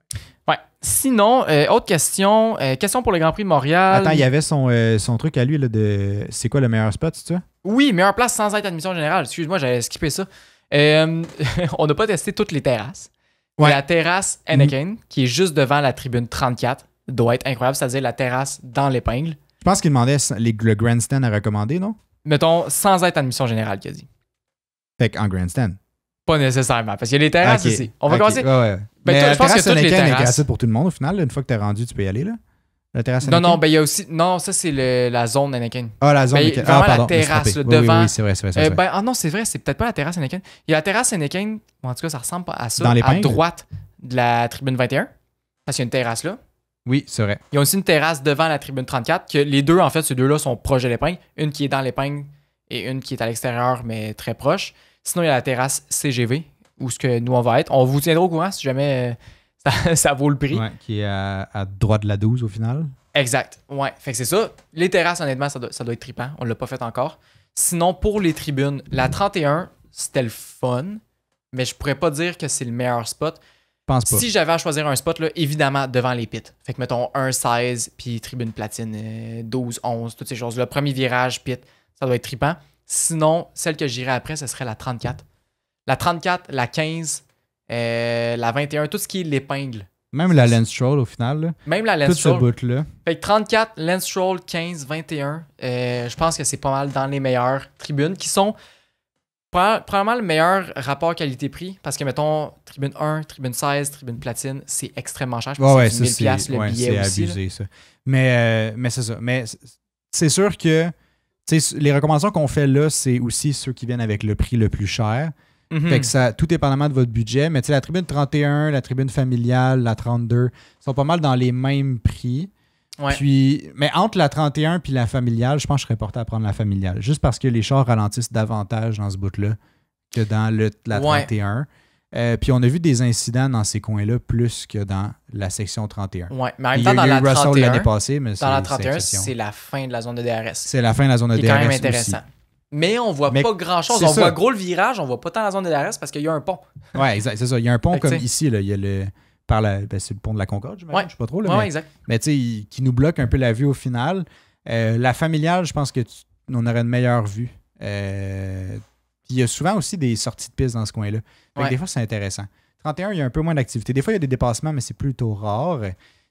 Ouais. Sinon, autre question. Question pour le Grand Prix de Montréal. Attends, il y avait son truc à lui là, de c'est quoi le meilleur spot, c'est ça? Oui, meilleure place sans être admission générale. Excuse-moi, j'avais skippé ça. On n'a pas testé toutes les terrasses. Ouais. La terrasse Anakin, qui est juste devant la tribune 34, doit être incroyable, c'est-à-dire la terrasse dans l'épingle. Je pense qu'il demandait le grandstand à recommander, non? Mettons, sans être admission générale, qu'il a dit. Fait qu'en grandstand. Pas nécessairement, parce qu'il y a les terrasses ici. On va commencer. Ouais. Ben, toi, je pense que toutes les terrasses... est gratuite pour tout le monde, au final. Là, une fois que t'es rendu, tu peux y aller, là? La terrasse Anakin? Non, ben il y a aussi... Non, ça, c'est la zone Anakin. Ah, la zone Anakin. Vraiment la terrasse, là, devant... Oui, c'est vrai. non, c'est vrai, c'est peut-être pas la terrasse Anakin. Il y a la terrasse Anakin, en tout cas, ça ressemble pas à ça, dans à droite de la tribune 21, parce qu'il y a une terrasse là. Oui, c'est vrai. Il y a aussi une terrasse devant la tribune 34, que les deux, en fait, ces deux-là sont proches de l'épingle. Une qui est dans l'épingle et une qui est à l'extérieur, mais très proche. Sinon, il y a la terrasse CGV, où ce que nous, on va être. On vous tiendra au courant si jamais ça vaut le prix. Ouais, qui est à droite de la 12 au final. Exact. Ouais, fait que c'est ça. Les terrasses, honnêtement, ça doit être trippant. On l'a pas fait encore. Sinon, pour les tribunes, la 31, c'était le fun, mais je pourrais pas dire que c'est le meilleur spot. Pense pas. Si j'avais à choisir un spot, là, évidemment, devant les pits. Fait que, mettons, 1-16, puis tribune platine, 12-11, toutes ces choses-là. Premier virage, pit, ça doit être trippant. Sinon, celle que j'irais après, ce serait la 34. La 34, la 15, la 21, tout ce qui est l'épingle. Même la Lance Stroll, au final. Là. Même la Lance Stroll. Tout ce bout-là. Fait que 34, Lance Stroll, 15, 21. Je pense que c'est pas mal dans les meilleures tribunes qui sont probablement le meilleur rapport qualité-prix. Parce que, mettons, tribune 1, tribune 16, tribune platine, c'est extrêmement cher. Je pense que c'est 1000 piastres le billet aussi. C'est abusé, ça. Mais c'est ça. Mais c'est sûr que les recommandations qu'on fait là, c'est aussi ceux qui viennent avec le prix le plus cher. Fait que ça, tout dépendamment de votre budget. Mais tu sais, la tribune 31, la tribune familiale, la 32 sont pas mal dans les mêmes prix. Ouais. Puis, mais entre la 31 et la familiale, je pense que je serais porté à prendre la familiale. Juste parce que les chars ralentissent davantage dans ce bout-là que dans la 31. Puis on a vu des incidents dans ces coins-là plus que dans la section 31. Ouais, mais en même temps, dans la 31, l'année passée, mais dans la 31, c'est la fin de la zone de DRS. C'est la fin de la zone de DRS. C'est quand même intéressant. Aussi. Mais on voit pas grand-chose. On voit gros le virage, on voit pas tant la zone de DRS parce qu'il y a un pont. Ouais, exact, c'est ça. Il y a un pont comme ici, là. Il y a c'est le pont de la Concorde, j'imagine. Je sais pas trop. Là, mais, exact. Mais tu sais, qui nous bloque un peu la vue au final. La familiale, je pense on aurait une meilleure vue. Il y a souvent aussi des sorties de piste dans ce coin-là. Des fois, c'est intéressant. 31, il y a un peu moins d'activité. Des fois, il y a des dépassements, mais c'est plutôt rare.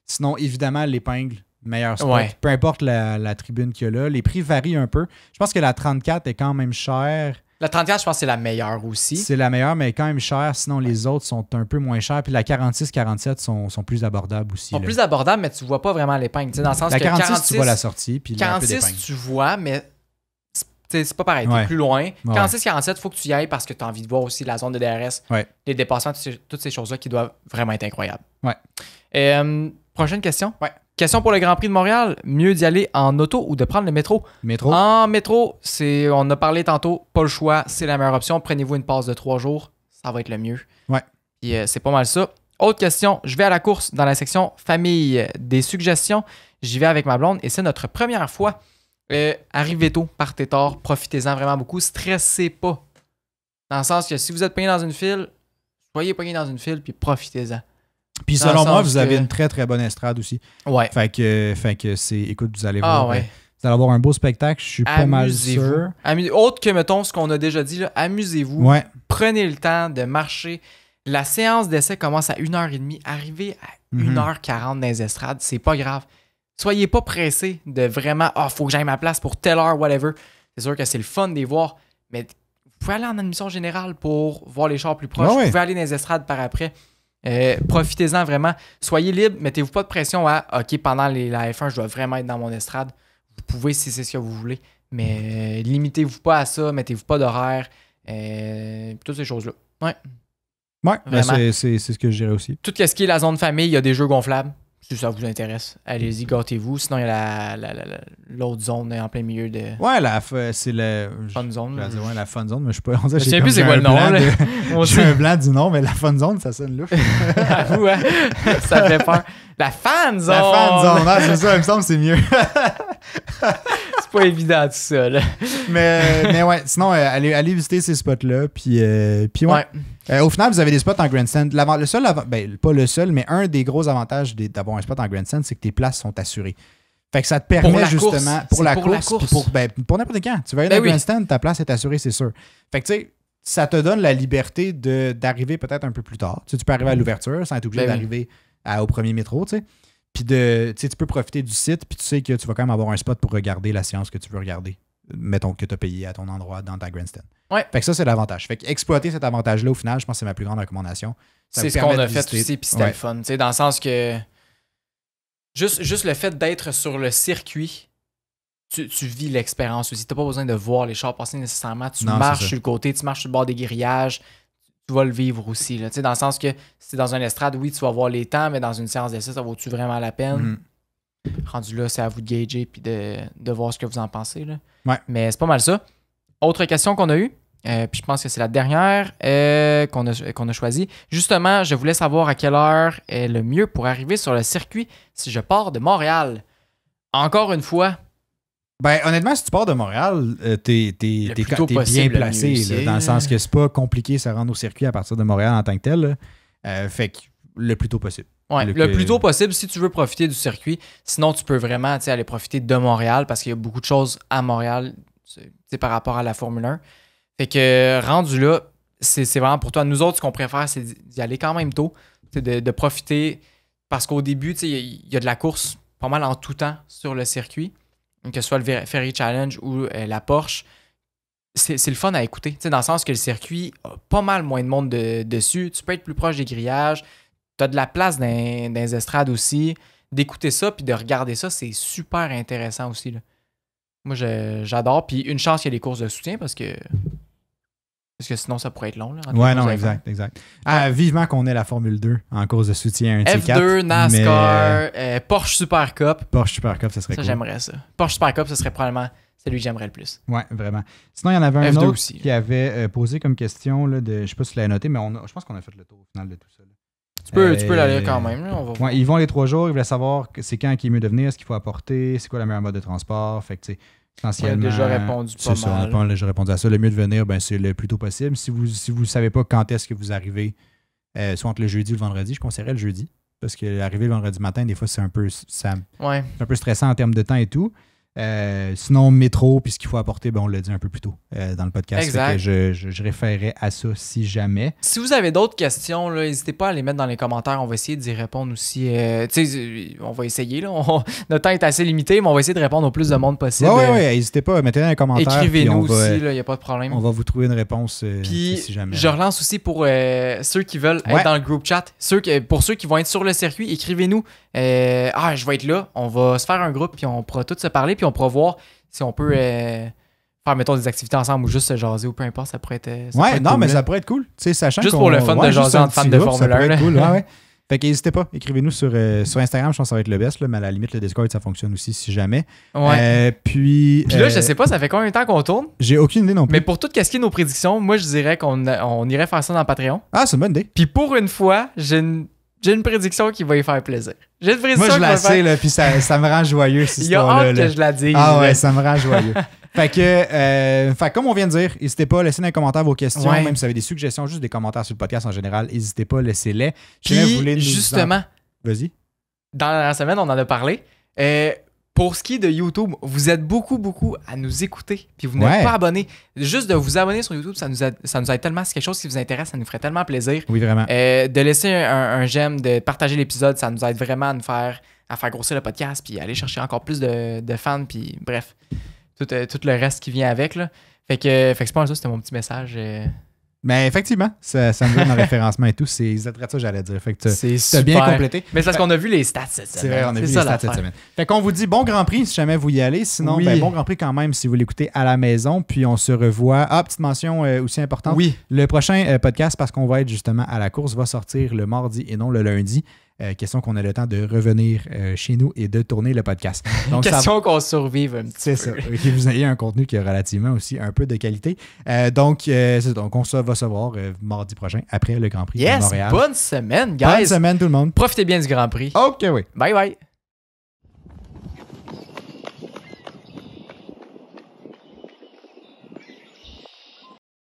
Sinon, évidemment, l'épingle, meilleur spot. Ouais. Peu importe la tribune qu'il y a là. Les prix varient un peu. Je pense que la 34 est quand même chère. La 34, je pense que c'est la meilleure aussi. C'est la meilleure, mais quand même chère. Sinon, les autres sont un peu moins chères. Puis la 46, 47 sont plus abordables aussi. Sont plus abordables, mais tu vois pas vraiment l'épingle. Dans le sens la que 46, tu vois la sortie. Puis 46, tu vois, mais c'est pas pareil. T'es plus loin. 46, 47, il faut que tu y ailles parce que tu as envie de voir aussi la zone de DRS. Les dépassements, toutes ces choses-là qui doivent vraiment être incroyables. Prochaine question. Question pour le Grand Prix de Montréal. Mieux d'y aller en auto ou de prendre le métro? Métro. En métro, on a parlé tantôt, pas le choix, c'est la meilleure option. Prenez-vous une passe de 3 jours, ça va être le mieux. Puis c'est pas mal ça. Autre question, je vais à la course dans la section famille. Des suggestions, j'y vais avec ma blonde et c'est notre première fois. Arrivez tôt, partez tard, profitez-en vraiment beaucoup. Stressez pas. Dans le sens que si vous êtes pogné dans une file, soyez pogné dans une file puis profitez-en. Puis selon moi, vous avez une très très bonne estrade aussi. Ouais. Fait que c'est. Écoute, vous allez voir. Vous allez avoir un beau spectacle, je suis pas mal sûr. Autre que, mettons, ce qu'on a déjà dit, là, amusez-vous. Ouais. Prenez le temps de marcher. La séance d'essai commence à 1h30. Arrivez à 1h40 dans les estrades, c'est pas grave. Soyez pas pressés de vraiment faut que j'aille ma place pour telle heure, whatever. C'est sûr que c'est le fun de les voir, mais vous pouvez aller en admission générale pour voir les chars plus proches. Vous pouvez aller dans les estrades par après. Profitez-en vraiment. Soyez libre, mettez-vous pas de pression à OK, pendant la F1, je dois vraiment être dans mon estrade. Vous pouvez si c'est ce que vous voulez, mais limitez-vous pas à ça, mettez-vous pas d'horaire. Toutes ces choses-là. Ouais, c'est ce que je dirais aussi. Tout ce qui est la zone famille, il y a des jeux gonflables. Si ça vous intéresse, allez-y, gâtez-vous. Sinon, il y a l'autre zone en plein milieu de. Ouais, c'est la. Fun zone. Je vais dire, la fun zone, mais je sais pas. Je sais plus c'est quoi le nom. J'ai un blanc du nom, mais la fun zone, ça sonne louche. Avoue, hein? Ça fait peur. La fan zone! La fan zone, c'est ça, il me semble que c'est mieux. C'est pas évident tout ça, là. Mais ouais, sinon, allez visiter ces spots-là. Puis ouais. Au final, vous avez des spots en grandstand. Le seul, pas le seul, mais un des gros avantages d'avoir un spot en grandstand, c'est que tes places sont assurées. Fait que ça te permet justement, pour la course, puis pour n'importe quand. Tu vas aller dans le grandstand, ta place est assurée, c'est sûr. Fait que tu sais, ça te donne la liberté d'arriver peut-être un peu plus tard. Tu peux arriver à l'ouverture sans être obligé d'arriver au premier métro, tu sais. Puis tu peux profiter du site, puis tu sais que tu vas quand même avoir un spot pour regarder la séance que tu veux regarder. Mettons que tu as payé à ton endroit dans ta grandstand. Ouais. Fait que ça, c'est l'avantage. Fait que exploiter cet avantage-là, au final, je pense que c'est ma plus grande recommandation. C'est ce qu'on a fait aussi, puis c'était le fun. Dans le sens que juste le fait d'être sur le circuit, tu vis l'expérience aussi. Tu n'as pas besoin de voir les chars passer nécessairement. Tu marches sur le côté, tu marches sur le bord des grillages. Tu vas le vivre aussi. Là. Dans le sens que si dans un estrade, oui, tu vas voir les temps, mais dans une séance d'essai, ça vaut-tu vraiment la peine? Rendu là, c'est à vous de gager et de voir ce que vous en pensez. Là. Ouais. Mais c'est pas mal ça. Autre question qu'on a eue, puis je pense que c'est la dernière qu'on a choisie. Justement, je voulais savoir à quelle heure est le mieux pour arriver sur le circuit si je pars de Montréal. Encore une fois. Ben, honnêtement, si tu pars de Montréal, t'es bien placé, là, dans le sens que c'est pas compliqué ça rendre au circuit à partir de Montréal en tant que tel. Fait que le plus tôt possible. Ouais, le plus tôt possible si tu veux profiter du circuit. Sinon, tu peux vraiment aller profiter de Montréal parce qu'il y a beaucoup de choses à Montréal par rapport à la Formule 1. Fait que rendu là, c'est vraiment pour toi. Nous autres, ce qu'on préfère, c'est d'y aller quand même tôt, de profiter parce qu'au début, il y a de la course pas mal en tout temps sur le circuit. Que ce soit le Ferry Challenge ou la Porsche, c'est le fun à écouter. Dans le sens que le circuit a pas mal moins de monde dessus. Tu peux être plus proche des grillages. Tu as de la place dans les estrades aussi. D'écouter ça puis de regarder ça, c'est super intéressant aussi. Là. Moi, j'adore. Puis une chance qu'il y ait des courses de soutien parce que Parce que sinon, ça pourrait être long. Là, ouais, non, exact. Ah, vivement qu'on ait la Formule 2 en cause de soutien à un F2, NASCAR, Porsche Super Cup. Porsche Super Cup, ça serait cool. Ça, j'aimerais ça. Porsche Super Cup, ça serait probablement celui que j'aimerais le plus. Ouais, vraiment. Sinon, il y en avait un F2 autre aussi, qui avait posé comme question, là, je sais pas si tu l'as noté, mais je pense qu'on a fait le tour au final de tout ça. Là. Tu peux la lire quand même. Là, on va voir. Ils vont les 3 jours, ils voulaient savoir c'est quand qui est mieux de venir, ce qu'il faut apporter, c'est quoi le meilleur mode de transport. Fait que, tu sais, essentiellement. On a déjà répondu pas mal. On a pas déjà répondu à ça. Le mieux de venir, ben, c'est le plus tôt possible. Si vous ne savez pas quand est-ce que vous arrivez, soit entre le jeudi ou le vendredi, je conseillerais le jeudi. Parce que arriver le vendredi matin, des fois, c'est un peu stressant en termes de temps et tout. Sinon, métro, puis ce qu'il faut apporter, ben, on l'a dit un peu plus tôt dans le podcast. Exact. Que je référerais à ça si jamais. Si vous avez d'autres questions, n'hésitez pas à les mettre dans les commentaires. On va essayer d'y répondre aussi. On va essayer. Là. Notre temps est assez limité, mais on va essayer de répondre au plus de monde possible. Oui, n'hésitez pas. Mettez-les dans les commentaires. Écrivez-nous aussi, il n'y a pas de problème. On va vous trouver une réponse puis, si jamais. Je relance aussi pour ceux qui veulent être dans le group chat. Pour ceux qui vont être sur le circuit, écrivez-nous. Je vais être là. On va se faire un groupe, puis on pourra tous se parler, puis on pourra voir si on peut faire, mettons, des activités ensemble ou juste se jaser ou peu importe. Ça pourrait être. Mais ça pourrait être cool. Sachant juste pour le fun de jaser entre fans de Formule 1. Cool. Ouais. Fait qu'hésitez pas, écrivez-nous sur Instagram, je pense que ça va être le best, là, mais à la limite, le Discord, ça fonctionne aussi si jamais. Ouais. Puis là, je sais pas, ça fait combien de temps qu'on tourne? J'ai aucune idée non plus. Mais pour tout casquer nos prédictions, moi, je dirais qu'on irait faire ça dans Patreon. Ah, c'est une bonne idée. Puis pour une fois, j'ai une prédiction qui va y faire plaisir. J'ai une prédiction. Moi, je la sais, là, puis ça me rend joyeux, cette histoire-là. Il y a hâte que je la dise. Ah ouais, ça me rend joyeux. Fait que, comme on vient de dire, n'hésitez pas à laisser dans les commentaires vos questions, même si vous avez des suggestions, juste des commentaires sur le podcast en général, n'hésitez pas, laissez-les. Puis, justement, vas-y. Dans la semaine, on en a parlé. Pour ce qui est de YouTube, vous êtes beaucoup à nous écouter, puis vous n'êtes pas abonnés. Juste de vous abonner sur YouTube, ça nous aide tellement. C'est quelque chose qui vous intéresse, ça nous ferait tellement plaisir. Oui, vraiment. De laisser un j'aime, de partager l'épisode, ça nous aide vraiment à faire grossir le podcast, puis aller chercher encore plus de fans, puis bref, tout le reste qui vient avec. Là. Fait que c'est pas ça, c'était mon petit message. Mais effectivement, ça me donne un référencement et tout. C'est exactement ça que j'allais dire. Fait que c'est bien complété. Mais c'est parce qu'on a vu les stats cette semaine. C'est vrai, on a vu les stats cette semaine. Fait qu'on vous dit bon Grand Prix si jamais vous y allez. Sinon, bon Grand Prix quand même si vous l'écoutez à la maison. Puis on se revoit. Ah, petite mention aussi importante. Oui. Le prochain podcast, parce qu'on va être justement à la course, va sortir le mardi et non le lundi. Question qu'on ait le temps de revenir chez nous et de tourner le podcast. Donc, question qu'on survive un petit peu. C'est ça. Que vous ayez un contenu qui a relativement aussi un peu de qualité. Donc, on va se voir mardi prochain après le Grand Prix de Montréal. Bonne semaine, guys. Bonne semaine tout le monde. Profitez bien du Grand Prix. OK, oui. Bye bye.